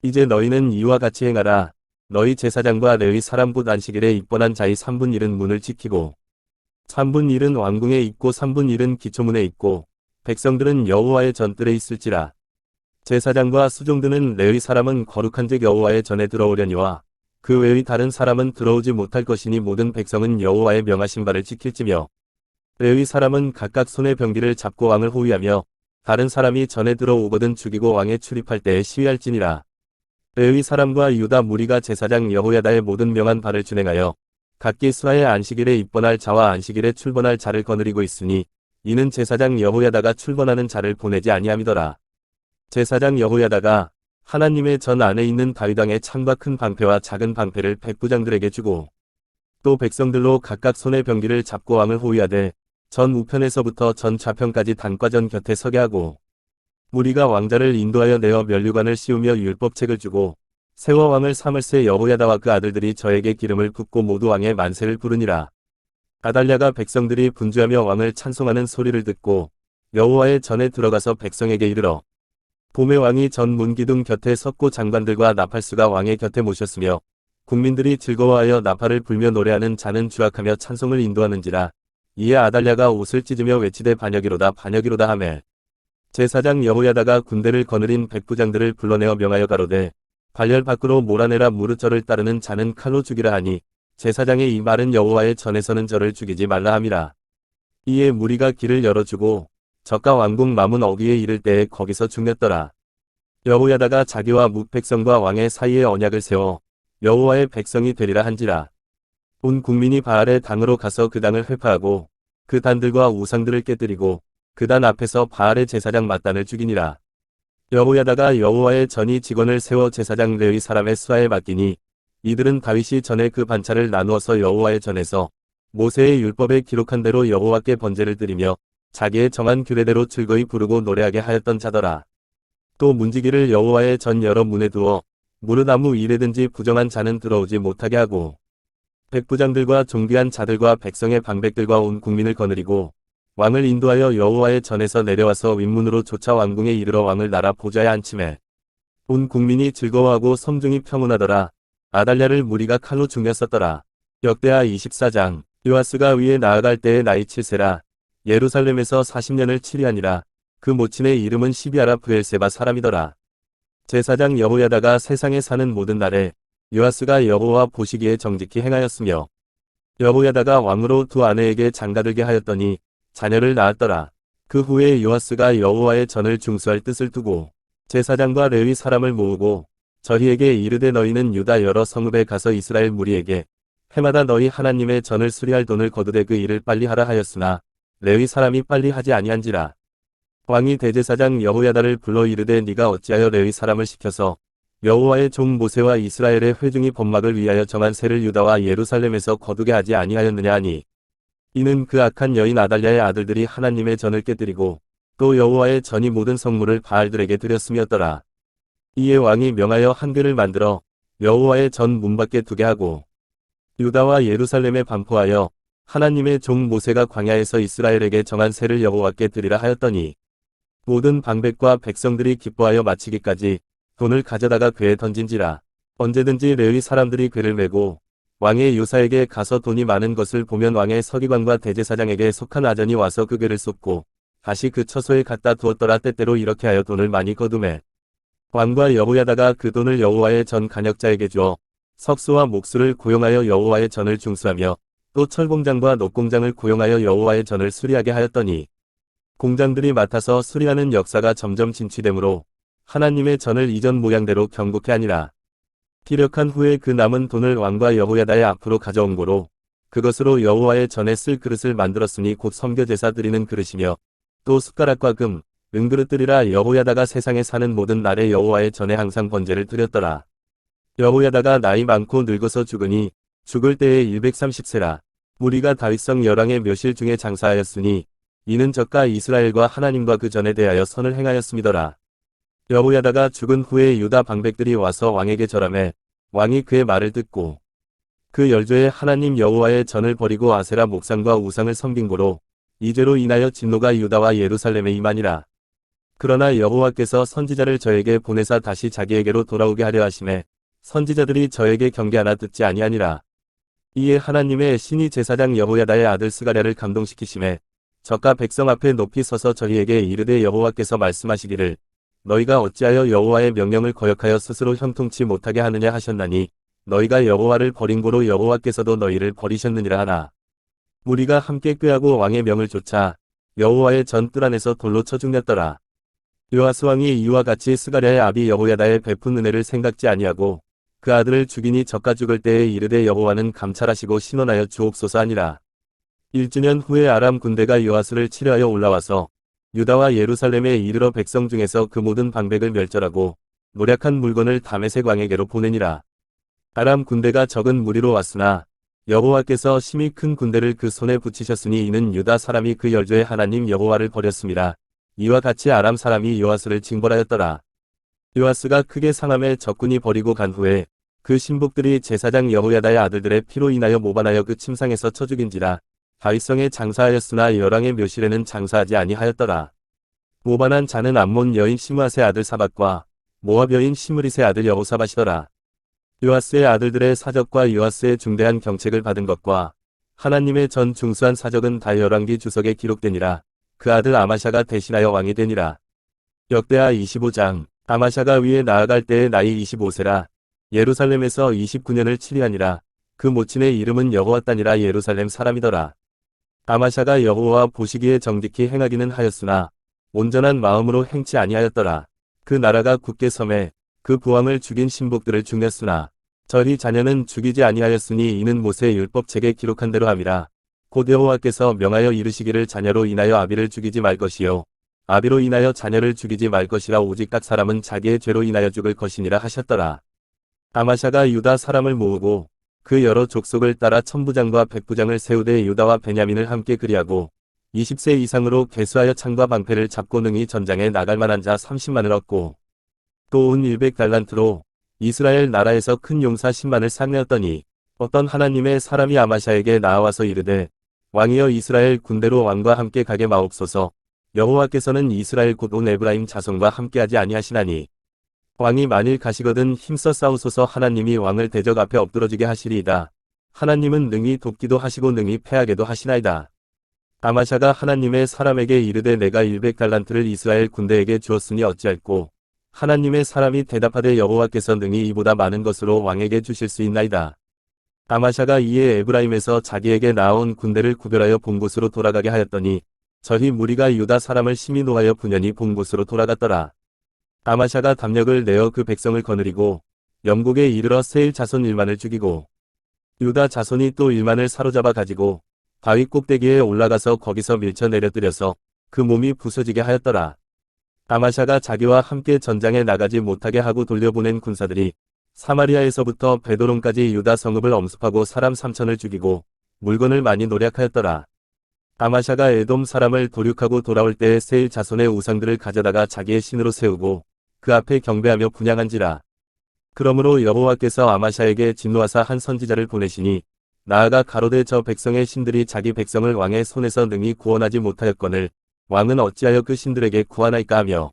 이제 너희는 이와 같이 행하라. 너희 제사장과 레위 사람 곧 안식일에 입번한 자의 3분 1은 문을 지키고 3분 1은 왕궁에 있고 3분 1은 기초문에 있고 백성들은 여호와의 전뜰에 있을지라. 제사장과 수종드는 레위 사람은 거룩한즉 여호와의 전에 들어오려니와 그 외의 다른 사람은 들어오지 못할 것이니 모든 백성은 여호와의 명하신 바를 지킬지며 레위 사람은 각각 손에 병기를 잡고 왕을 호위하며 다른 사람이 전에 들어오거든 죽이고 왕에 출입할 때에 시위할지니라. 레위 사람과 유다 무리가 제사장 여호야다의 모든 명한 바를 준행하여 각기 수하의 안식일에 입번할 자와 안식일에 출번할 자를 거느리고 있으니 이는 제사장 여호야다가 출번하는 자를 보내지 아니함이더라. 제사장 여호야다가 하나님의 전 안에 있는 다윗 왕의 창과 큰 방패와 작은 방패를 백부장들에게 주고 또 백성들로 각각 손에 병기를 잡고 왕을 호위하되 전 우편에서부터 전 좌편까지 단과전 곁에 서게 하고 무리가 왕자를 인도하여 내어 면류관을 씌우며 율법책을 주고 세워 왕을 삼을새 여호야다와 그 아들들이 저에게 기름을 붓고 모두 왕의 만세를 부르니라. 아달랴가 백성들이 분주하며 왕을 찬송하는 소리를 듣고 여호와의 전에 들어가서 백성에게 이르러 봄의 왕이 전 문기둥 곁에 섰고 장관들과 나팔수가 왕의 곁에 모셨으며 국민들이 즐거워하여 나팔을 불며 노래하는 자는 주악하며 찬송을 인도하는지라. 이에 아달랴가 옷을 찢으며 외치되 반역이로다 반역이로다 하매 제사장 여호야다가 군대를 거느린 백부장들을 불러내어 명하여 가로되 발열 밖으로 몰아내라 무릇 저를 따르는 자는 칼로 죽이라 하니 제사장의 이 말은 여호와의 전에서는 저를 죽이지 말라 함이라. 이에 무리가 길을 열어주고 저가 왕궁 마문 어귀에 이를 때에 거기서 죽였더라. 여호야다가 자기와 뭇백성과 왕의 사이에 언약을 세워 여호와의 백성이 되리라 한지라. 온 국민이 바알의 당으로 가서 그 당을 회파하고 그 단들과 우상들을 깨뜨리고 그 단 앞에서 바알의 제사장 mat단을 죽이니라. 여호야다가 여호와의 전이 직원을 세워 제사장 레위 사람의 수하에 맡기니 이들은 다윗이 전에 그 반차를 나누어서 여호와의 전에서 모세의 율법에 기록한 대로 여호와께 번제를 드리며 자기의 정한 규례대로 즐거이 부르고 노래하게 하였던 자더라. 또 문지기를 여호와의 전 여러 문에 두어 무릇 아무 일에든지 부정한 자는 들어오지 못하게 하고 백부장들과 존귀한 자들과 백성의 방백들과 온 국민을 거느리고 왕을 인도하여 여호와의 전에서 내려와서 윗문으로 쫓아 왕궁에 이르러 왕을 나라 보좌에 앉히매 온 국민이 즐거워하고 성중이 평온하더라. 아달랴를 무리가 칼로 죽였었더라. 역대하 24장. 요아스가 위에 나아갈 때에 나이 7세라. 예루살렘에서 40년을 치리하니라. 그 모친의 이름은 시비아라 브엘세바 사람이더라. 제사장 여호야다가 세상에 사는 모든 날에 요아스가 여호와 보시기에 정직히 행하였으며 여호야다가 왕으로 두 아내에게 장가들게 하였더니 자녀를 낳았더라. 그 후에 요아스가 여호와의 전을 중수할 뜻을 두고 제사장과 레위 사람을 모으고 저희에게 이르되 너희는 유다 여러 성읍에 가서 이스라엘 무리에게 해마다 너희 하나님의 전을 수리할 돈을 거두되 그 일을 빨리 하라 하였으나 레위 사람이 빨리 하지 아니한지라. 왕이 대제사장 여호야다를 불러 이르되 네가 어찌하여 레위 사람을 시켜서 여호와의 종 모세와 이스라엘의 회중이 법막을 위하여 정한 세를 유다와 예루살렘에서 거두게 하지 아니하였느냐 하니 이는 그 악한 여인 아달랴의 아들들이 하나님의 전을 깨뜨리고 또 여호와의 전이 모든 성물을 바알들에게 드렸음이었더라. 이에 왕이 명하여 한 궤를 만들어 여호와의 전 문 밖에 두게 하고 유다와 예루살렘에 반포하여 하나님의 종 모세가 광야에서 이스라엘에게 정한 세를 여호와께 드리라 하였더니 모든 방백과 백성들이 기뻐하여 마치기까지 돈을 가져다가 궤에 던진지라. 언제든지 레위 사람들이 궤를 메고 왕의 요사에게 가서 돈이 많은 것을 보면 왕의 서기관과 대제사장에게 속한 아전이 와서 그 궤를 쏟고 다시 그 처소에 갖다 두었더라. 때때로 이렇게 하여 돈을 많이 거두매 왕과 여호야다가 그 돈을 여호와의 전 간역자에게 주어 석수와 목수를 고용하여 여호와의 전을 중수하며 또 철공장과 녹공장을 고용하여 여호와의 전을 수리하게 하였더니 공장들이 맡아서 수리하는 역사가 점점 진취되므로 하나님의 전을 이전 모양대로 경고케 하니라. 피력한 후에 그 남은 돈을 왕과 여호야다의 앞으로 가져온 고로 그것으로 여호와의 전에 쓸 그릇을 만들었으니 곧 선교제사 드리는 그릇이며 또 숟가락과 금, 은그릇들이라. 여호야다가 세상에 사는 모든 날에 여호와의 전에 항상 번제를 드렸더라. 여호야다가 나이 많고 늙어서 죽으니 죽을 때에 130세라. 무리가 다윗성 열왕의 묘실 중에 장사하였으니 이는 저가 이스라엘과 하나님과 그 전에 대하여 선을 행하였음이더라. 여호야다가 죽은 후에 유다 방백들이 와서 왕에게 절하매 왕이 그의 말을 듣고 그 열조의 하나님 여호와의 전을 버리고 아세라 목상과 우상을 섬긴 고로 이 죄로 인하여 진노가 유다와 예루살렘에 임하니라. 그러나 여호와께서 선지자를 저에게 보내사 다시 자기에게로 돌아오게 하려 하심에 선지자들이 저에게 경계하나 듣지 아니하니라. 이에 하나님의 신이 제사장 여호야다의 아들 스가랴를 감동시키심에 저가 백성 앞에 높이 서서 저희에게 이르되 여호와께서 말씀하시기를 너희가 어찌하여 여호와의 명령을 거역하여 스스로 형통치 못하게 하느냐 하셨나니 너희가 여호와를 버린 고로 여호와께서도 너희를 버리셨느니라 하나. 무리가 함께 꾀하고 왕의 명을 쫓아 여호와의 전 뜰 안에서 돌로 쳐 죽였더라. 요아스 왕이 이와 같이 스가랴의 아비 여호야다의 베푼 은혜를 생각지 아니하고 그 아들을 죽이니 저가 죽을 때에 이르되 여호와는 감찰하시고 신원하여 주옵소서 하니라. 1주년 후에 아람 군대가 요아스를 치려하여 올라와서 유다와 예루살렘에 이르러 백성 중에서 그 모든 방백을 멸절하고 노략한 물건을 다메섹 왕에게로 보내니라. 아람 군대가 적은 무리로 왔으나 여호와께서 심히 큰 군대를 그 손에 붙이셨으니 이는 유다 사람이 그 열조의 하나님 여호와를 버렸습니다. 이와 같이 아람 사람이 요아스를 징벌하였더라. 요아스가 크게 상함에 적군이 버리고 간 후에 그 신복들이 제사장 여호야다의 아들들의 피로 인하여 모반하여 그 침상에서 쳐 죽인지라. 다윗성에 장사하였으나 열왕의 묘실에는 장사하지 아니하였더라. 모반한 자는 암몬 여인 시므앗의 아들 사밧과 모압 여인 시므릿의 아들 여호사밧이더라. 요아스의 아들들의 사적과 요아스의 중대한 경책을 받은 것과 하나님의 전 중수한 사적은 다 열왕기 주석에 기록되니라. 그 아들 아마샤가 대신하여 왕이 되니라. 역대하 25장. 아마샤가 위에 나아갈 때의 나이 25세라. 예루살렘에서 29년을 치리하니라. 그 모친의 이름은 여호와단이라 예루살렘 사람이더라. 아마샤가 여호와 보시기에 정직히 행하기는 하였으나 온전한 마음으로 행치 아니하였더라. 그 나라가 굳게 섬에 그 부왕을 죽인 신복들을 죽였으나 저리 자녀는 죽이지 아니하였으니 이는 모세 율법책에 기록한 대로 함이라. 곧 여호와께서 명하여 이르시기를 자녀로 인하여 아비를 죽이지 말 것이요 아비로 인하여 자녀를 죽이지 말 것이라. 오직 각 사람은 자기의 죄로 인하여 죽을 것이니라 하셨더라. 아마샤가 유다 사람을 모으고 그 여러 족속을 따라 천부장과 백부장을 세우되 유다와 베냐민을 함께 그리하고 20세 이상으로 계수하여 창과 방패를 잡고 능히 전장에 나갈 만한 자 30만을 얻고 또 온 100달란트로 이스라엘 나라에서 큰 용사 10만을 삭내었더니 어떤 하나님의 사람이 아마샤에게 나와서 이르되 왕이여 이스라엘 군대로 왕과 함께 가게 마옵소서. 여호와께서는 이스라엘 곧 온 에브라임 자손과 함께하지 아니하시나니 왕이 만일 가시거든 힘써 싸우소서. 하나님이 왕을 대적 앞에 엎드러지게 하시리이다. 하나님은 능히 돕기도 하시고 능히 패하게도 하시나이다. 아마샤가 하나님의 사람에게 이르되 내가 100달란트를 이스라엘 군대에게 주었으니 어찌할꼬. 하나님의 사람이 대답하되 여호와께서 능히 이보다 많은 것으로 왕에게 주실 수 있나이다. 아마샤가 이에 에브라임에서 자기에게 나온 군대를 구별하여 본 곳으로 돌아가게 하였더니 저희 무리가 유다 사람을 심히 노하여 분연히 본 곳으로 돌아갔더라. 아마샤가 담력을 내어 그 백성을 거느리고 영국에 이르러 세일 자손 1만을 죽이고 유다 자손이 또 1만을 사로잡아 가지고 바위 꼭대기에 올라가서 거기서 밀쳐 내려뜨려서 그 몸이 부서지게 하였더라. 아마샤가 자기와 함께 전장에 나가지 못하게 하고 돌려보낸 군사들이 사마리아에서부터 베도론까지 유다 성읍을 엄습하고 사람 3천을 죽이고 물건을 많이 노략하였더라. 아마샤가 에돔 사람을 도륙하고 돌아올 때에 세일 자손의 우상들을 가져다가 자기의 신으로 세우고 그 앞에 경배하며 분향한지라. 그러므로 여호와께서 아마샤에게 진노하사 한 선지자를 보내시니 나아가 가로되 저 백성의 신들이 자기 백성을 왕의 손에서 능히 구원하지 못하였거늘 왕은 어찌하여 그 신들에게 구하나이까 하며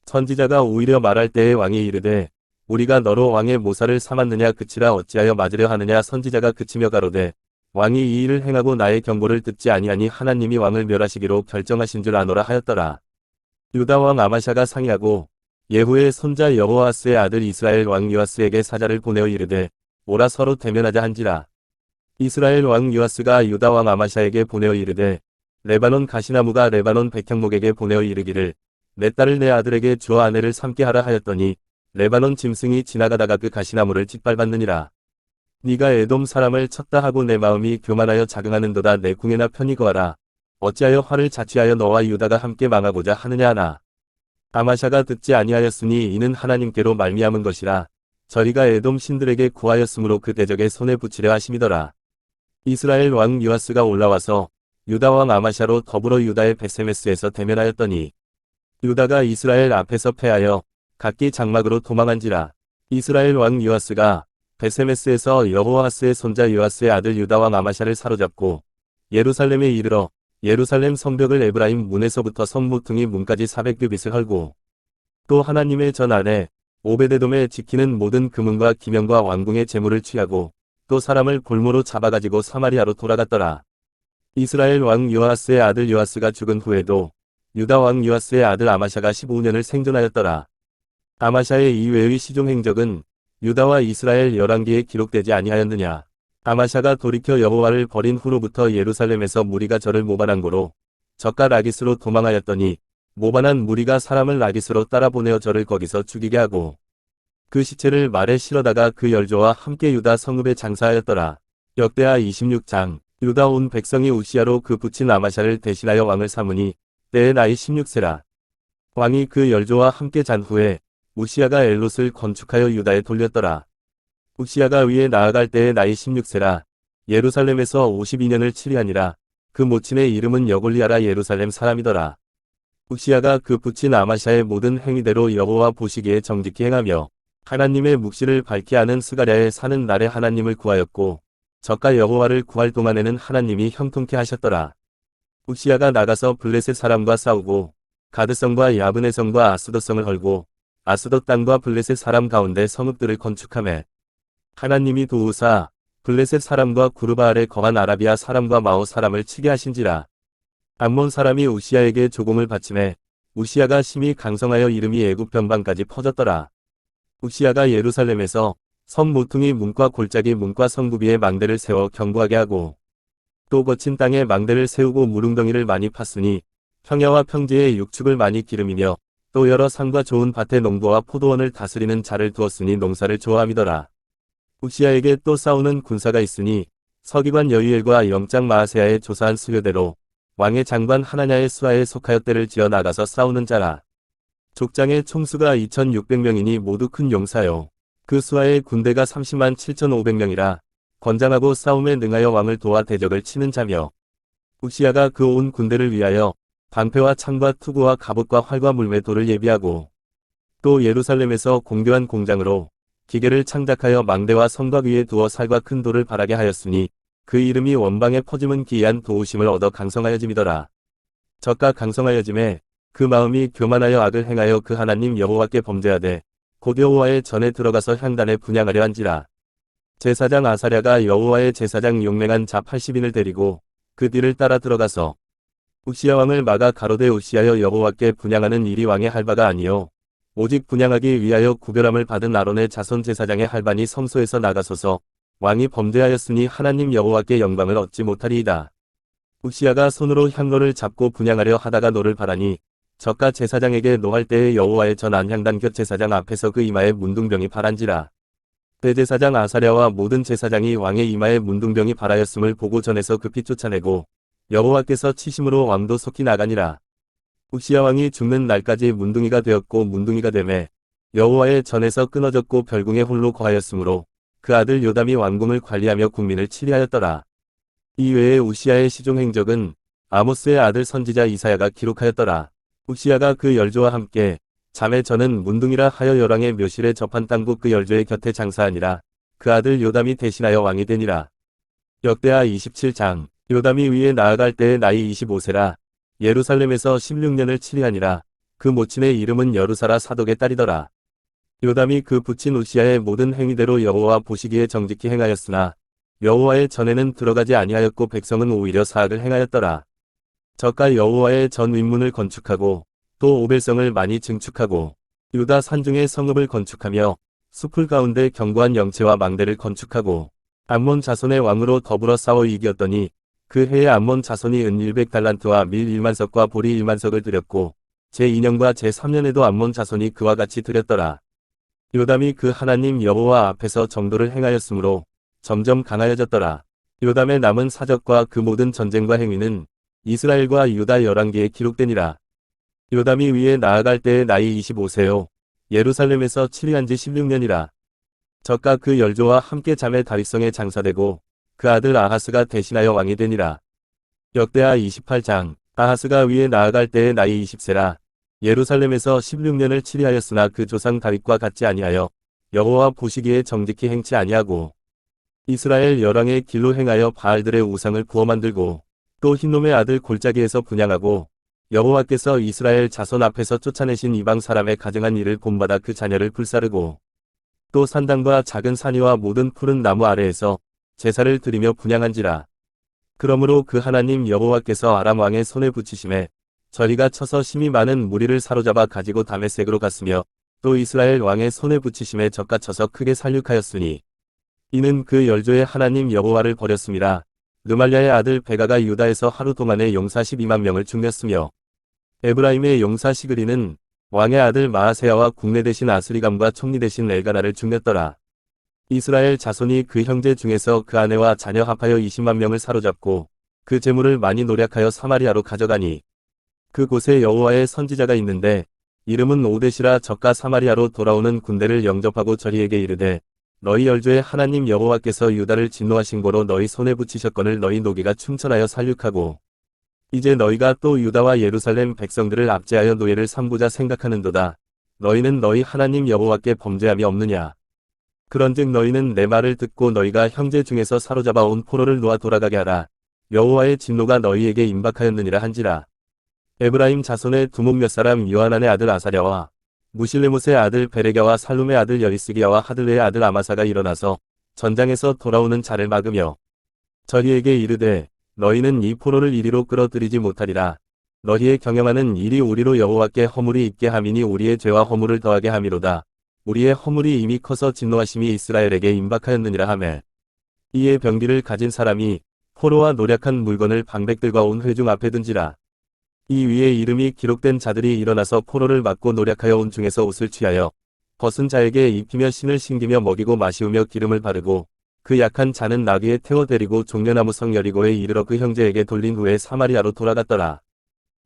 선지자가 오히려 말할 때에 왕이 이르되 우리가 너로 왕의 모사를 삼았느냐 그치라 어찌하여 맞으려 하느냐. 선지자가 그치며 가로되 왕이 이 일을 행하고 나의 경고를 듣지 아니하니 하나님이 왕을 멸하시기로 결정하신 줄 아노라 하였더라. 유다 왕 아마샤가 상의하고 예후의 손자 여호아스의 아들 이스라엘 왕 요아스에게 사자를 보내어 이르되 오라 서로 대면하자 한지라. 이스라엘 왕 요아스가 유다 왕 아마샤에게 보내어 이르되 레바논 가시나무가 레바논 백향목에게 보내어 이르기를 내 딸을 내 아들에게 주어 아내를 삼게 하라 하였더니 레바논 짐승이 지나가다가 그 가시나무를 짓밟았느니라. 네가 에돔 사람을 쳤다 하고 내 마음이 교만하여 자긍하는도다. 내 궁에나 편히 거하라. 어찌하여 화를 자취하여 너와 유다가 함께 망하고자 하느냐 하나. 아마샤가 듣지 아니하였으니 이는 하나님께로 말미암은 것이라. 저희가 에돔 신들에게 구하였으므로 그 대적의 손에 붙이려 하심이더라. 이스라엘 왕 요아스가 올라와서 유다 왕 아마샤로 더불어 유다의 베세메스에서 대면하였더니 유다가 이스라엘 앞에서 패하여 각기 장막으로 도망한지라. 이스라엘 왕 요아스가 베세메스에서 여호아스의 손자 요아스의 아들 유다 왕 아마샤를 사로잡고 예루살렘에 이르러 예루살렘 성벽을 에브라임 문에서부터 성 모퉁이 문까지 400규빗을 헐고 또 하나님의 전 안에 오베데돔에 지키는 모든 금은과 기명과 왕궁의 재물을 취하고 또 사람을 골모로 잡아가지고 사마리아로 돌아갔더라. 이스라엘 왕 요아스의 아들 요아스가 죽은 후에도 유다 왕 요아스의 아들 아마샤가 15년을 생존하였더라. 아마샤의 이외의 시종 행적은 유다와 이스라엘 열왕기에 기록되지 아니하였느냐. 아마샤가 돌이켜 여호와를 버린 후로부터 예루살렘에서 무리가 저를 모반한 고로 저가 라기스로 도망하였더니 모반한 무리가 사람을 라기스로 따라보내어 저를 거기서 죽이게 하고 그 시체를 말에 실어다가 그 열조와 함께 유다 성읍에 장사하였더라. 역대하 26장. 유다 온 백성이 우시야로 그 붙인 아마샤를 대신하여 왕을 삼으니 때의 나이 16세라. 왕이 그 열조와 함께 잔 후에 우시야가 엘롯을 건축하여 유다에 돌렸더라. 우시야가 위에 나아갈 때의 나이 16세라. 예루살렘에서 52년을 치리하니라. 그 모친의 이름은 여골리아라 예루살렘 사람이더라. 우시야가 그 붙인 아마샤의 모든 행위대로 여호와 보시기에 정직히 행하며 하나님의 묵시를 밝히 아는 스가랴에 사는 날에 하나님을 구하였고 저가 여호와를 구할 동안에는 하나님이 형통케 하셨더라. 우시야가 나가서 블레셋 사람과 싸우고 가드성과 야브네 성과 아스돗 성을 헐고 아스돗 땅과 블레셋 사람 가운데 성읍들을 건축하매 하나님이 도우사 블레셋 사람과 구르바알에 거한 아라비아 사람과 마오 사람을 치게 하신지라. 암몬 사람이 우시야에게 조공을 바치매 우시야가 심히 강성하여 이름이 애굽 변방까지 퍼졌더라. 우시야가 예루살렘에서 성 모퉁이 문과 골짜기 문과 성구비에 망대를 세워 견고하게 하고 또 거친 땅에 망대를 세우고 무릉덩이를 많이 팠으니 평야와 평지에 육축을 많이 기름이며 또 여러 산과 좋은 밭에 농부와 포도원을 다스리는 자를 두었으니 농사를 좋아함이더라. 우시아에게 또 싸우는 군사가 있으니 서기관 여유엘과 영장 마아세야의 조사한 수료대로 왕의 장관 하나냐의 수하에 속하여 떼를 지어 나가서 싸우는 자라. 족장의 총수가 2600명이니 모두 큰 용사요. 그 수하의 군대가 30만 7500명이라 건장하고 싸움에 능하여 왕을 도와 대적을 치는 자며 우시아가 그 온 군대를 위하여 방패와 창과 투구와 갑옷과 활과 물매도를 예비하고 또 예루살렘에서 공교한 공장으로 기계를 창작하여 망대와 성곽 위에 두어 살과 큰 돌을 바라게 하였으니 그 이름이 원방에 퍼짐은 기이한 도우심을 얻어 강성하여짐이더라. 저가 강성하여짐에 그 마음이 교만하여 악을 행하여 그 하나님 여호와께 범죄하되 곧 여호와의 전에 들어가서 향단에 분향하려 한지라. 제사장 아사랴가 여호와의 제사장 용맹한 자 80인을 데리고 그 뒤를 따라 들어가서 우시야 왕을 막아 가로되 우시하여 여호와께 분향하는 일이 왕의 할 바가 아니요 오직 분향하기 위하여 구별함을 받은 아론의 자손 제사장의 할반이 성소에서 나가소서. 왕이 범죄하였으니 하나님 여호와께 영광을 얻지 못하리이다. 우시야가 손으로 향로를 잡고 분향하려 하다가 노를 바라니 저가 제사장에게 노할 때에 여호와의 전 안향단 곁 제사장 앞에서 그 이마에 문둥병이 바란지라. 대제사장 아사랴와 모든 제사장이 왕의 이마에 문둥병이 바라였음을 보고 전에서 급히 쫓아내고 여호와께서 치심으로 왕도 속히 나가니라. 우시야 왕이 죽는 날까지 문둥이가 되었고 문둥이가 되매 여호와의 전에서 끊어졌고 별궁에 홀로 거하였으므로 그 아들 요담이 왕궁을 관리하며 국민을 치리하였더라. 이외에 우시야의 시종 행적은 아모스의 아들 선지자 이사야가 기록하였더라. 우시야가 그 열조와 함께 잠에 저는 문둥이라 하여 열왕의 묘실에 접한 땅국 그 열조의 곁에 장사하니라. 그 아들 요담이 대신하여 왕이 되니라. 역대하 27장. 요담이 위에 나아갈 때의 나이 25세라. 예루살렘에서 16년을 치리하니라. 그 모친의 이름은 여루사라 사독의 딸이더라. 요담이 그 부친 우시야의 모든 행위대로 여호와 보시기에 정직히 행하였으나 여호와의 전에는 들어가지 아니하였고 백성은 오히려 사악을 행하였더라. 저가 여호와의 전 윗문을 건축하고 또 오벨성을 많이 증축하고 유다 산중에 성읍을 건축하며 숲을 가운데 견고한 영체와 망대를 건축하고 암몬 자손의 왕으로 더불어 싸워 이겼더니 그 해에 암몬 자손이 은 100달란트와 밀 1만석과 보리 1만석을 드렸고 제2년과 제3년에도 암몬 자손이 그와 같이 드렸더라. 요담이 그 하나님 여호와 앞에서 정도를 행하였으므로 점점 강하여졌더라. 요담의 남은 사적과 그 모든 전쟁과 행위는 이스라엘과 유다 열왕기에 기록되니라. 요담이 위에 나아갈 때의 나이 25세요. 예루살렘에서 치리한 지 16년이라. 저가 그 열조와 함께 잠에 다윗성에 장사되고 그 아들 아하스가 대신하여 왕이 되니라. 역대하 28장. 아하스가 위에 나아갈 때의 나이 20세라. 예루살렘에서 16년을 치리하였으나 그 조상 다윗과 같지 아니하여 여호와 보시기에 정직히 행치 아니하고 이스라엘 열왕의 길로 행하여 바알들의 우상을 부어 만들고 또 흰놈의 아들 골짜기에서 분향하고 여호와께서 이스라엘 자손 앞에서 쫓아내신 이방 사람의 가증한 일을 본받아 그 자녀를 불사르고 또 산당과 작은 산이와 모든 푸른 나무 아래에서 제사를 드리며 분향한지라. 그러므로 그 하나님 여호와께서 아람 왕의 손에 붙이심에 저리가 쳐서 심히 많은 무리를 사로잡아 가지고 다메섹으로 갔으며 또 이스라엘 왕의 손에 붙이심에 적가 쳐서 크게 살육하였으니 이는 그 열조의 하나님 여호와를 버렸음이라. 르말랴의 아들 베가가 유다에서 하루 동안에 용사 12만 명을 죽였으며 에브라임의 용사 시그리는 왕의 아들 마아세야와 국내 대신 아스리감과 총리 대신 엘가나를 죽였더라. 이스라엘 자손이 그 형제 중에서 그 아내와 자녀 합하여 20만 명을 사로잡고 그 재물을 많이 노략하여 사마리아로 가져가니 그곳에 여호와의 선지자가 있는데 이름은 오데시라. 저가 사마리아로 돌아오는 군대를 영접하고 저리에게 이르되 너희 열조의 하나님 여호와께서 유다를 진노하신 고로 너희 손에 붙이셨거늘 너희 노기가 충천하여 살육하고 이제 너희가 또 유다와 예루살렘 백성들을 압제하여 노예를 삼고자 생각하는도다. 너희는 너희 하나님 여호와께 범죄함이 없느냐. 그런즉 너희는 내 말을 듣고 너희가 형제 중에서 사로잡아 온 포로를 놓아 돌아가게 하라. 여호와의 진노가 너희에게 임박하였느니라 한지라. 에브라임 자손의 두목 몇 사람 요하난의 아들 아사랴와 무실레못의 아들 베레갸와 살룸의 아들 여리스기야와 하들레의 아들 아마사가 일어나서 전장에서 돌아오는 자를 막으며 저희에게 이르되 너희는 이 포로를 이리로 끌어들이지 못하리라. 너희의 경영하는 일이 우리로 여호와께 허물이 있게 함이니 우리의 죄와 허물을 더하게 함이로다. 우리의 허물이 이미 커서 진노하심이 이스라엘에게 임박하였느니라 하매 이에 병기를 가진 사람이 포로와 노략한 물건을 방백들과 온 회중 앞에 든지라. 이 위에 이름이 기록된 자들이 일어나서 포로를 막고 노략하여 온 중에서 옷을 취하여 벗은 자에게 입히며 신을 신기며 먹이고 마시우며 기름을 바르고 그 약한 자는 나귀에 태워 데리고 종려나무 성 여리고에 이르러 그 형제에게 돌린 후에 사마리아로 돌아갔더라.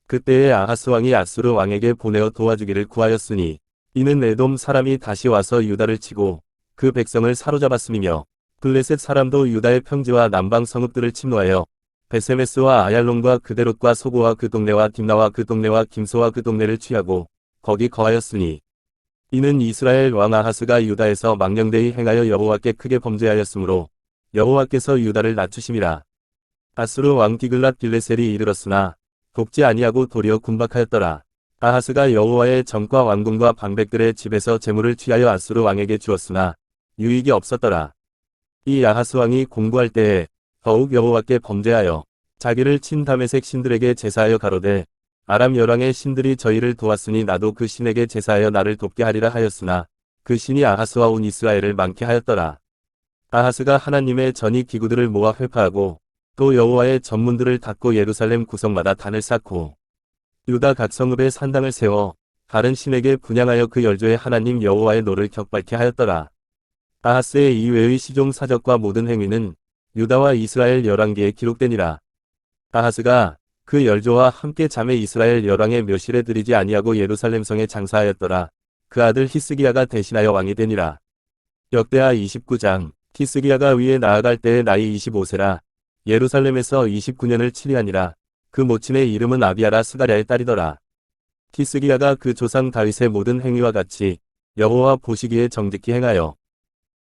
그때에 아하스 왕이 아수르 왕에게 보내어 도와주기를 구하였으니 이는 에돔 사람이 다시 와서 유다를 치고 그 백성을 사로잡았음이며 블레셋 사람도 유다의 평지와 남방 성읍들을 침노하여 베세메스와 아얄론과 그데롯과 소고와 그 동네와 딥나와 그 동네와 김소와 그 동네를 취하고 거기 거하였으니 이는 이스라엘 왕 아하스가 유다에서 망령되이 행하여 여호와께 크게 범죄하였으므로 여호와께서 유다를 낮추심이라. 아수르 왕 디글랏 빌레셀이 이르렀으나 돕지 아니하고 도리어 군박하였더라. 아하스가 여호와의 전과 왕궁과 방백들의 집에서 재물을 취하여 아수르 왕에게 주었으나 유익이 없었더라. 이 아하스 왕이 공부할 때에 더욱 여호와께 범죄하여 자기를 친 다메섹 신들에게 제사하여 가로되 아람 열왕의 신들이 저희를 도왔으니 나도 그 신에게 제사하여 나를 돕게 하리라 하였으나 그 신이 아하스와 온 이스라엘을 많게 하였더라. 아하스가 하나님의 전이 기구들을 모아 회파하고 또 여호와의 전문들을 닫고 예루살렘 구석마다 단을 쌓고 유다 각 성읍에 산당을 세워 다른 신에게 분향하여 그 열조의 하나님 여호와의 노를 격발케 하였더라. 아하스의 이외의 시종 사적과 모든 행위는 유다와 이스라엘 열왕기에 기록되니라. 아하스가 그 열조와 함께 자매 이스라엘 열왕의 묘실에 들이지 아니하고 예루살렘 성에 장사하였더라. 그 아들 히스기야가 대신하여 왕이 되니라. 역대하 29장. 히스기야가 위에 나아갈 때의 나이 25세라. 예루살렘에서 29년을 치리하니라. 그 모친의 이름은 아비아라 스가랴의 딸이더라. 히스기야가 그 조상 다윗의 모든 행위와 같이 여호와 보시기에 정직히 행하여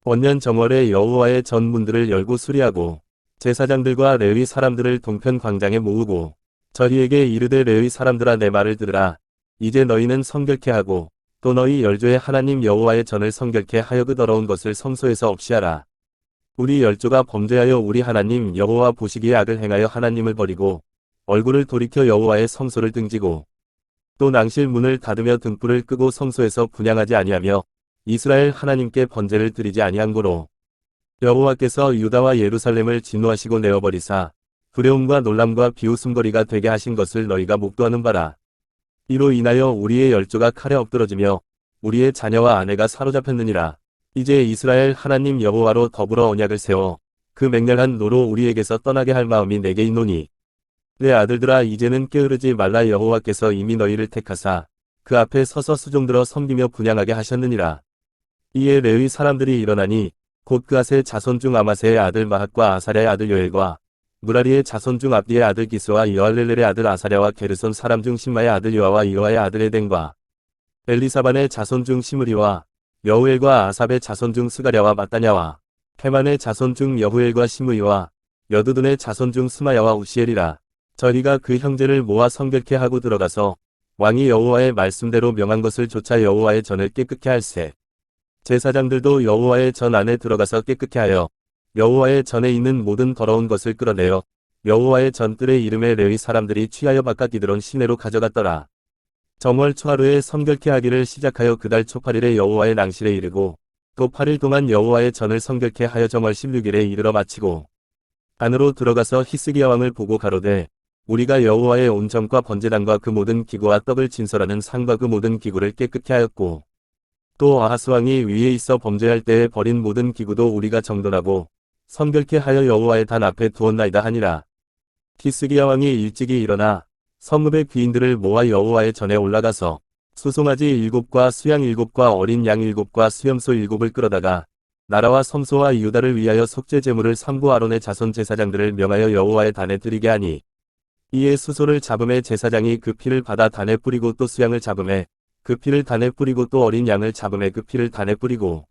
원년 정월에 여호와의 전문들을 열고 수리하고 제사장들과 레위 사람들을 동편 광장에 모으고 저희에게 이르되 레위 사람들아 내 말을 들으라. 이제 너희는 성결케 하고 또 너희 열조의 하나님 여호와의 전을 성결케 하여 그 더러운 것을 성소에서 없이 하라. 우리 열조가 범죄하여 우리 하나님 여호와 보시기에 악을 행하여 하나님을 버리고 얼굴을 돌이켜 여호와의 성소를 등지고 또 낭실 문을 닫으며 등불을 끄고 성소에서 분향하지 아니하며 이스라엘 하나님께 번제를 드리지 아니한 고로 여호와께서 유다와 예루살렘을 진노하시고 내어버리사 두려움과 놀람과 비웃음거리가 되게 하신 것을 너희가 목도하는 바라. 이로 인하여 우리의 열조가 칼에 엎드러지며 우리의 자녀와 아내가 사로잡혔느니라. 이제 이스라엘 하나님 여호와로 더불어 언약을 세워 그 맹렬한 노로 우리에게서 떠나게 할 마음이 내게 있노니 내 아들들아 이제는 게으르지 말라. 여호와께서 이미 너희를 택하사 그 앞에 서서 수종들어 섬기며 분향하게 하셨느니라. 이에 레위 사람들이 일어나니 곧 그앗의 자손 중 아마세의 아들 마핫과 아사랴의 아들 요엘과 무라리의 자손 중 압디의 아들 기스와 여알렐렐의 아들 아사랴와 게르손 사람 중 신마의 아들 요아와 이호아의 아들 에덴과 엘리사반의 자손 중 시므리와 여우엘과 아삽의 자손 중 스가랴와 마따냐와 헤만의 자손 중 여후엘과 시므이와 여두둔의 자손 중 스마야와 우시엘이라. 저희가 그 형제를 모아 성결케 하고 들어가서 왕이 여호와의 말씀대로 명한 것을 조차 여호와의 전을 깨끗게 할세. 제사장들도 여호와의 전 안에 들어가서 깨끗게 하여 여호와의 전에 있는 모든 더러운 것을 끌어내어 여호와의 전뜰의 이름에 레위 사람들이 취하여 바깥 기드론 시내로 가져갔더라. 정월 초하루에 성결케 하기를 시작하여 그달 초8일에 여호와의 낭실에 이르고 또 8일 동안 여호와의 전을 성결케 하여 정월 16일에 이르러 마치고 안으로 들어가서 히스기야 왕을 보고 가로되 우리가 여호와의 온 전과 번제단과 그 모든 기구와 떡을 진설하는 상과 그 모든 기구를 깨끗게 하였고 또 아하스 왕이 위에 있어 범죄할 때에 버린 모든 기구도 우리가 정돈하고 성결케 하여 여호와의 단 앞에 두었나이다 하니라. 히스기야 왕이 일찍이 일어나 성읍의 귀인들을 모아 여호와의 전에 올라가서 수송아지 7과 수양 7과 어린 양 7과 수염소 7을 끌어다가 나라와 성소와 유다를 위하여 속죄 제물을 삼고 아론의 자손 제사장들을 명하여 여호와의 단에 드리게 하니 이에 수소를 잡음에 제사장이 그 피를 받아 단에 뿌리고 또 수양을 잡음에 그 피를 단에 뿌리고 또 어린 양을 잡음에 그 피를 단에 뿌리고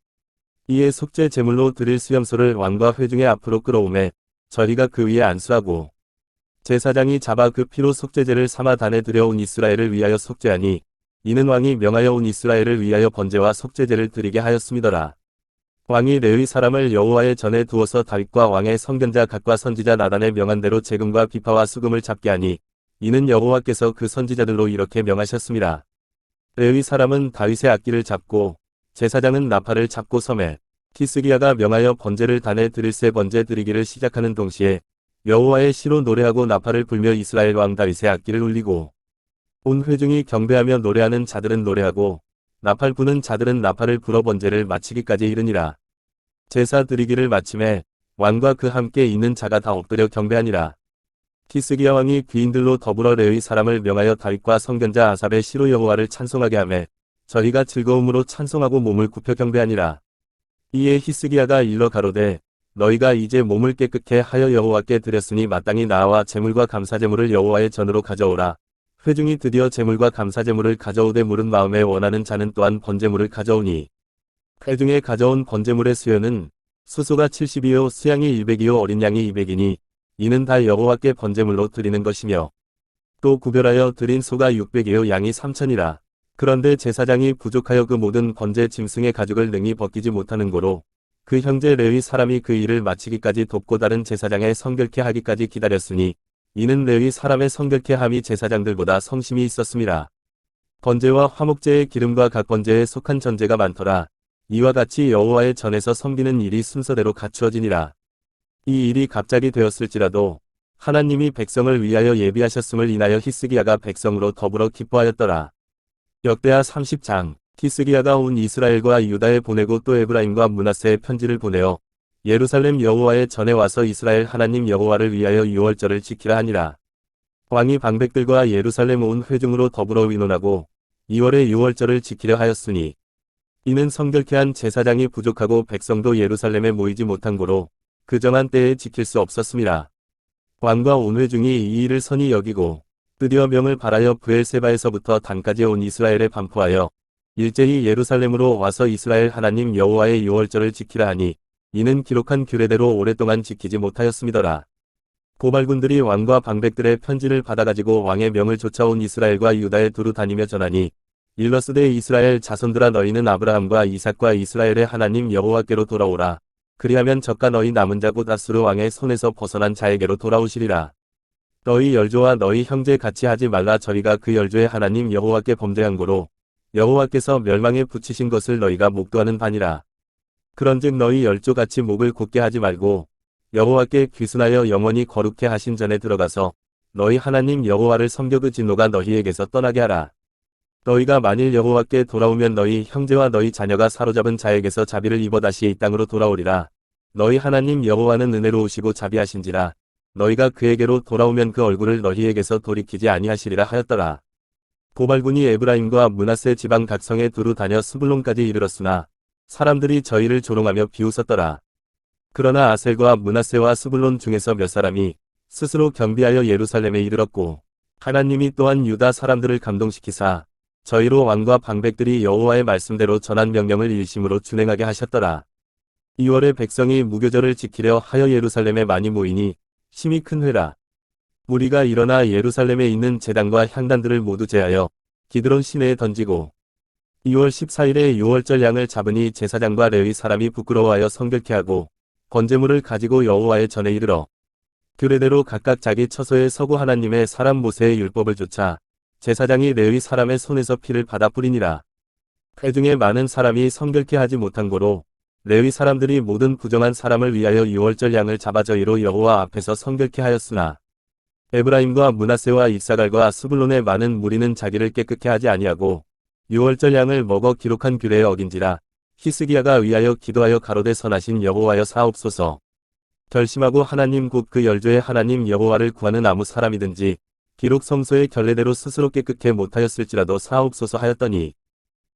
이에 속죄 제물로 드릴 수염소를 왕과 회중의 앞으로 끌어오매 저희가 그 위에 안수하고 제사장이 잡아 그 피로 속죄제를 삼아 단에 들여온 이스라엘을 위하여 속죄하니 이는 왕이 명하여 온 이스라엘을 위하여 번제와 속죄제를 드리게 하였음이더라. 왕이 레위 사람을 여호와의 전에 두어서 다윗과 왕의 선견자 각과 선지자 나단의 명한 대로 재금과 비파와 수금을 잡게 하니 이는 여호와께서 그 선지자들로 이렇게 명하셨습니다. 레위 사람은 다윗의 악기를 잡고 제사장은 나팔을 잡고 섬에 히스기야가 명하여 번제를 단에 드릴새 번제 드리기를 시작하는 동시에 여호와의 시로 노래하고 나팔을 불며 이스라엘 왕 다윗의 악기를 울리고 온 회중이 경배하며 노래하는 자들은 노래하고 나팔 부는 자들은 나팔을 불어 번제를 마치기까지 이르니라. 제사 드리기를 마침에 왕과 그 함께 있는 자가 다 엎드려 경배하니라. 히스기야 왕이 귀인들로 더불어 레위 사람을 명하여 다윗과 선견자 아삽의 시로 여호와를 찬송하게 하매 저희가 즐거움으로 찬송하고 몸을 굽혀 경배하니라. 이에 히스기야가 일러 가로되 너희가 이제 몸을 깨끗게 하여 여호와께 드렸으니 마땅히 나와 제물과 감사제물을 여호와의 전으로 가져오라. 회중이 드디어 제물과 감사제물을 가져오되 물은 마음에 원하는 자는 또한 번제물을 가져오니 회중에 가져온 번제물의 수요는 수소가 70이요 수양이 100이요 어린 양이 200이니 이는 다 여호와께 번제물로 드리는 것이며 또 구별하여 드린 소가 600이요 양이 3000이라. 그런데 제사장이 부족하여 그 모든 번제 짐승의 가죽을 능히 벗기지 못하는 고로 그 형제 레위 사람이 그 일을 마치기까지 돕고 다른 제사장의 성결케 하기까지 기다렸으니 이는 레위 사람의 성결케 함이 제사장들보다 성심이 있었음이라. 번제와 화목제의 기름과 각 번제에 속한 전제가 많더라. 이와 같이 여호와의 전에서 섬기는 일이 순서대로 갖추어지니라. 이 일이 갑자기 되었을지라도 하나님이 백성을 위하여 예비하셨음을 인하여 히스기야가 백성으로 더불어 기뻐하였더라. 역대하 30장. 히스기야가 온 이스라엘과 유다에 보내고 또 에브라임과 므낫세에 편지를 보내어 예루살렘 여호와의 전에 와서 이스라엘 하나님 여호와를 위하여 유월절을 지키라 하니라. 왕이 방백들과 예루살렘 온 회중으로 더불어 의논하고 2월에 유월절을 지키려 하였으니 이는 성결케 한 제사장이 부족하고 백성도 예루살렘에 모이지 못한 고로 그 정한 때에 지킬 수 없었음이라. 왕과 온 회중이 이 일을 선히 여기고 드디어 명을 발하여 브엘세바에서부터 단까지 온 이스라엘에 반포하여 일제히 예루살렘으로 와서 이스라엘 하나님 여호와의 유월절을 지키라 하니 이는 기록한 규례대로 오랫동안 지키지 못하였음이더라. 고발군들이 왕과 방백들의 편지를 받아가지고 왕의 명을 쫓아온 이스라엘과 유다에 두루 다니며 전하니 일러스되 이스라엘 자손들아 너희는 아브라함과 이삭과 이스라엘의 하나님 여호와께로 돌아오라. 그리하면 저가 너희 남은 자 곧 아수르 왕의 손에서 벗어난 자에게로 돌아오시리라. 너희 열조와 너희 형제 같이 하지 말라. 저희가 그 열조의 하나님 여호와께 범죄한 고로 여호와께서 멸망에 붙이신 것을 너희가 목도하는 바니라. 그런즉 너희 열조같이 목을 곧게 하지 말고 여호와께 귀순하여 영원히 거룩해 하신 전에 들어가서 너희 하나님 여호와를 섬겨 그 진노가 너희에게서 떠나게 하라. 너희가 만일 여호와께 돌아오면 너희 형제와 너희 자녀가 사로잡은 자에게서 자비를 입어 다시 이 땅으로 돌아오리라. 너희 하나님 여호와는 은혜로우시고 자비하신지라. 너희가 그에게로 돌아오면 그 얼굴을 너희에게서 돌이키지 아니하시리라 하였더라. 고발군이 에브라임과 므낫세 지방 각 성에 두루 다녀 스불론까지 이르렀으나 사람들이 저희를 조롱하며 비웃었더라. 그러나 아셀과 므낫세와 스불론 중에서 몇 사람이 스스로 겸비하여 예루살렘에 이르렀고 하나님이 또한 유다 사람들을 감동시키사 저희로 왕과 방백들이 여호와의 말씀대로 전한 명령을 일심으로 준행하게 하셨더라. 2월에 백성이 무교절을 지키려 하여 예루살렘에 많이 모이니 심히 큰 회라. 무리가 일어나 예루살렘에 있는 제단과 향단들을 모두 제하여 기드론 시내에 던지고 2월 14일에 유월절 양을 잡으니 제사장과 레위 사람이 부끄러워하여 성결케 하고 번제물을 가지고 여호와의 전에 이르러 규례대로 각각 자기 처소에 서고 하나님의 사람 모세의 율법을 좇아 제사장이 레위 사람의 손에서 피를 받아 뿌리니라. 회중에 많은 사람이 성결케 하지 못한 고로 레위 사람들이 모든 부정한 사람을 위하여 유월절 양을 잡아 저희로 여호와 앞에서 성결케 하였으나 에브라임과 므낫세와 이사갈과 스불론의 많은 무리는 자기를 깨끗게 하지 아니하고 유월절 양을 먹어 기록한 규례에 어긴지라. 히스기야가 위하여 기도하여 가로되 선하신 여호와여 사옵소서. 결심하고 하나님 곧 그 열조의 하나님 여호와를 구하는 아무 사람이든지 기록 성소의 결례대로 스스로 깨끗게 못하였을지라도 사옵소서 하였더니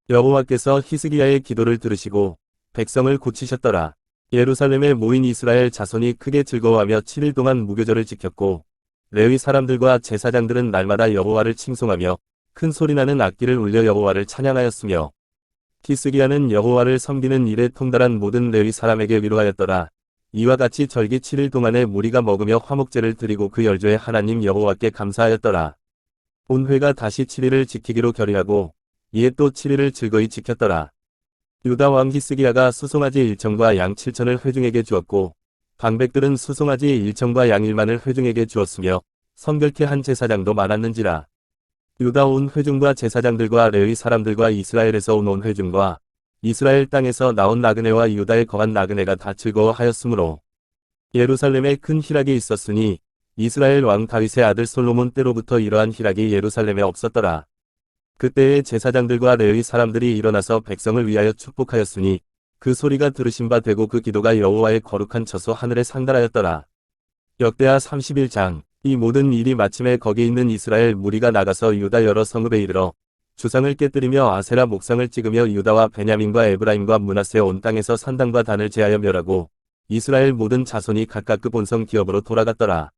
여호와께서 히스기야의 기도를 들으시고 백성을 고치셨더라. 예루살렘에 모인 이스라엘 자손이 크게 즐거워하며 7일 동안 무교절을 지켰고 레위 사람들과 제사장들은 날마다 여호와를 칭송하며 큰 소리나는 악기를 울려 여호와를 찬양하였으며 히스기야는 여호와를 섬기는 일에 통달한 모든 레위 사람에게 위로하였더라. 이와 같이 절기 7일 동안에 무리가 먹으며 화목제를 드리고 그 열조의 하나님 여호와께 감사하였더라. 온 회가 다시 7일을 지키기로 결의하고 이에 또 7일을 즐거이 지켰더라. 유다 왕 히스기야가 수송아지 1천과 양 7천을 회중에게 주었고 방백들은 수송아지 1천과 양 1만을 회중에게 주었으며 성결케 한 제사장도 많았는지라. 유다 온 회중과 제사장들과 레위 사람들과 이스라엘에서 온 회중과 이스라엘 땅에서 나온 나그네와 유다에 거한 나그네가 다 즐거워하였으므로 예루살렘에 큰 희락이 있었으니 이스라엘 왕 다윗의 아들 솔로몬 때로부터 이러한 희락이 예루살렘에 없었더라. 그때의 제사장들과 레위 사람들이 일어나서 백성을 위하여 축복하였으니 그 소리가 들으신 바 되고 그 기도가 여호와의 거룩한 처소 하늘에 상달하였더라. 역대하 31장. 이 모든 일이 마침에 거기 있는 이스라엘 무리가 나가서 유다 여러 성읍에 이르러 주상을 깨뜨리며 아세라 목상을 찍으며 유다와 베냐민과 에브라임과 므낫세 온 땅에서 산당과 단을 제하여 멸하고 이스라엘 모든 자손이 각각 그 본성 기업으로 돌아갔더라.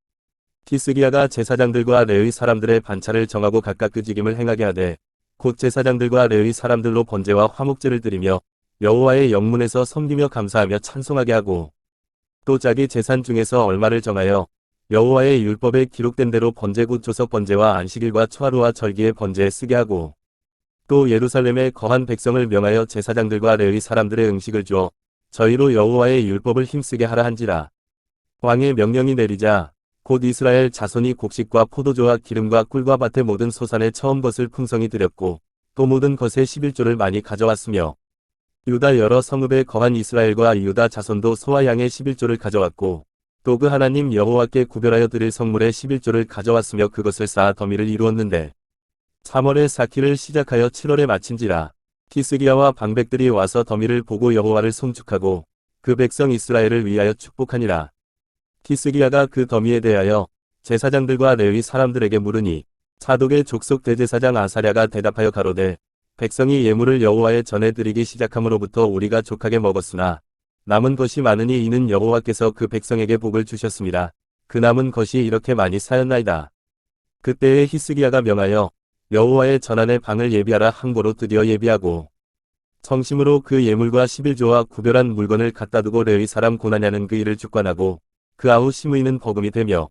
히스기야가 제사장들과 레위 사람들의 반차를 정하고 각각 그 직임을 행하게 하되 곧 제사장들과 레위 사람들로 번제와 화목제를 드리며 여호와의 영문에서 섬기며 감사하며 찬송하게 하고 또 자기 재산 중에서 얼마를 정하여 여호와의 율법에 기록된 대로 번제 곧 조석 번제와 안식일과 초하루와 절기의 번제에 쓰게 하고 또 예루살렘에 거한 백성을 명하여 제사장들과 레위 사람들의 음식을 주어 저희로 여호와의 율법을 힘쓰게 하라 한지라. 왕의 명령이 내리자 곧 이스라엘 자손이 곡식과 포도주와 기름과 꿀과 밭의 모든 소산의 처음 것을 풍성히 드렸고 또 모든 것의 11조를 많이 가져왔으며 유다 여러 성읍에 거한 이스라엘과 유다 자손도 소와 양의 11조를 가져왔고 또 그 하나님 여호와께 구별하여 드릴 성물의 11조를 가져왔으며 그것을 쌓아 더미를 이루었는데 3월에 쌓기를 시작하여 7월에 마친지라. 히스기야와 방백들이 와서 더미를 보고 여호와를 송축하고 그 백성 이스라엘을 위하여 축복하니라. 히스기야가 그 더미에 대하여 제사장들과 레위 사람들에게 물으니 사독의 족속 대제사장 아사랴가 대답하여 가로되 백성이 예물을 여호와의 전에 드리기 시작함으로부터 우리가 족하게 먹었으나 남은 것이 많으니 이는 여호와께서 그 백성에게 복을 주셨습니다. 그 남은 것이 이렇게 많이 쌓였나이다. 그때에 히스기야가 명하여 여호와의 전안의 방을 예비하라 항보로 드디어 예비하고 성심으로 그 예물과 11조와 구별한 물건을 갖다 두고 레위 사람 고나냐는 그 일을 주관하고 그 아우 시므이는 버금이 되며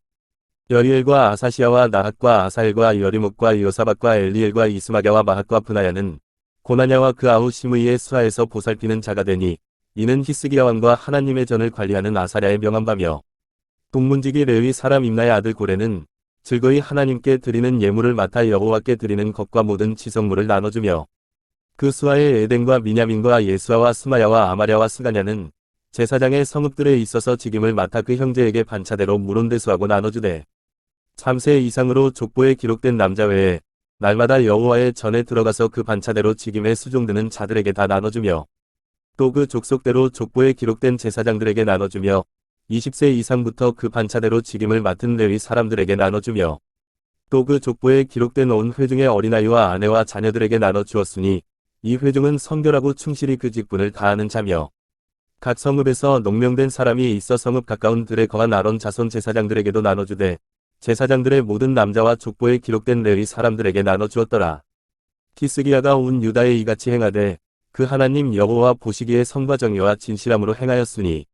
여리엘과 아사시아와 나핫과 아사엘과 여리목과 요사박과 엘리엘과 이스마랴와 마핫과 브나야는 고나냐와 그 아우 시므이의 수하에서 보살피는 자가 되니 이는 히스기야 왕과 하나님의 전을 관리하는 아사랴의 명한 바며 동문지기 레위 사람 임나의 아들 고레는 즐거이 하나님께 드리는 예물을 맡아 여호와께 드리는 것과 모든 지성물을 나눠주며 그 수하의 에덴과 미냐민과 예수아와 스마야와 아마랴와 스가냐는 제사장의 성읍들에 있어서 직임을 맡아 그 형제에게 반차대로 물온대수하고 나눠주되 3세 이상으로 족보에 기록된 남자 외에 날마다 여호와의 전에 들어가서 그 반차대로 직임에 수종드는 자들에게 다 나눠주며 또 그 족속대로 족보에 기록된 제사장들에게 나눠주며 20세 이상부터 그 반차대로 직임을 맡은 레위 사람들에게 나눠주며 또 그 족보에 기록된 온 회중의 어린아이와 아내와 자녀들에게 나눠주었으니 이 회중은 성결하고 충실히 그 직분을 다하는 자며 각 성읍에서 농명된 사람이 있어 성읍 가까운 들에 거한 아론 자손 제사장들에게도 나눠주되 제사장들의 모든 남자와 족보에 기록된 레위 사람들에게 나눠주었더라. 히스기야가 온 유다에 이같이 행하되 그 하나님 여호와 보시기에 성과 정의와 진실함으로 행하였으니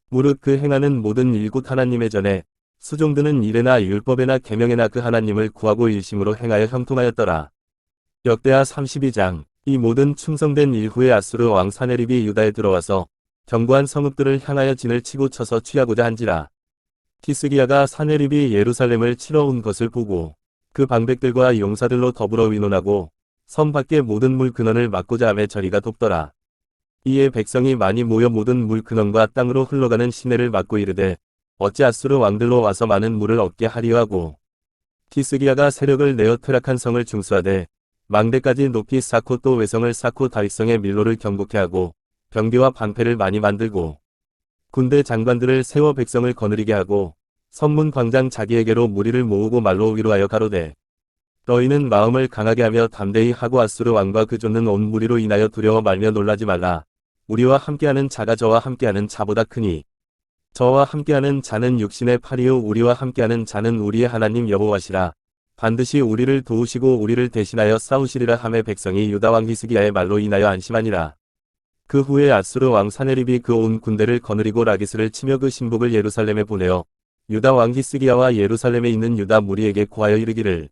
무릇 그 행하는 모든 일국 하나님의 전에 수종드는 일에나 율법에나 계명에나 그 하나님을 구하고 일심으로 행하여 형통하였더라. 역대하 32장. 이 모든 충성된 일 후에 아수르 왕 사네립이 유다에 들어와서 견고한 성읍들을 향하여 진을 치고 쳐서 취하고자 한지라. 히스기야가 사네립이 예루살렘을 치러 온 것을 보고 그 방백들과 용사들로 더불어 의논하고 섬 밖의 모든 물 근원을 막고자 하며 저리가 돕더라. 이에 백성이 많이 모여 모든 물 근원과 땅으로 흘러가는 시내를 막고 이르되 어찌 아수르 왕들로 와서 많은 물을 얻게 하리요 하고 히스기야가 세력을 내어 퇴락한 성을 중수하되 망대까지 높이 쌓고 또 외성을 쌓고 다윗성의 밀로를 견고케 하고 병기와 방패를 많이 만들고 군대 장관들을 세워 백성을 거느리게 하고 성문 광장 자기에게로 무리를 모으고 말로 위로하여 가로되 너희는 마음을 강하게 하며 담대히 하고 아수르 왕과 그 쫓는 온 무리로 인하여 두려워 말며 놀라지 말라. 우리와 함께하는 자가 저와 함께하는 자보다 크니 저와 함께하는 자는 육신의 팔이요 우리와 함께하는 자는 우리의 하나님 여호와시라. 반드시 우리를 도우시고 우리를 대신하여 싸우시리라 하매 백성이 유다 왕 히스기야의 말로 인하여 안심하니라. 그 후에 아수르 왕 사네립이 그 온 군대를 거느리고 라기스를 치며 그 신복을 예루살렘에 보내어 유다 왕 히스기야와 예루살렘에 있는 유다 무리에게 고하여 이르기를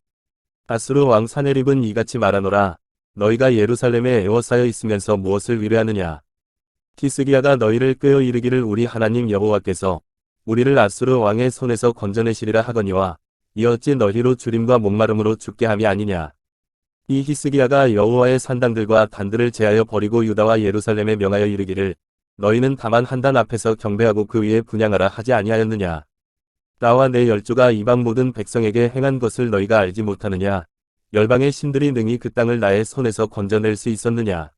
아수르 왕 사네립은 이같이 말하노라. 너희가 예루살렘에 에워싸여 있으면서 무엇을 위로하느냐. 히스기야가 너희를 꾀어 이르기를 우리 하나님 여호와께서 우리를 아수르 왕의 손에서 건져내시리라 하거니와 이 어찌 너희로 주림과 목마름으로 죽게 함이 아니냐. 이 히스기야가 여호와의 산당들과 단들을 제하여 버리고 유다와 예루살렘에 명하여 이르기를 너희는 다만 한 단 앞에서 경배하고 그 위에 분향하라 하지 아니하였느냐. 나와 내 열조가 이방 모든 백성에게 행한 것을 너희가 알지 못하느냐. 열방의 신들이 능히 그 땅을 나의 손에서 건져낼 수 있었느냐?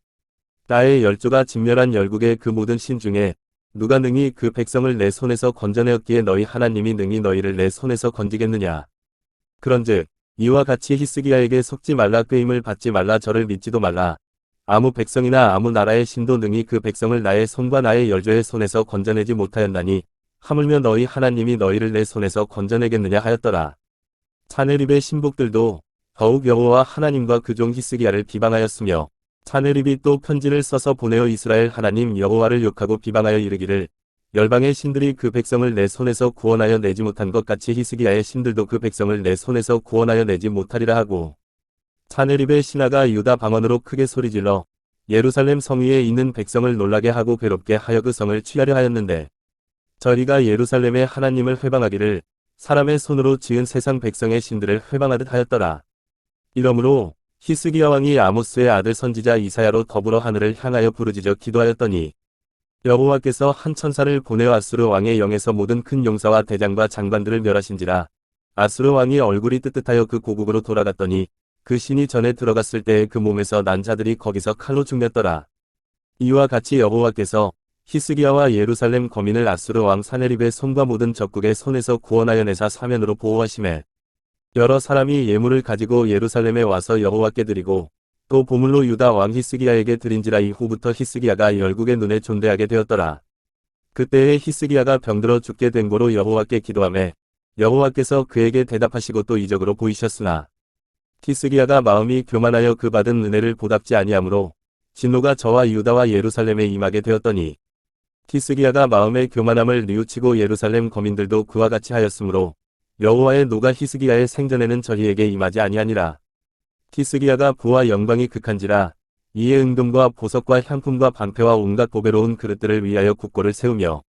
나의 열조가 진멸한 열국의 그 모든 신 중에 누가 능히 그 백성을 내 손에서 건져내었기에 너희 하나님이 능히 너희를 내 손에서 건지겠느냐? 그런즉 이와 같이 히스기야에게 속지 말라, 꾀임을 받지 말라, 저를 믿지도 말라. 아무 백성이나 아무 나라의 신도 능히 그 백성을 나의 손과 나의 열조의 손에서 건져내지 못하였나니 하물며 너희 하나님이 너희를 내 손에서 건져내겠느냐 하였더라. 사네립의 신복들도 더욱 여호와 하나님과 그 종 히스기야를 비방하였으며, 사네립이 또 편지를 써서 보내어 이스라엘 하나님 여호와를 욕하고 비방하여 이르기를, 열방의 신들이 그 백성을 내 손에서 구원하여 내지 못한 것 같이 히스기야의 신들도 그 백성을 내 손에서 구원하여 내지 못하리라 하고, 사네립의 신하가 유다 방언으로 크게 소리질러 예루살렘 성 위에 있는 백성을 놀라게 하고 괴롭게 하여 그 성을 취하려 하였는데, 저희가 예루살렘의 하나님을 회방하기를 사람의 손으로 지은 세상 백성의 신들을 회방하듯 하였더라. 이러므로 히스기야 왕이 아모스의 아들 선지자 이사야로 더불어 하늘을 향하여 부르짖어 기도하였더니, 여호와께서 한 천사를 보내어 아수르 왕의 영에서 모든 큰 용사와 대장과 장관들을 멸하신지라. 아수르 왕이 얼굴이 뜨뜻하여 그 고국으로 돌아갔더니 그 신이 전에 들어갔을 때에 그 몸에서 난 자들이 거기서 칼로 죽였더라. 이와 같이 여호와께서 히스기야와 예루살렘 거민을 아수르 왕 사네립의 손과 모든 적국의 손에서 구원하여 내사 사면으로 보호하시매, 여러 사람이 예물을 가지고 예루살렘에 와서 여호와께 드리고 또 보물로 유다 왕 히스기야에게 드린지라. 이후부터 히스기야가 열국의 눈에 존대하게 되었더라. 그때에 히스기야가 병들어 죽게 된 고로 여호와께 기도하매 여호와께서 그에게 대답하시고 또 이적으로 보이셨으나, 히스기야가 마음이 교만하여 그 받은 은혜를 보답지 아니하므로 진노가 저와 유다와 예루살렘에 임하게 되었더니, 히스기야가 마음의 교만함을 뉘우치고 예루살렘 거민들도 그와 같이 하였으므로 여호와의 노가 히스기야의 생전에는 저희에게 임하지 아니하니라. 히스기야가 부와 영광이 극한지라. 이에 은금과 보석과 향품과 방패와 온갖 보배로운 그릇들을 위하여 국고를 세우며,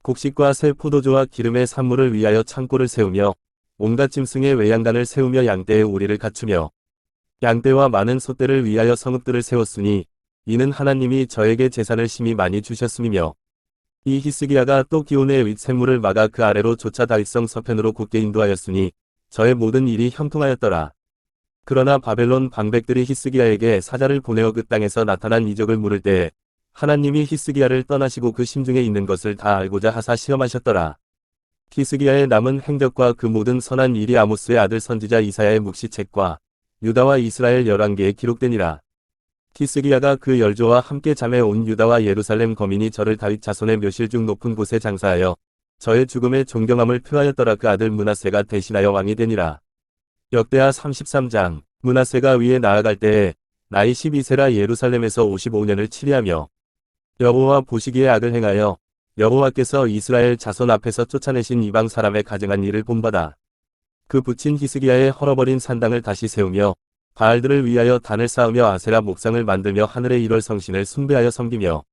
곡식과 새 포도주와 기름의 산물을 위하여 창고를 세우며, 온갖 짐승의 외양간을 세우며 양떼의 우리를 갖추며, 양떼와 많은 소떼를 위하여 성읍들을 세웠으니 이는 하나님이 저에게 재산을 심히 많이 주셨음이며, 이 히스기야가 또 기온의 윗샘물을 막아 그 아래로 쫓아 다윗성 서편으로 굳게 인도하였으니 저의 모든 일이 형통하였더라. 그러나 바벨론 방백들이 히스기야에게 사자를 보내어 그 땅에서 나타난 이적을 물을 때에 하나님이 히스기야를 떠나시고 그 심중에 있는 것을 다 알고자 하사 시험하셨더라. 히스기야의 남은 행적과 그 모든 선한 일이 아모스의 아들 선지자 이사야의 묵시책과 유다와 이스라엘 열왕기에 기록되니라. 히스기야가 그 열조와 함께 잠에 온 유다와 예루살렘 거민이 저를 다윗 자손의 묘실 중 높은 곳에 장사하여 저의 죽음에 존경함을 표하였더라. 그 아들 므낫세가 대신하여 왕이 되니라. 역대하 33장. 므낫세가 위에 나아갈 때에 나이 12세라 예루살렘에서 55년을 치리하며, 여호와 보시기에 악을 행하여 여호와께서 이스라엘 자손 앞에서 쫓아내신 이방 사람의 가증한 일을 본받아 그 붙인 히스기야의 헐어버린 산당을 다시 세우며 바알들을 위하여 단을 쌓으며 아세라 목상을 만들며 하늘의 일월 성신을 숭배하여 섬기며,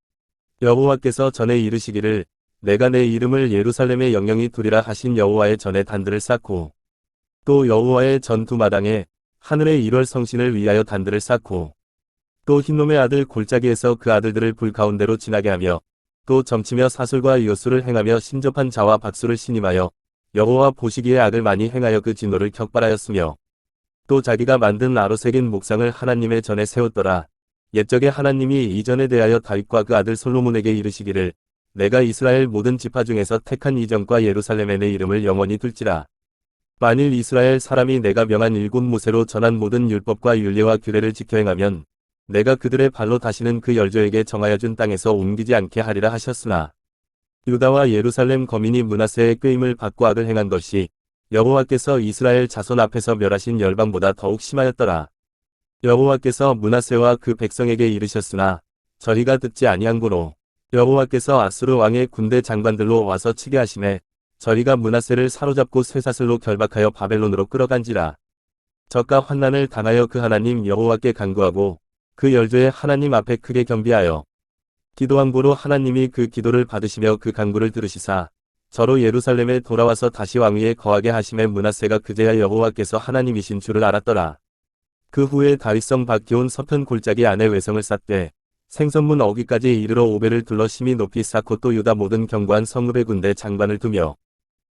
여호와께서 전에 이르시기를 내가 내 이름을 예루살렘에 영영히 두리라 하신 여호와의 전에 단들을 쌓고, 또 여호와의 전투 마당에 하늘의 일월 성신을 위하여 단들을 쌓고, 또 흰놈의 아들 골짜기에서 그 아들들을 불 가운데로 지나게 하며, 또 점치며 사술과 요술을 행하며 신접한 자와 박수를 신임하여 여호와 보시기에 악을 많이 행하여 그 진노를 격발하였으며, 또 자기가 만든 아로새긴 목상을 하나님의 전에 세웠더라. 옛적에 하나님이 이전에 대하여 다윗과 그 아들 솔로몬에게 이르시기를 내가 이스라엘 모든 지파 중에서 택한 이전과 예루살렘에 내 이름을 영원히 둘지라. 만일 이스라엘 사람이 내가 명한 일곱 모세로 전한 모든 율법과 율례와 규례를 지켜 행하면 내가 그들의 발로 다시는 그 열조에게 정하여 준 땅에서 옮기지 않게 하리라 하셨으나, 유다와 예루살렘 거민이 므낫세의 꾀임을 받고 악을 행한 것이 여호와께서 이스라엘 자손 앞에서 멸하신 열방보다 더욱 심하였더라. 여호와께서 므낫세와 그 백성에게 이르셨으나 저희가 듣지 아니한 고로 여호와께서 아수르 왕의 군대 장관들로 와서 치게 하심에 저희가 므낫세를 사로잡고 쇠사슬로 결박하여 바벨론으로 끌어간지라. 적과 환난을 당하여 그 하나님 여호와께 간구하고 그 열조의 하나님 앞에 크게 겸비하여 기도한 고로 하나님이 그 기도를 받으시며 그 간구를 들으시사 저로 예루살렘에 돌아와서 다시 왕위에 거하게 하심에 므낫세가 그제야 여호와께서 하나님이신 줄을 알았더라. 그 후에 다윗성 박기온 서편 골짜기 안에 외성을 쌓되 생선문 어귀까지 이르러 오배를 둘러 심히 높이 쌓고 또 유다 모든 견고한 성읍의 군대 장관을 두며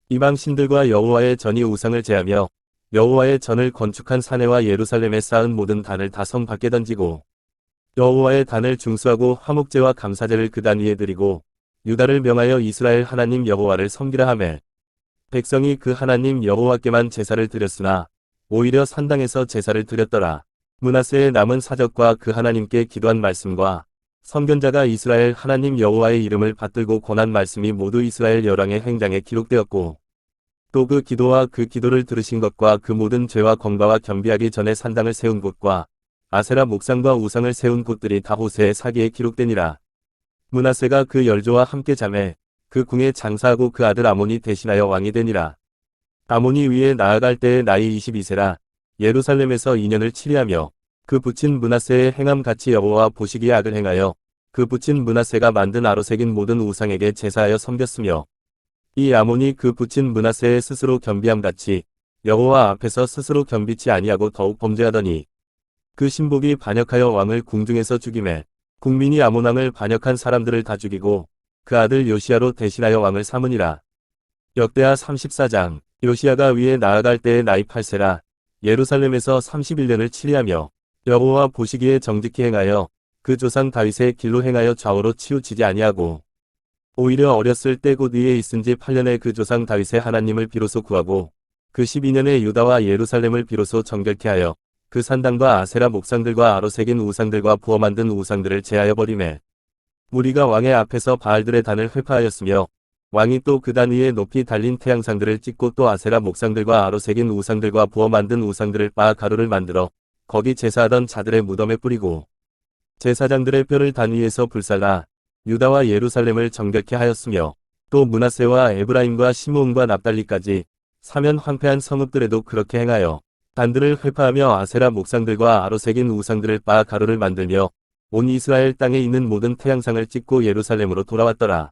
이방 신들과 여호와의 전이 우상을 제하며 여호와의 전을 건축한 사내와 예루살렘에 쌓은 모든 단을 다 성 밖에 던지고 여호와의 단을 중수하고 화목제와 감사제를 그 단 위에 드리고 유다를 명하여 이스라엘 하나님 여호와를 섬기라 하매 백성이 그 하나님 여호와께만 제사를 드렸으나 오히려 산당에서 제사를 드렸더라. 므낫세의 남은 사적과 그 하나님께 기도한 말씀과 선견자가 이스라엘 하나님 여호와의 이름을 받들고 권한 말씀이 모두 이스라엘 열왕의 행장에 기록되었고 또 그 기도와 그 기도를 들으신 것과 그 모든 죄와 검과와 겸비하기 전에 산당을 세운 곳과 아세라 목상과 우상을 세운 곳들이 다 호세의 사기에 기록되니라. 므낫세가 그 열조와 함께 잠에 그 궁에 장사하고 그 아들 아몬이 대신하여 왕이 되니라. 아몬이 위에 나아갈 때의 나이 22세라 예루살렘에서 2년을 치리하며 그 부친 므낫세의 행함 같이 여호와 보시기에 악을 행하여 그 부친 므낫세가 만든 아로 새긴 모든 우상에게 제사하여 섬겼으며 이 아몬이 그 부친 므낫세의 스스로 겸비함 같이 여호와 앞에서 스스로 겸비치 아니하고 더욱 범죄하더니 그 신복이 반역하여 왕을 궁중에서 죽이매 국민이 아몬 왕을 반역한 사람들을 다 죽이고 그 아들 요시야로 대신하여 왕을 삼으니라. 역대하 34장. 요시야가 위에 나아갈 때의 나이 8세라 예루살렘에서 31년을 치리하며 여호와 보시기에 정직히 행하여 그 조상 다윗의 길로 행하여 좌우로 치우치지 아니하고 오히려 어렸을 때 곧 위에 있은 지 8년에 그 조상 다윗의 하나님을 비로소 구하고 그 12년에 유다와 예루살렘을 비로소 정결케 하여 그 산당과 아세라 목상들과 아로 새긴 우상들과 부어 만든 우상들을 제하여 버리매 무리가 왕의 앞에서 바알들의 단을 회파하였으며 왕이 또 그 단 위에 높이 달린 태양상들을 찍고 또 아세라 목상들과 아로 새긴 우상들과 부어 만든 우상들을 빻아 가루를 만들어 거기 제사하던 자들의 무덤에 뿌리고 제사장들의 뼈를 단 위에서 불살라 유다와 예루살렘을 정결케 하였으며 또 므낫세와 에브라임과 시므온과 납달리까지 사면 황폐한 성읍들에도 그렇게 행하여 단들을 회파하며 아세라 목상들과 아로 새긴 우상들을 빻아 가루를 만들며 온 이스라엘 땅에 있는 모든 태양상을 찍고 예루살렘으로 돌아왔더라.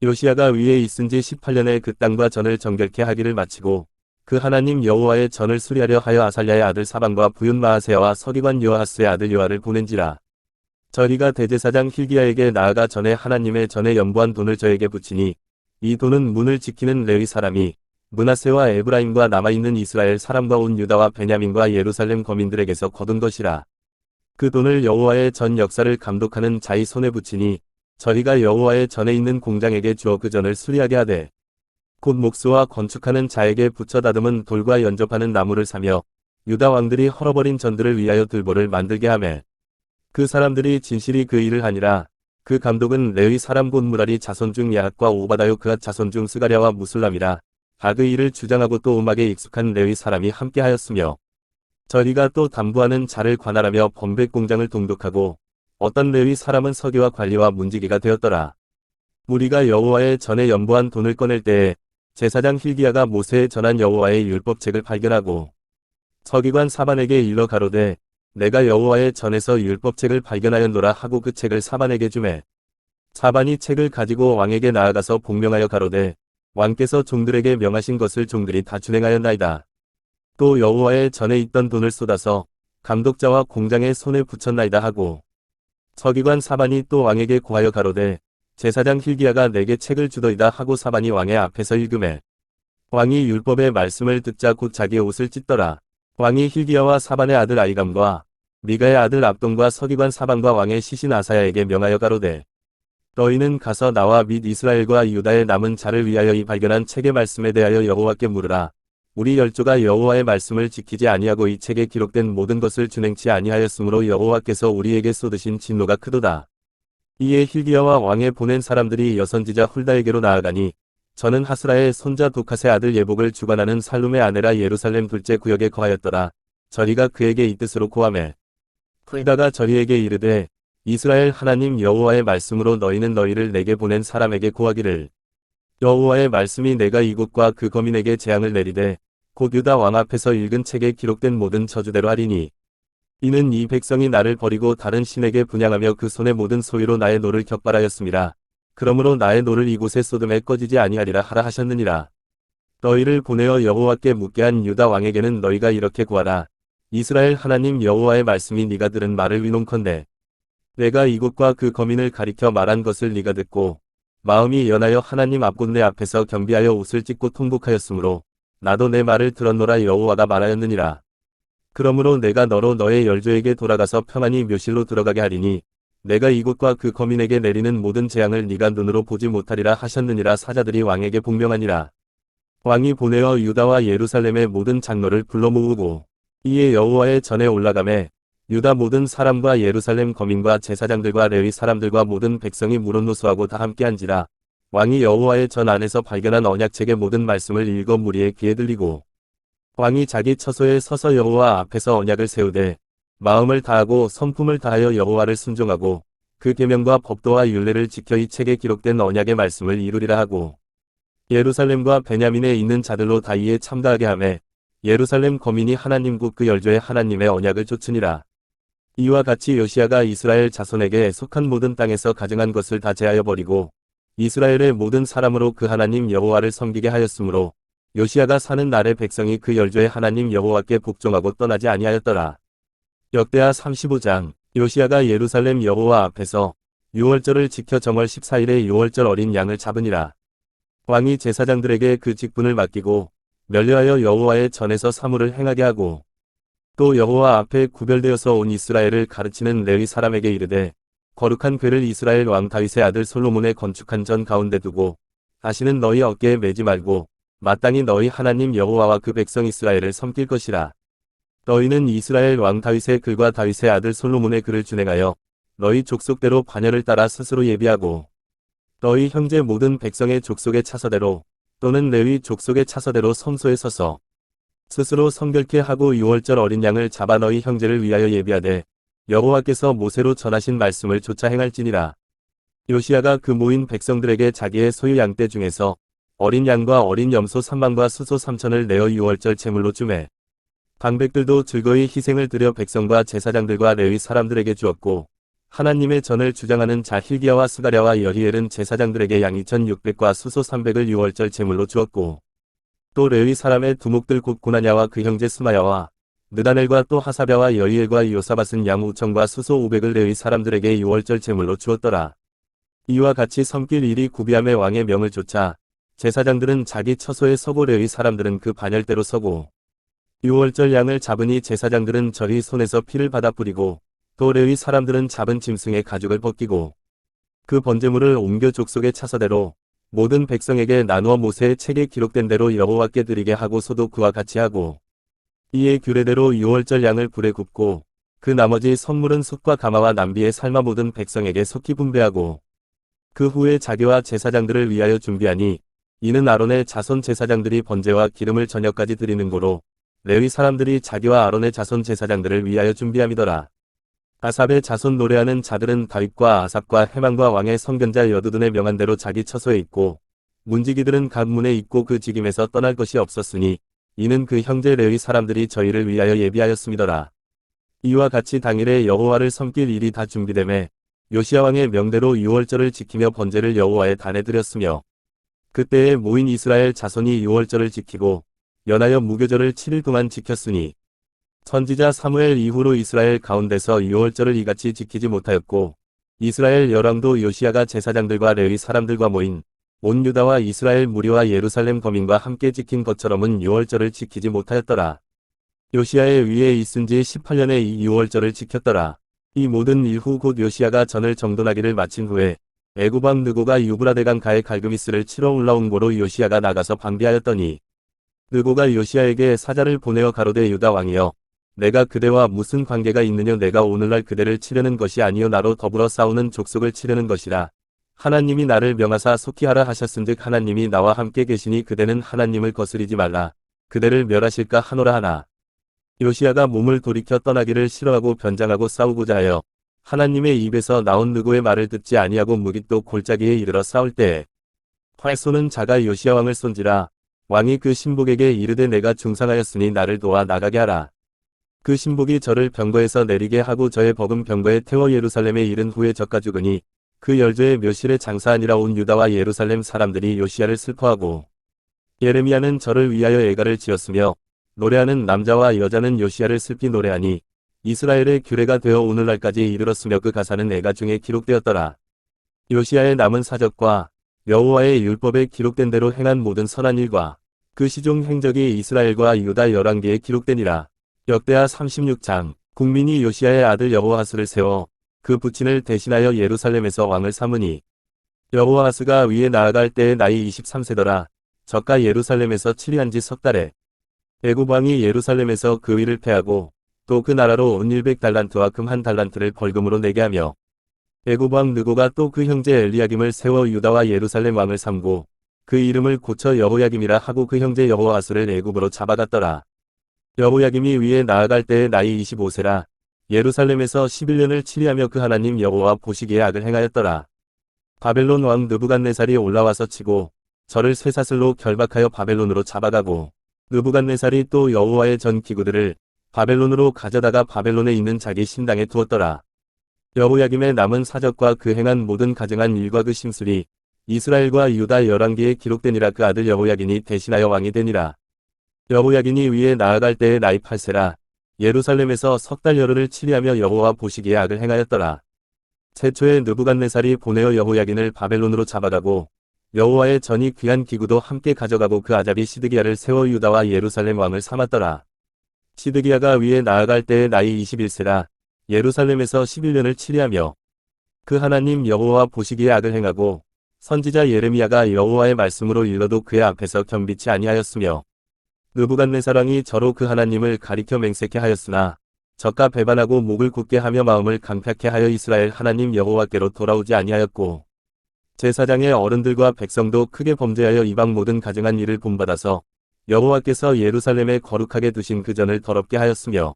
요시야가 위에 있은 지 18년에 그 땅과 전을 정결케 하기를 마치고 그 하나님 여호와의 전을 수리하려 하여 아살랴의 아들 사방과 부윤 마하세야와 서기관 요아하스의 아들 요아를 보낸지라. 저리가 대제사장 힐기야에게 나아가 전에 하나님의 전에 연부한 돈을 저에게 붙이니 이 돈은 문을 지키는 레위 사람이 므낫세와 에브라임과 남아있는 이스라엘 사람과 온 유다와 베냐민과 예루살렘 거민들에게서 거둔 것이라. 그 돈을 여호와의 전 역사를 감독하는 자의 손에 붙이니 저희가 여호와의 전에 있는 공장에게 주어 그 전을 수리하게 하되 곧 목수와 건축하는 자에게 붙여 다듬은 돌과 연접하는 나무를 사며 유다 왕들이 헐어버린 전들을 위하여 들보를 만들게 하매 그 사람들이 진실이 그 일을 하니라. 그 감독은 레위 사람 곧 무라리 자손 중 야핫과 오바다요 그앗 자손 중 스가랴와 무술람이라. 다 그 일을 주장하고 또 음악에 익숙한 레위 사람이 함께하였으며 저희가 또 담부하는 자를 관할하며 범백 공장을 동독하고 어떤 레위 사람은 서기와 관리와 문지기가 되었더라. 우리가 여호와의 전에 연부한 돈을 꺼낼 때에 제사장 힐기야가 모세에 전한 여호와의 율법책을 발견하고 서기관 사반에게 일러 가로되 내가 여호와의 전에서 율법책을 발견하였노라 하고 그 책을 사반에게 주매 사반이 책을 가지고 왕에게 나아가서 복명하여 가로되 왕께서 종들에게 명하신 것을 종들이 다 준행하였나이다. 또 여호와의 전에 있던 돈을 쏟아서 감독자와 공장의 손에 붙였나이다 하고 서기관 사반이 또 왕에게 고하여 가로되 제사장 힐기야가 내게 책을 주더이다 하고 사반이 왕의 앞에서 읽으매 왕이 율법의 말씀을 듣자 곧 자기의 옷을 찢더라. 왕이 힐기야와 사반의 아들 아이감과 미가의 아들 압돈과 서기관 사반과 왕의 시신 아사야에게 명하여 가로되 너희는 가서 나와 및 이스라엘과 유다의 남은 자를 위하여 이 발견한 책의 말씀에 대하여 여호와께 물으라. 우리 열조가 여호와의 말씀을 지키지 아니하고 이 책에 기록된 모든 것을 준행치 아니하였으므로 여호와께서 우리에게 쏟으신 진노가 크도다. 이에 힐기야와 왕에 보낸 사람들이 여선지자 훌다에게로 나아가니 저는 하스라의 손자 도카스의 아들 예복을 주관하는 살룸의 아내라 예루살렘 둘째 구역에 거하였더라. 저리가 그에게 이 뜻으로 고하매 훌다가 저리에게 이르되 이스라엘 하나님 여호와의 말씀으로 너희는 너희를 내게 보낸 사람에게 고하기를 여호와의 말씀이 내가 이곳과 그 거민에게 재앙을 내리되 곧 유다 왕 앞에서 읽은 책에 기록된 모든 저주대로 하리니 이는 이 백성이 나를 버리고 다른 신에게 분향하며 그 손의 모든 소유로 나의 노를 격발하였습니다. 그러므로 나의 노를 이곳에 쏟음에 꺼지지 아니하리라 하라 하셨느니라. 너희를 보내어 여호와께 묻게 한 유다 왕에게는 너희가 이렇게 구하라. 이스라엘 하나님 여호와의 말씀이 네가 들은 말을 위논컨대 내가 이곳과 그 거민을 가리켜 말한 것을 네가 듣고 마음이 연하여 하나님 앞 곧 내 앞에서 겸비하여 옷을 찢고 통곡하였으므로 나도 내 말을 들었노라 여호와가 말하였느니라. 그러므로 내가 너로 너의 열조에게 돌아가서 평안히 묘실로 들어가게 하리니 내가 이곳과 그 거민에게 내리는 모든 재앙을 네가 눈으로 보지 못하리라 하셨느니라. 사자들이 왕에게 복명하니라. 왕이 보내어 유다와 예루살렘의 모든 장로를 불러 모으고 이에 여호와의 전에 올라가매 유다 모든 사람과 예루살렘 거민과 제사장들과 레위 사람들과 모든 백성이 무릇노수하고 다 함께한지라. 왕이 여호와의 전 안에서 발견한 언약책의 모든 말씀을 읽어 무리의 귀에 들리고 왕이 자기 처소에 서서 여호와 앞에서 언약을 세우되 마음을 다하고 성품을 다하여 여호와를 순종하고 그 계명과 법도와 율례를 지켜 이 책에 기록된 언약의 말씀을 이루리라 하고 예루살렘과 베냐민에 있는 자들로 다 이에 참다하게 하매 예루살렘 거민이 하나님 곧 그 열조의 하나님의 언약을 좇으니라. 이와 같이 요시야가 이스라엘 자손에게 속한 모든 땅에서 가증한 것을 다 제하여 버리고 이스라엘의 모든 사람으로 그 하나님 여호와를 섬기게 하였으므로 요시야가 사는 날에 백성이 그 열조의 하나님 여호와께 복종하고 떠나지 아니하였더라. 역대하 35장. 요시야가 예루살렘 여호와 앞에서 유월절을 지켜 정월 14일에 유월절 어린 양을 잡으니라. 왕이 제사장들에게 그 직분을 맡기고 면류하여 여호와의 전에서 사물을 행하게 하고 또 여호와 앞에 구별되어서 온 이스라엘을 가르치는 레위 사람에게 이르되 거룩한 궤를 이스라엘 왕 다윗의 아들 솔로몬의 건축한 전 가운데 두고 다시는 너희 어깨에 매지 말고 마땅히 너희 하나님 여호와와 그 백성 이스라엘을 섬길 것이라. 너희는 이스라엘 왕 다윗의 글과 다윗의 아들 솔로몬의 글을 준행하여 너희 족속대로 반열을 따라 스스로 예비하고 너희 형제 모든 백성의 족속의 차서대로 또는 레위 족속의 차서대로 성소에 서서 스스로 성결케 하고 유월절 어린 양을 잡아 너희 형제를 위하여 예비하되 여호와께서 모세로 전하신 말씀을 조차 행할지니라. 요시야가 그 모인 백성들에게 자기의 소유 양떼 중에서 어린 양과 어린 염소 3만과 수소 3천을 내어 유월절 제물로 주매 방백들도 즐거이 희생을 드려 백성과 제사장들과 레위 사람들에게 주었고 하나님의 전을 주장하는 자 hil기야와 스가랴와 여히엘은 제사장들에게 양 2,600과 수소 300을 유월절 제물로 주었고 또 레위 사람의 두목들 곧 고나냐와 그 형제 스마야와 느다넬과 또 하사랴와 여히엘과 요사밧은 양 5천과 수소 500을 레위 사람들에게 유월절 제물로 주었더라. 이와 같이 섬길 일이 구비함에 왕의 명을 좇아 제사장들은 자기 처소에 서고 레위 사람들은 그 반열대로 서고 유월절 양을 잡으니 제사장들은 저희 손에서 피를 받아 뿌리고 또 레위 사람들은 잡은 짐승의 가죽을 벗기고 그 번제물을 옮겨 족속의 차서대로 모든 백성에게 나누어 모세의 책에 기록된 대로 여호와께 드리게 하고서도 그와 같이 하고 이에 규례대로 유월절 양을 불에 굽고 그 나머지 선물은 숯과 가마와 남비에 삶아 모든 백성에게 속히 분배하고 그 후에 자기와 제사장들을 위하여 준비하니 이는 아론의 자손 제사장들이 번제와 기름을 저녁까지 드리는 고로 레위 사람들이 자기와 아론의 자손 제사장들을 위하여 준비함이더라. 아삽의 자손 노래하는 자들은 다윗과 아삽과 헤만과 왕의 성견자 여두둔의 명한 대로 자기 처소에 있고 문지기들은 각 문에 있고 그 직임에서 떠날 것이 없었으니 이는 그 형제 레위 사람들이 저희를 위하여 예비하였음이더라. 이와 같이 당일에 여호와를 섬길 일이 다 준비되매 요시야 왕의 명대로 유월절을 지키며 번제를 여호와의 단에 드렸으며 그때에 모인 이스라엘 자손이 유월절을 지키고 연하여 무교절을 7일 동안 지켰으니 선지자 사무엘 이후로 이스라엘 가운데서 유월절을 이같이 지키지 못하였고 이스라엘 열왕도 요시야가 제사장들과 레위 사람들과 모인 온 유다와 이스라엘 무리와 예루살렘 거민과 함께 지킨 것처럼은 유월절을 지키지 못하였더라. 요시야의 위에 있은 지 18년에 이 유월절을 지켰더라. 이 모든 일 후 곧 요시야가 전을 정돈하기를 마친 후에 애굽 왕 느고가 유브라데강 가에 갈그미스를 치러 올라온 고로 요시야가 나가서 방비하였더니 느고가 요시야에게 사자를 보내어 가로되 유다 왕이여 내가 그대와 무슨 관계가 있느냐 내가 오늘날 그대를 치려는 것이 아니요 나로 더불어 싸우는 족속을 치려는 것이라. 하나님이 나를 명하사 속히 하라 하셨은즉 하나님이 나와 함께 계시니 그대는 하나님을 거스리지 말라. 그대를 멸하실까 하노라 하나. 요시야가 몸을 돌이켜 떠나기를 싫어하고 변장하고 싸우고자 하여 하나님의 입에서 나온 느고의 말을 듣지 아니하고 무깃도 골짜기에 이르러 싸울 때에 활 쏘는 자가 요시야 왕을 쏜지라. 왕이 그 신복에게 이르되 내가 중상하였으니 나를 도와 나가게 하라. 그 신복이 저를 병거에서 내리게 하고 저의 버금 병거에 태워 예루살렘에 이른 후에 저가 죽으니 그 열조의 묘실에 장사하니라. 온 유다와 예루살렘 사람들이 요시야를 슬퍼하고 예레미야는 저를 위하여 애가를 지었으며 노래하는 남자와 여자는 요시야를 슬피 노래하니 이스라엘의 규례가 되어 오늘날까지 이르렀으며 그 가사는 애가 중에 기록되었더라. 요시야의 남은 사적과 여호와의 율법에 기록된 대로 행한 모든 선한 일과 그 시종 행적이 이스라엘과 유다 열왕기에 기록되니라. 역대하 36장. 국민이 요시야의 아들 여호아스를 세워 그 부친을 대신하여 예루살렘에서 왕을 삼으니 여호아스가 위에 나아갈 때의 나이 23세더라. 저가 예루살렘에서 치리한 지 석 달에 애굽 왕이 예루살렘에서 그 위를 패하고 또 그 나라로 은 100달란트와 금 1달란트를 벌금으로 내게 하며 애굽 왕 느고가 또 그 형제 엘리야김을 세워 유다와 예루살렘 왕을 삼고 그 이름을 고쳐 여호야김이라 하고 그 형제 여호아스를 애굽으로 잡아갔더라. 여호야김이 위에 나아갈 때의 나이 25세라. 예루살렘에서 11년을 치리하며 그 하나님 여호와 보시기에 악을 행하였더라. 바벨론 왕 느부갓네살이 올라와서 치고 저를 쇠사슬로 결박하여 바벨론으로 잡아가고 느부갓네살이 또 여호와의 전 기구들을 바벨론으로 가져다가 바벨론에 있는 자기 신당에 두었더라. 여호야김의 남은 사적과 그 행한 모든 가증한 일과 그 심술이 이스라엘과 유다 열왕기에 기록되니라. 그 아들 여호야긴이 대신하여 왕이 되니라. 여호야긴이 위에 나아갈 때의 나이 8세라. 예루살렘에서 석 달 열흘을 치리하며 여호와 보시기에 악을 행하였더라. 최초에 느부갓네살이 보내어 여호야긴을 바벨론으로 잡아가고 여호와의 전이 귀한 기구도 함께 가져가고 그 아잡이 시드기야를 세워 유다와 예루살렘 왕을 삼았더라. 시드기야가 위에 나아갈 때의 나이 21세라. 예루살렘에서 11년을 치리하며 그 하나님 여호와 보시기에 악을 행하고 선지자 예레미야가 여호와의 말씀으로 일러도 그의 앞에서 겸비치 아니하였으며 느부갓네살 왕이 저로 그 하나님을 가리켜 맹세케 하였으나 저가 배반하고 목을 굳게 하며 마음을 강팍해 하여 이스라엘 하나님 여호와께로 돌아오지 아니하였고 제사장의 어른들과 백성도 크게 범죄하여 이방 모든 가증한 일을 본받아서 여호와께서 예루살렘에 거룩하게 두신 그 전을 더럽게 하였으며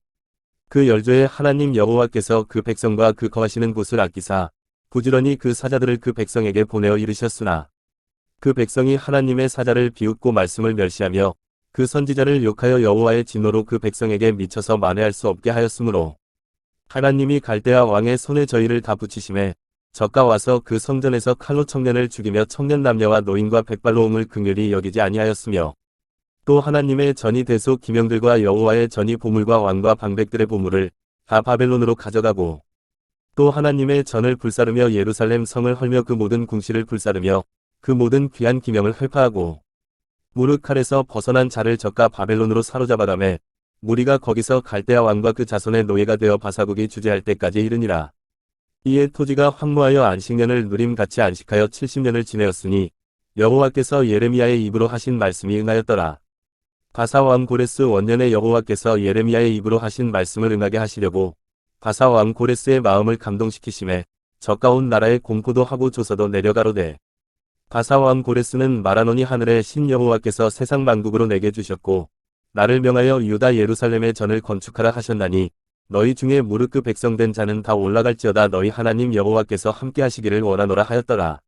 그 열조에 하나님 여호와께서 그 백성과 그 거하시는 곳을 아끼사 부지런히 그 사자들을 그 백성에게 보내어 이르셨으나 그 백성이 하나님의 사자를 비웃고 말씀을 멸시하며 그 선지자를 욕하여 여호와의 진노로 그 백성에게 미쳐서 만회할 수 없게 하였으므로 하나님이 갈대아 왕의 손에 저희를 다 붙이심에 저가 와서 그 성전에서 칼로 청년을 죽이며 청년 남녀와 노인과 백발로 옹을 긍휼히 여기지 아니하였으며 또 하나님의 전이 대소 기명들과 여호와의 전이 보물과 왕과 방백들의 보물을 다 바벨론으로 가져가고 또 하나님의 전을 불사르며 예루살렘 성을 헐며 그 모든 궁시를 불사르며 그 모든 귀한 기명을 회파하고 무릇 칼에서 벗어난 자를 저가 바벨론으로 사로잡아가매 무리가 거기서 갈대아 왕과 그 자손의 노예가 되어 바사국이 주재할 때까지 이르니라. 이에 토지가 황무하여 안식년을 누림같이 안식하여 70년을 지내었으니 여호와께서 예레미야의 입으로 하신 말씀이 응하였더라. 바사 왕 고레스 원년에 여호와께서 예레미야의 입으로 하신 말씀을 응하게 하시려고 바사 왕 고레스의 마음을 감동시키심에 저가 온 나라에 공포도 하고 조서도 내려가로되 바사 왕 고레스는 말하노니 하늘의 신 여호와께서 세상 만국으로 내게 주셨고 나를 명하여 유다 예루살렘의 전을 건축하라 하셨나니 너희 중에 무릇 그 백성된 자는 다 올라갈지어다 너희 하나님 여호와께서 함께 하시기를 원하노라 하였더라.